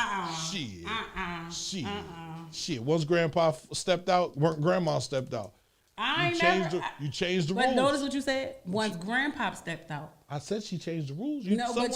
Shit. Once grandpa stepped out, grandma stepped out. You changed the rules. But notice what you said. Once grandpa stepped out. I said she changed the rules. Someone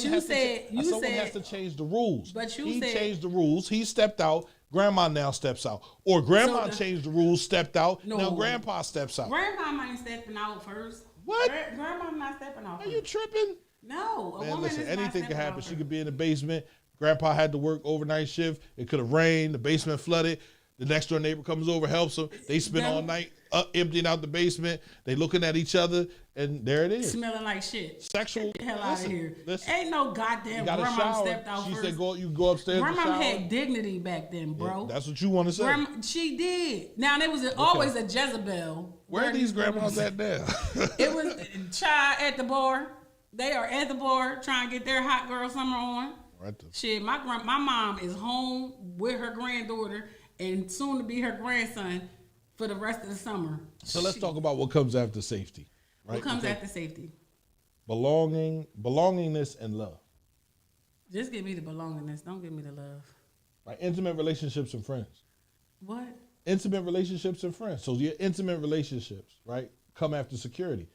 has to change the rules. But he changed the rules. He stepped out. Grandma now steps out. Or grandma changed the rules, stepped out. No, now grandpa steps out. Grandma might stepping out first. What? Grandma not stepping out first. Are you tripping? No. Man, listen, anything could happen. She could be in the basement. Grandpa had to work overnight shift. It could have rained. The basement flooded. The next door neighbor comes over, helps them. They spend all night emptying out the basement. They looking at each other, and there it is. Smelling like shit. Sexual. Get the hell out of here. Listen, ain't no goddamn grandma stepped out she first. Said you go upstairs. Grandma had dignity back then, bro. Yeah, that's what you want to say. She did. Now there was always a Jezebel. Where are these grandmas at now? It was child at the bar. They are at the bar trying to get their hot girl summer on. Right. Shit, my mom is home with her granddaughter and soon to be her grandson for the rest of the summer. So let's talk about what comes after safety. Right? What comes after safety? Belongingness, and love. Just give me the belongingness. Don't give me the love. Right? Intimate relationships and friends. What? Intimate relationships and friends. So your intimate relationships, right, come after security.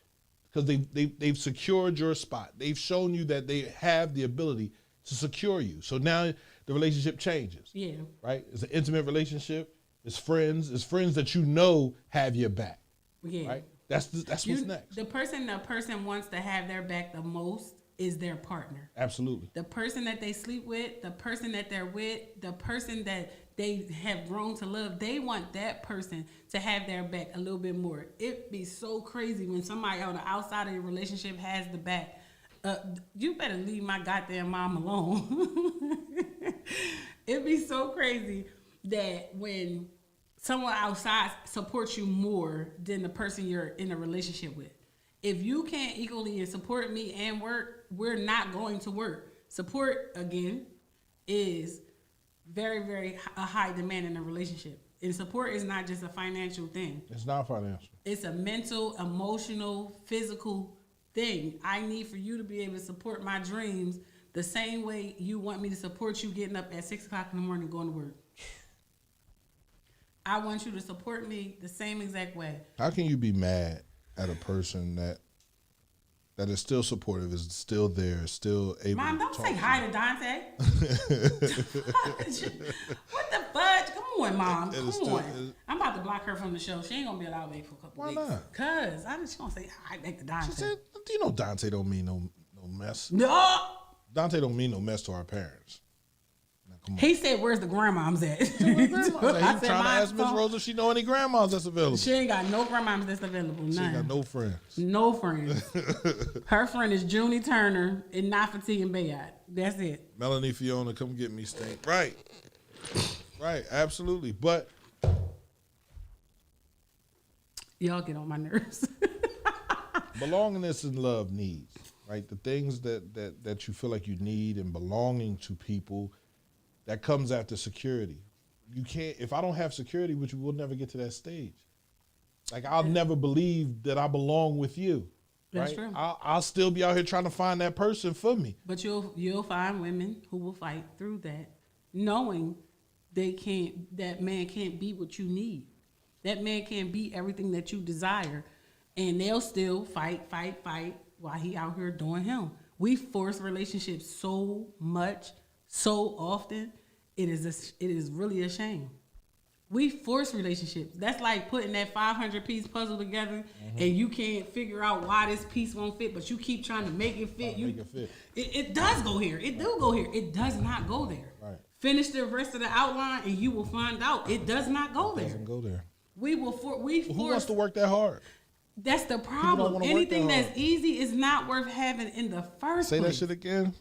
Because they've secured your spot. They've shown you that they have the ability to secure you. So now the relationship changes. Yeah. Right? It's an intimate relationship. It's friends. It's friends that you know have your back. Yeah. Right? That's what's next. The person wants to have their back the most is their partner. Absolutely. The person that they sleep with, the person that they're with, the person that they have grown to love, they want that person to have their back a little bit more. It'd be so crazy when somebody on the outside of your relationship has the back. You better leave my goddamn mom alone. It'd be so crazy that when someone outside supports you more than the person you're in a relationship with. If you can't equally support me and work, we're not going to work. Support, again, is very, very a high demand in a relationship. And support is not just a financial thing. It's not financial. It's a mental, emotional, physical thing. I need for you to be able to support my dreams the same way you want me to support you getting up at 6 o'clock in the morning going to work. I want you to support me the same exact way. How can you be mad at a person that that is still supportive, is still there, is still able Mom, to don't talk say to hi you. to Dante. What the fudge? Come on, Mom. It Come is still- on. I'm about to block her from the show. She ain't gonna be allowed back for a couple Why weeks. not? Cause I just gonna say hi back to Dante. She said, "Do you know Dante don't mean no mess? No. Dante don't mean no mess to our parents." Now, come on. He said, "Where's the grandmoms at?" Where's grandmas at? I He said, trying to "Mine's ask Miss gone." Rose if she know any grandmas that's available. She ain't got no grandmoms that's available. She None. ain't got no friends. No friends. Her friend is Junie Turner and Nafati and Bayard. That's it. Melanie Fiona, come get me, Stink. Right. Right, absolutely. But Y'all get on my nerves. belongingness and love needs, right? The things that you feel like you need and belonging to people, that comes after security. You can't, if I don't have security with you, we'll never get to that stage. Like, I'll never believe that I belong with you. That's right? true. I'll still be out here trying to find that person for me. But you'll find women who will fight through that, knowing that man can't be what you need. That man can't be everything that you desire. And they'll still fight while he out here doing him. We force relationships so much, so often, it is really a shame. We force relationships. That's like putting that 500-piece puzzle together, and you can't figure out why this piece won't fit, but you keep trying to make it fit. Make it fit. It does go here. It do go here. It does not go there. Right. Finish the rest of the outline, and you will find out it does not go there. Doesn't go there. We Who wants force. to work that hard? That's the don't problem. wanna work Anything that hard. that's easy is not worth having in the first Say that place. shit again?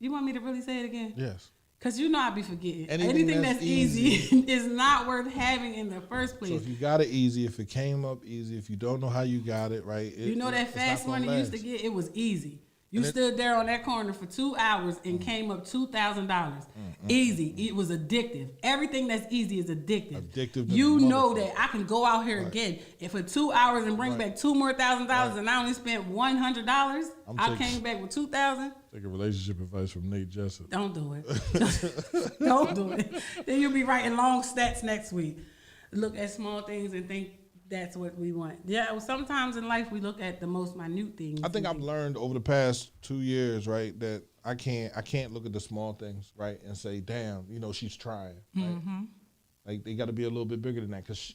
You want me to really say it again? Yes. Because you know I be forgetting. Anything that's that's easy is not worth having in the first place. So if you got it easy, if it came up easy, if you don't know how you got it, right? You know that it's not fast gonna money you used to last. get? It was easy. You And it- stood there on that corner for 2 hours and came up $2,000. Easy. It was addictive. Everything that's easy is addictive. Addictive to You the know motherfucker. that I can go out here again and for 2 hours and bring Right. back $2 more thousand, and I only spent $100. I'm I taking- came back with 2,000. Take a relationship advice from Nate Jessup. Don't do it. Don't do it. Then you'll be writing long stats next week. Look at small things and think that's what we want. Yeah, well, sometimes in life we look at the most minute things. I think I've learned over the past 2 years, right, that I can't look at the small things, right, and say, damn, she's trying. Right? Mm-hmm. Like, they got to be a little bit bigger than that, because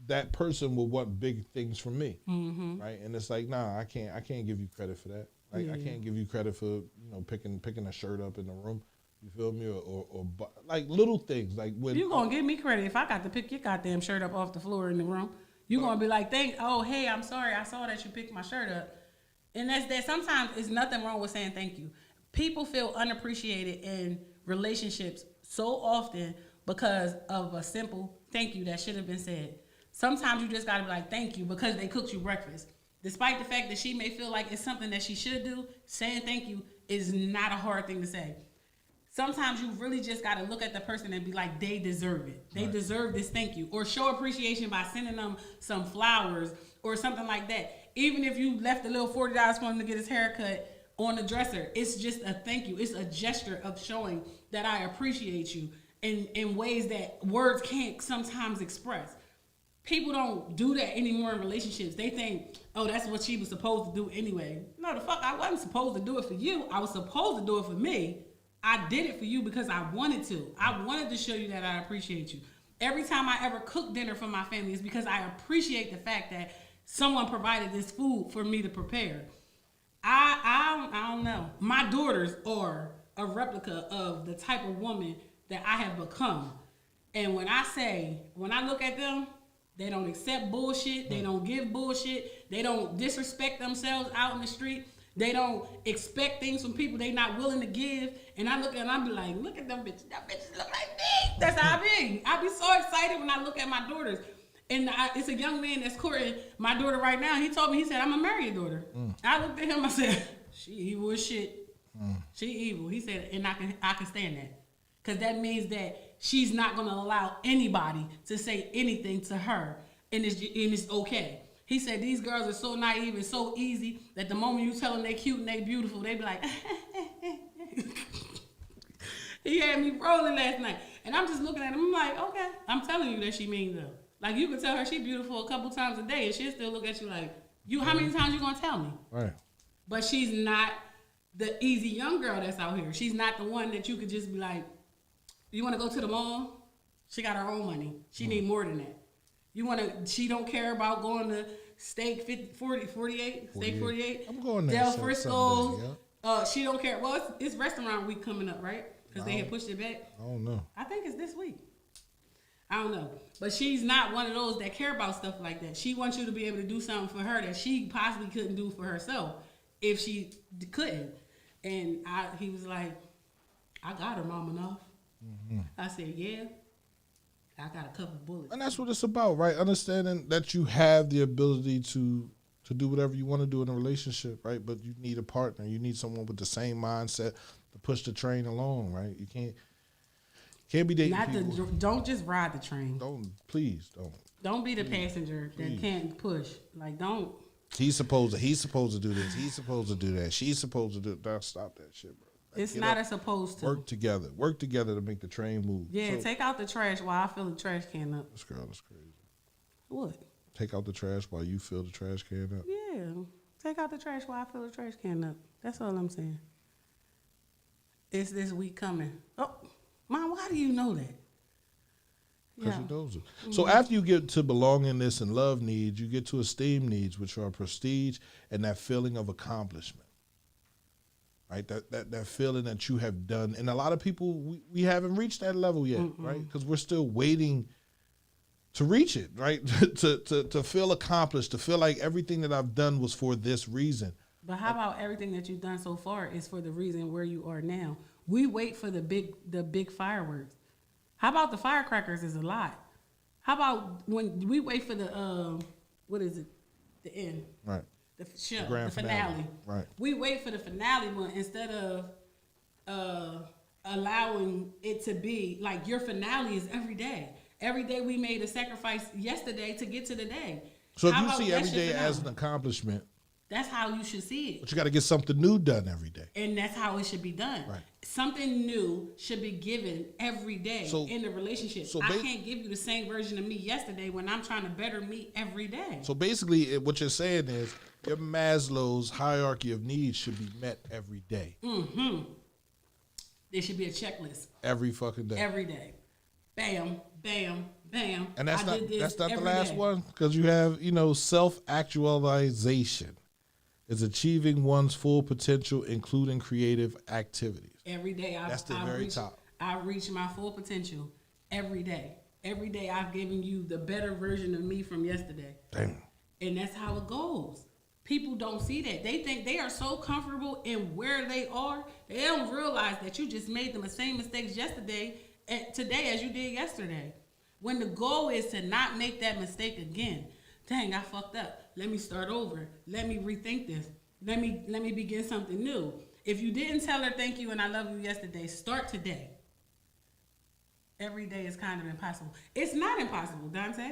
that person will want big things from me, Mm-hmm. right? And it's like, nah, I can't give you credit for that. Like, I can't give you credit for picking a shirt up in the room. You feel me? Or like little things, like when You gonna give me credit if I got to pick your goddamn shirt up off the floor in the room. You gonna be like, hey, I'm sorry, I saw that you picked my shirt up. And that's that. Sometimes it's nothing wrong with saying thank you. People feel unappreciated in relationships so often because of a simple thank you that should have been said. Sometimes you just gotta be like, thank you, because they cooked you breakfast. Despite the fact that she may feel like it's something that she should do, saying thank you is not a hard thing to say. Sometimes you really just got to look at the person and be like, they deserve it. They deserve this thank you. Or show appreciation by sending them some flowers or something like that. Even if you left a little $40 for him to get his haircut on the dresser, it's just a thank you. It's a gesture of showing that I appreciate you in ways that words can't sometimes express. People don't do that anymore in relationships. They think, oh, that's what she was supposed to do anyway. No, the fuck, I wasn't supposed to do it for you. I was supposed to do it for me. I did it for you because I wanted to. I wanted to show you that I appreciate you. Every time I ever cook dinner for my family, it's because I appreciate the fact that someone provided this food for me to prepare. I don't know. My daughters are a replica of the type of woman that I have become. And when I look at them, they don't accept bullshit. They don't give bullshit. They don't disrespect themselves out in the street. They don't expect things from people they not willing to give. And I look at them, I be like, look at them bitches. That bitches look like me. That's how I be. I be so excited when I look at my daughters. And it's a young man that's courting my daughter right now. He told me, he said, I'm going to marry your daughter. I looked at him, I said, she evil as shit. She evil. He said, and I can stand that. Because that means that she's not going to allow anybody to say anything to her. And it's okay. He said, these girls are so naive and so easy that the moment you tell them they cute and they beautiful, they be like, He had me rolling last night. And I'm just looking at him, I'm like, okay. I'm telling you that she mean though. Like, you can tell her she beautiful a couple times a day and she'll still look at you like, how many times you gonna tell me? right. But she's not the easy young girl that's out here. She's not the one that you could just be like, you want to go to the mall? She got her own money. She need more than that. She don't care about going to Steak 48? Steak 48? I'm going there. Del Frisco's. Someday, yeah. She don't care. Well, it's restaurant week coming up, right? Because they had pushed it back. I don't know. I think it's this week. I don't know. But she's not one of those that care about stuff like that. She wants you to be able to do something for her that she possibly couldn't do for herself if she couldn't. And he was like, I got her, mom, enough. Mm-hmm. I said, yeah. I got a couple bullets. And that's what it's about, right? Understanding that you have the ability to do whatever you want to do in a relationship, right? But you need a partner. You need someone with the same mindset to push the train along, right? You can't be dating people. Don't just ride the train. Please don't. Don't be the passenger that can't push. Like, don't. He's supposed to do this. He's supposed to do that. She's supposed to do that. Stop that shit, bro. It's not as supposed to. Work together to make the train move. Yeah, take out the trash while I fill the trash can up. This girl is crazy. What? Take out the trash while you fill the trash can up. Yeah, take out the trash while I fill the trash can up. That's all I'm saying. It's this week coming. Oh, Mom, why do you know that? Because you knows it. So after you get to belongingness and love needs, you get to esteem needs, which are prestige and that feeling of accomplishment. Right, that feeling that you have done, and a lot of people we haven't reached that level yet, right? Because we're still waiting to reach it, right? to feel accomplished, to feel like everything that I've done was for this reason. But how about everything that you've done so far is for the reason where you are now? We wait for the big fireworks. How about the firecrackers is a lot? How about when we wait for the what is it? The end. Right. The show, grand the finale. Right. We wait for the finale one instead of allowing it to be like your finale is every day. Every day we made a sacrifice yesterday to get to the day. So if you see every day as an accomplishment, that's how you should see it. but you got to get something new done every day. And that's how it should be done. Right. Something new should be given every day in the relationship. I can't give you the same version of me yesterday when I'm trying to better me every day. So basically, what you're saying is your Maslow's hierarchy of needs should be met every day. Mm-hmm. There should be a checklist. Every fucking day. Every day. Bam, bam, bam. And that's not the last day. one, because you have, self-actualization is achieving one's full potential, including creative activities. Every day top. I reach my full potential every day. Every day I've given you the better version of me from yesterday. Damn. And that's how it goes. People don't see that. They think they are so comfortable in where they are, they don't realize that you just made the same mistakes today as you did yesterday. When the goal is to not make that mistake again. Dang, I fucked up. Let me start over. Let me rethink this. Let me begin something new. If you didn't tell her thank you and I love you yesterday, start today. Every day is kind of impossible. It's not impossible, Dante.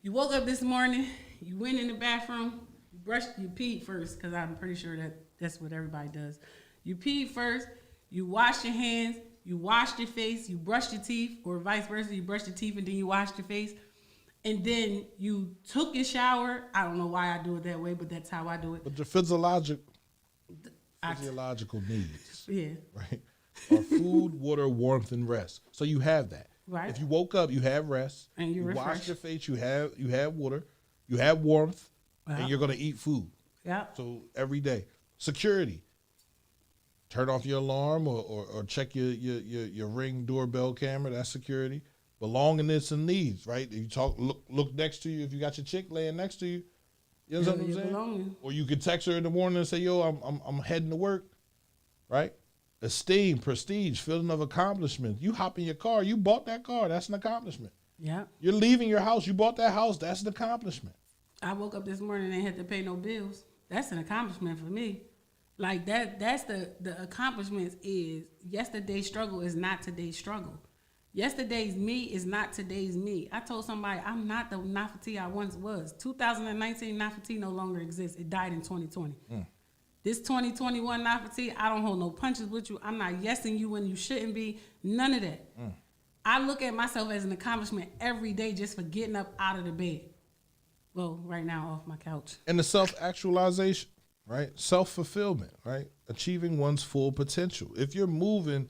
You woke up this morning, you went in the bathroom, you peed first, because I'm pretty sure that's what everybody does. You peed first, you washed your hands, you washed your face, you brushed your teeth, or vice versa, you brushed your teeth and then you washed your face. And then you took your shower. I don't know why I do it that way, but that's how I do it. But the physiological needs, right, are food, water, warmth, and rest. So you have that. Right. If you woke up, you have rest. And you wash your face, you have water, you have warmth, and you're gonna eat food. Yeah. So every day, security. Turn off your alarm or check your Ring doorbell camera. That's security. Belongingness and needs, right? If you look next to you. If you got your chick laying next to you, you know what I'm saying? Belonging. Or you could text her in the morning and say, "Yo, I'm heading to work," right? Esteem, prestige, feeling of accomplishment. You hop in your car, you bought that car. That's an accomplishment. Yeah. You're leaving your house, you bought that house. That's an accomplishment. I woke up this morning and had to pay no bills. That's an accomplishment for me. Like that's the accomplishments is yesterday's struggle is not today's struggle. Yesterday's me is not today's me. I told somebody I'm not the Nafati I once was. 2019 Nafati no longer exists. It died in 2020. This 2021 Nafati, I don't hold no punches with you. I'm not yesing you when you shouldn't be. None of that. I look at myself as an accomplishment every day just for getting up out of the bed. Well, right now off my couch. And the self-actualization. right? Self-fulfillment, right? Achieving one's full potential. If you're moving,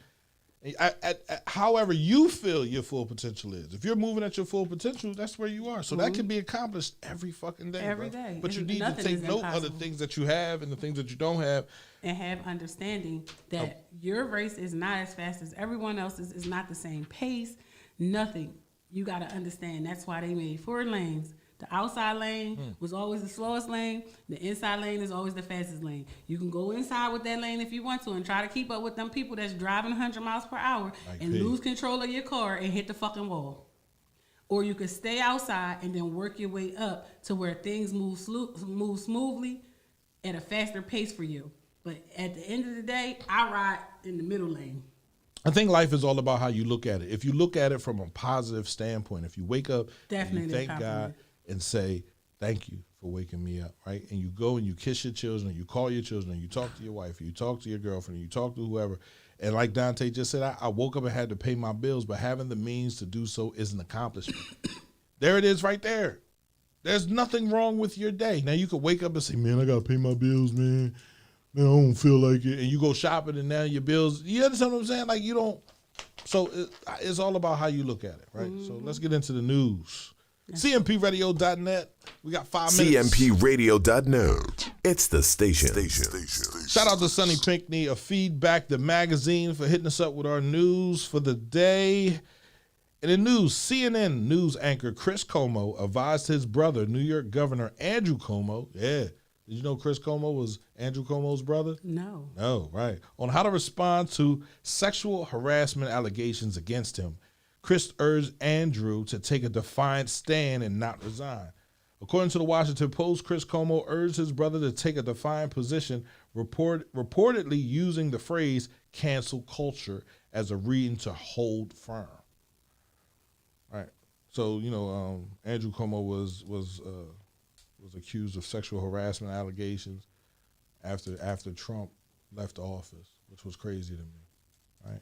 however you feel your full potential is, if you're moving at your full potential, that's where you are. So that can be accomplished every fucking day. Every bro. day. But you And need to nothing take is note of the impossible. things that you have and the things that you don't have. And have understanding that your race is not as fast as everyone else's, is not the same pace, nothing. You got to understand that's why they made 4 lanes. The outside lane was always the slowest lane. The inside lane is always the fastest lane. You can go inside with that lane if you want to and try to keep up with them people that's driving 100 miles per hour and lose control of your car and hit the fucking wall. Or you could stay outside and then work your way up to where things move smoothly at a faster pace for you. But at the end of the day, I ride in the middle lane. I think life is all about how you look at it. If you look at it from a positive standpoint, if you wake up Definitely and you thank a God compliment. and say, thank you for waking me up, right? And you go and you kiss your children, you call your children, you talk to your wife, you talk to your girlfriend, you talk to whoever. And like Dante just said, I woke up and had to pay my bills, but having the means to do so is an accomplishment. There it is right there. There's nothing wrong with your day. Now you could wake up and say, man, I got to pay my bills, man. Man, I don't feel like it. And you go shopping and now your bills, you understand what I'm saying? Like you don't, so it's all about how you look at it, right? So let's get into the news. CMPradio.net. We got 5 minutes. CMPradio.net. It's the station. Shout out to Sonny Pinkney of Feedback the Magazine for hitting us up with our news for the day. In the news, CNN news anchor Chris Cuomo advised his brother, New York Governor Andrew Cuomo. Yeah. Did you know Chris Cuomo was Andrew Cuomo's brother? No. No, right. On how to respond to sexual harassment allegations against him. Chris urged Andrew to take a defiant stand and not resign. According to the Washington Post, Chris Cuomo urged his brother to take a defiant position, reportedly using the phrase cancel culture as a reason to hold firm. Right. So, Andrew Cuomo was accused of sexual harassment allegations after Trump left office, which was crazy to me, right?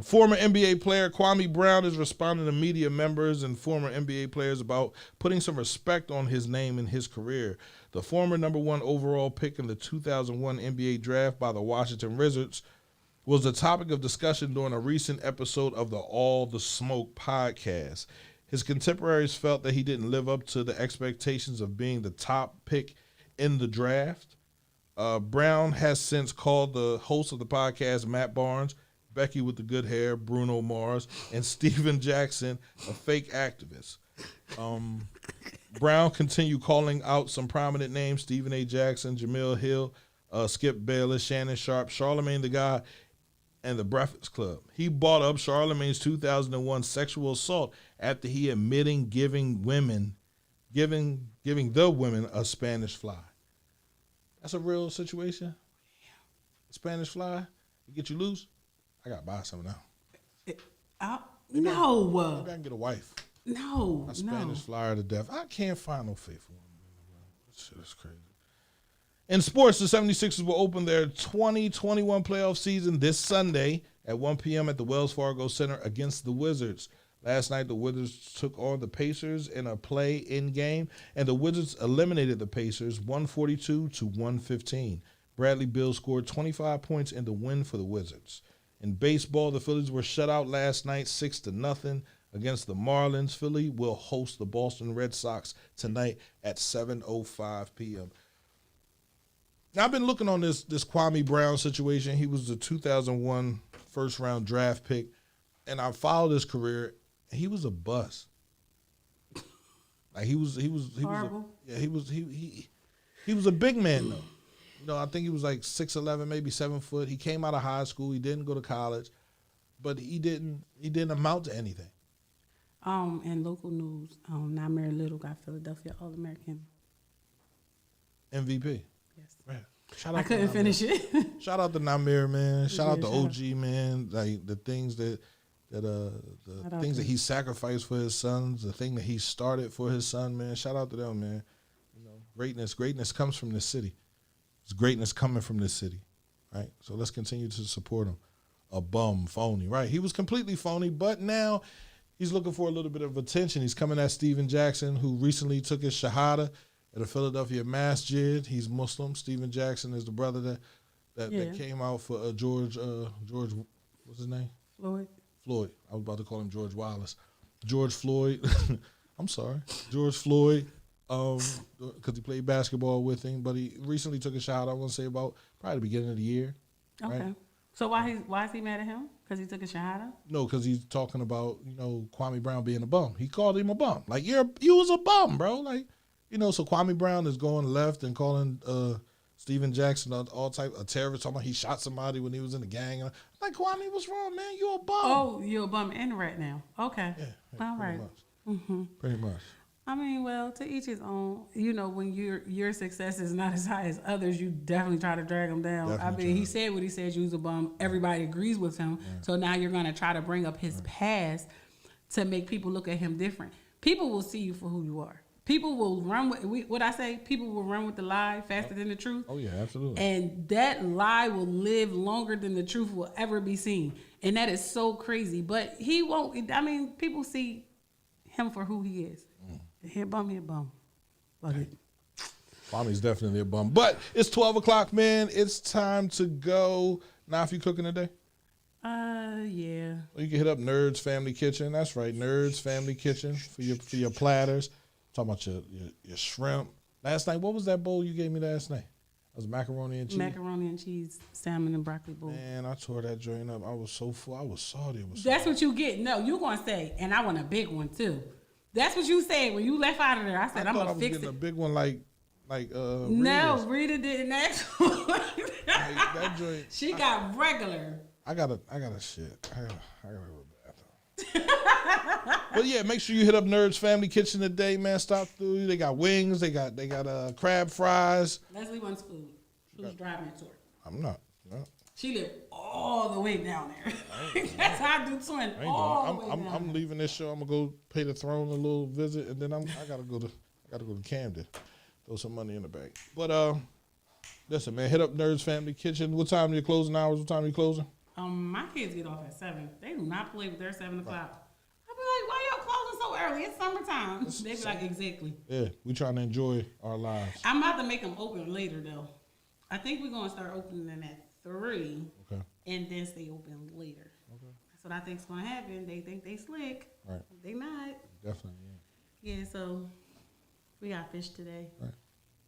Former NBA player Kwame Brown is responding to media members and former NBA players about putting some respect on his name and his career. The former number 1 overall pick in the 2001 NBA draft by the Washington Wizards was the topic of discussion during a recent episode of the All the Smoke podcast. His contemporaries felt that he didn't live up to the expectations of being the top pick in the draft. Brown has since called the host of the podcast, Matt Barnes, Becky with the good hair, Bruno Mars, and Steven Jackson, a fake activist. Brown continued calling out some prominent names, Stephen A. Jackson, Jamil Hill, Skip Bayless, Shannon Sharp, Charlamagne the God, and the Breakfast Club. He brought up Charlamagne's 2001 sexual assault after he admitting giving the women a Spanish fly. That's a real situation. Spanish fly, you get you loose. I gotta buy some now. No. Maybe I can get a wife. No. A Spanish flyer to death. I can't find no faithful woman. This shit is crazy. In sports, the 76ers will open their 2021 playoff season this Sunday at 1 p.m. at the Wells Fargo Center against the Wizards. Last night, the Wizards took on the Pacers in a play-in game, and the Wizards eliminated the Pacers 142-115. Bradley Beal scored 25 points in the win for the Wizards. In baseball, the Phillies were shut out last night 6-0 against the Marlins. Philly will host the Boston Red Sox tonight at 7:05 p.m. Now, I've been looking on this Kwame Brown situation. He was the 2001 first-round draft pick, and I followed his career. He was a bust. Like he was Horrible. he was a big man though. I think he was like 6'11", maybe 7 foot. He came out of high school. He didn't go to college, but he didn't amount to anything. In local news, Namir Little got Philadelphia All-American. MVP. Yes. Right. Shout out I to couldn't Namir. finish it. Shout out to Namir, man. Shout out to shout out. OG, man. Like the things that he sacrificed for his sons, the thing that he started for his son, man. Shout out to them, man. Greatness comes from this city. It's greatness coming from this city, right? So let's continue to support him. A bum, phony, right? He was completely phony, but now he's looking for a little bit of attention. He's coming at Steven Jackson, who recently took his shahada. at the Philadelphia Masjid. He's Muslim. Steven Jackson is the brother that came out for George, what's his name? Floyd. I was about to call him George Wallace. George Floyd. I'm sorry. George Floyd, because he played basketball with him. But he recently took a shot, I want to say, about probably the beginning of the year. Okay. Right? So why is he mad at him? Because he took a shahada? No, because he's talking about, Kwame Brown being a bum. He called him a bum. Like, you was a bum, bro. Like, so Kwame Brown is going left and calling Steven Jackson all type of terrorist. Talking about he shot somebody when he was in the gang. I'm like, Kwame, what's wrong, man? You a bum. Oh, you're a bum and right now. Okay. Yeah, all right. Pretty much. I mean, well, to each his own. When your success is not as high as others, you definitely try to drag them down. Definitely I mean, he said what he said. You was a bum. Everybody agrees with him. Yeah. So now you're going to try to bring up his past to make people look at him different. People will see you for who you are. People will run with what I say. People will run with the lie faster than the truth. Oh yeah, absolutely. And that lie will live longer than the truth will ever be seen. And that is so crazy. But he won't. I mean, people see him for who he is. He a bum. Fuck it. Kwame's definitely a bum. But it's 12 o'clock, man. It's time to go. Now, if you cooking today? Yeah. Well, you can hit up Nerds Family Kitchen. That's right, Nerds Family Kitchen for your platters. Talking about your shrimp. Last night, what was that bowl you gave me last night? It was macaroni and cheese. Macaroni and cheese, salmon and broccoli bowl. Man, I tore that joint up. I was so full. I was salty. That's what you get. No, you gonna say, and I want a big one too. That's what you said when you left out of there. I said, I'm gonna fix it. A big one like no, Rita didn't ask for it. That joint. She got regular. I got a shit. I gotta go to the bathroom. But yeah, make sure you hit up Nerds Family Kitchen today, man. Stop through. They got wings. They got crab fries. Leslie wants food. Who's driving it to her? I'm not. No. She lived all the way down there. That's how I do twin. I'm leaving this show. I'm gonna go pay the throne a little visit, and then I gotta go to Camden, throw some money in the bank. But listen, man, hit up Nerds Family Kitchen. What time are your closing hours? What time are you closing? My kids get off at 7. They do not play with their 7 o'clock. I be like, why y'all closing so early? It's summertime. They be like, exactly. Yeah, we trying to enjoy our lives. I'm about to make them open later though. I think we're gonna start opening them at 3. Okay. And then stay open later. Okay. That's what I think's gonna happen. They think they slick. Right. They not. Definitely. Yeah. So we got fish today. Right.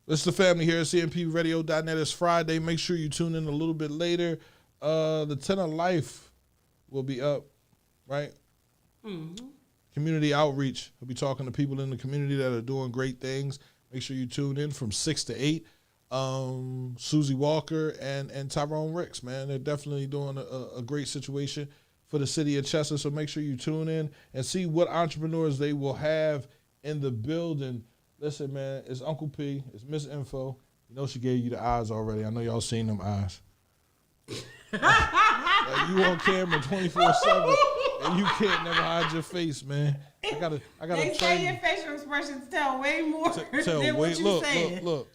This is the family here at CMPRadio.net. It's Friday. Make sure you tune in a little bit later. The 10 of Life will be up, right? Mm-hmm. Community outreach. We'll be talking to people in the community that are doing great things. Make sure you tune in from 6 to 8. Susie Walker and Tyrone Ricks, man. They're definitely doing a great situation for the city of Chester. So make sure you tune in and see what entrepreneurs they will have in the building. Listen, man, it's Uncle P. It's Miss Info. You know she gave you the eyes already. I know y'all seen them eyes. Like you on camera 24/7, and you can't never hide your face, man. I gotta. They say your facial expressions tell way more than what you said. Look.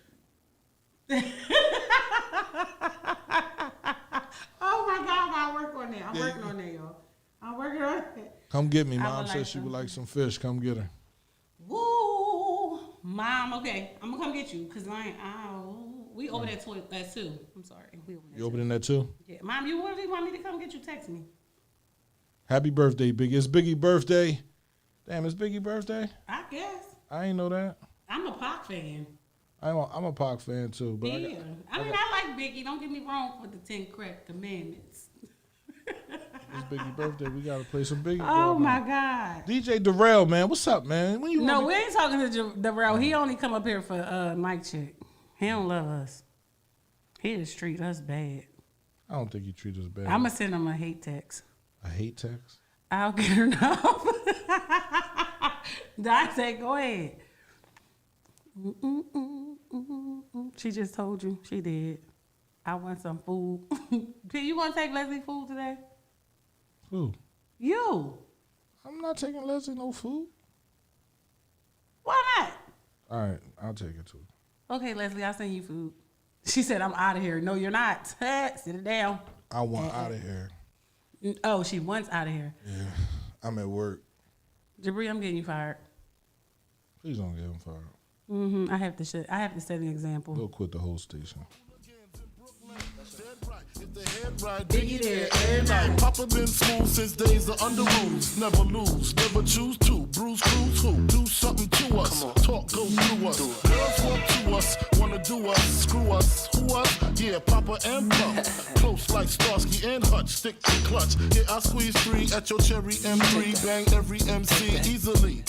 Oh my God, I gotta work on that. I'm working on that, y'all. I'm working on it. Come get me. Mom said she would like some fish. Come get her. Woo, Mom. Okay, I'm gonna come get you because we open at 2. I'm sorry. You opening that too? Yeah, Mom. You really want me to come get you? Text me. Happy birthday, Biggie. It's Biggie's birthday. Damn, it's Biggie's birthday? I guess. I ain't know that. I'm a Pac fan. I'm a Pac fan too. But yeah. I like Biggie. Don't get me wrong with the 10 crack commandments. It's Biggie's birthday. We got to play some Biggie. Oh, my God. DJ Darrell, man. What's up, man? When you No, we ain't talking to Darrell. He only come up here for Mike Check. He don't love us. He just treat us bad. I don't think he treats us bad. I'm going to send him a hate text. A hate text? I'll get her now. Dante, go ahead. She just told you. She did. I want some food. You want to take Leslie food today? Who? You. I'm not taking Leslie no food. Why not? All right, I'll take it too. Okay, Leslie, I'll send you food. She said, I'm out of here. No, you're not. Sit it down. I want out of here. Oh, she wants out of here. Yeah, I'm at work. Jabri, I'm getting you fired. Please don't get him fired. I have to set an example. We'll quit the whole station. Biggie there every night. Papa been smooth since days of under rules. Never lose, never choose to. Bruise, cruise, who? Do something to us. Talk, go through us. Girls want to us, wanna do us. Screw us, who us? Yeah, Papa and Plum. Close like Starsky and Hutch. Stick to clutch. Yeah, I squeeze 3 at your cherry M3. Bang every MC easily.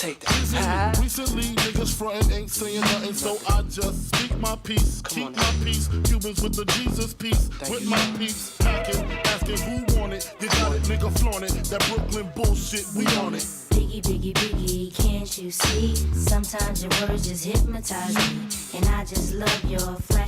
Recently, niggas frontin' ain't saying nothing, so I just speak my peace. Keep my peace. Cubans with the Jesus peace. With my peace. Packing, asking who want it. You got it, nigga, flaunt it. That Brooklyn bullshit, we on it. Biggie, biggie, biggie, can't you see? Sometimes your words just hypnotize me. And I just love your flashy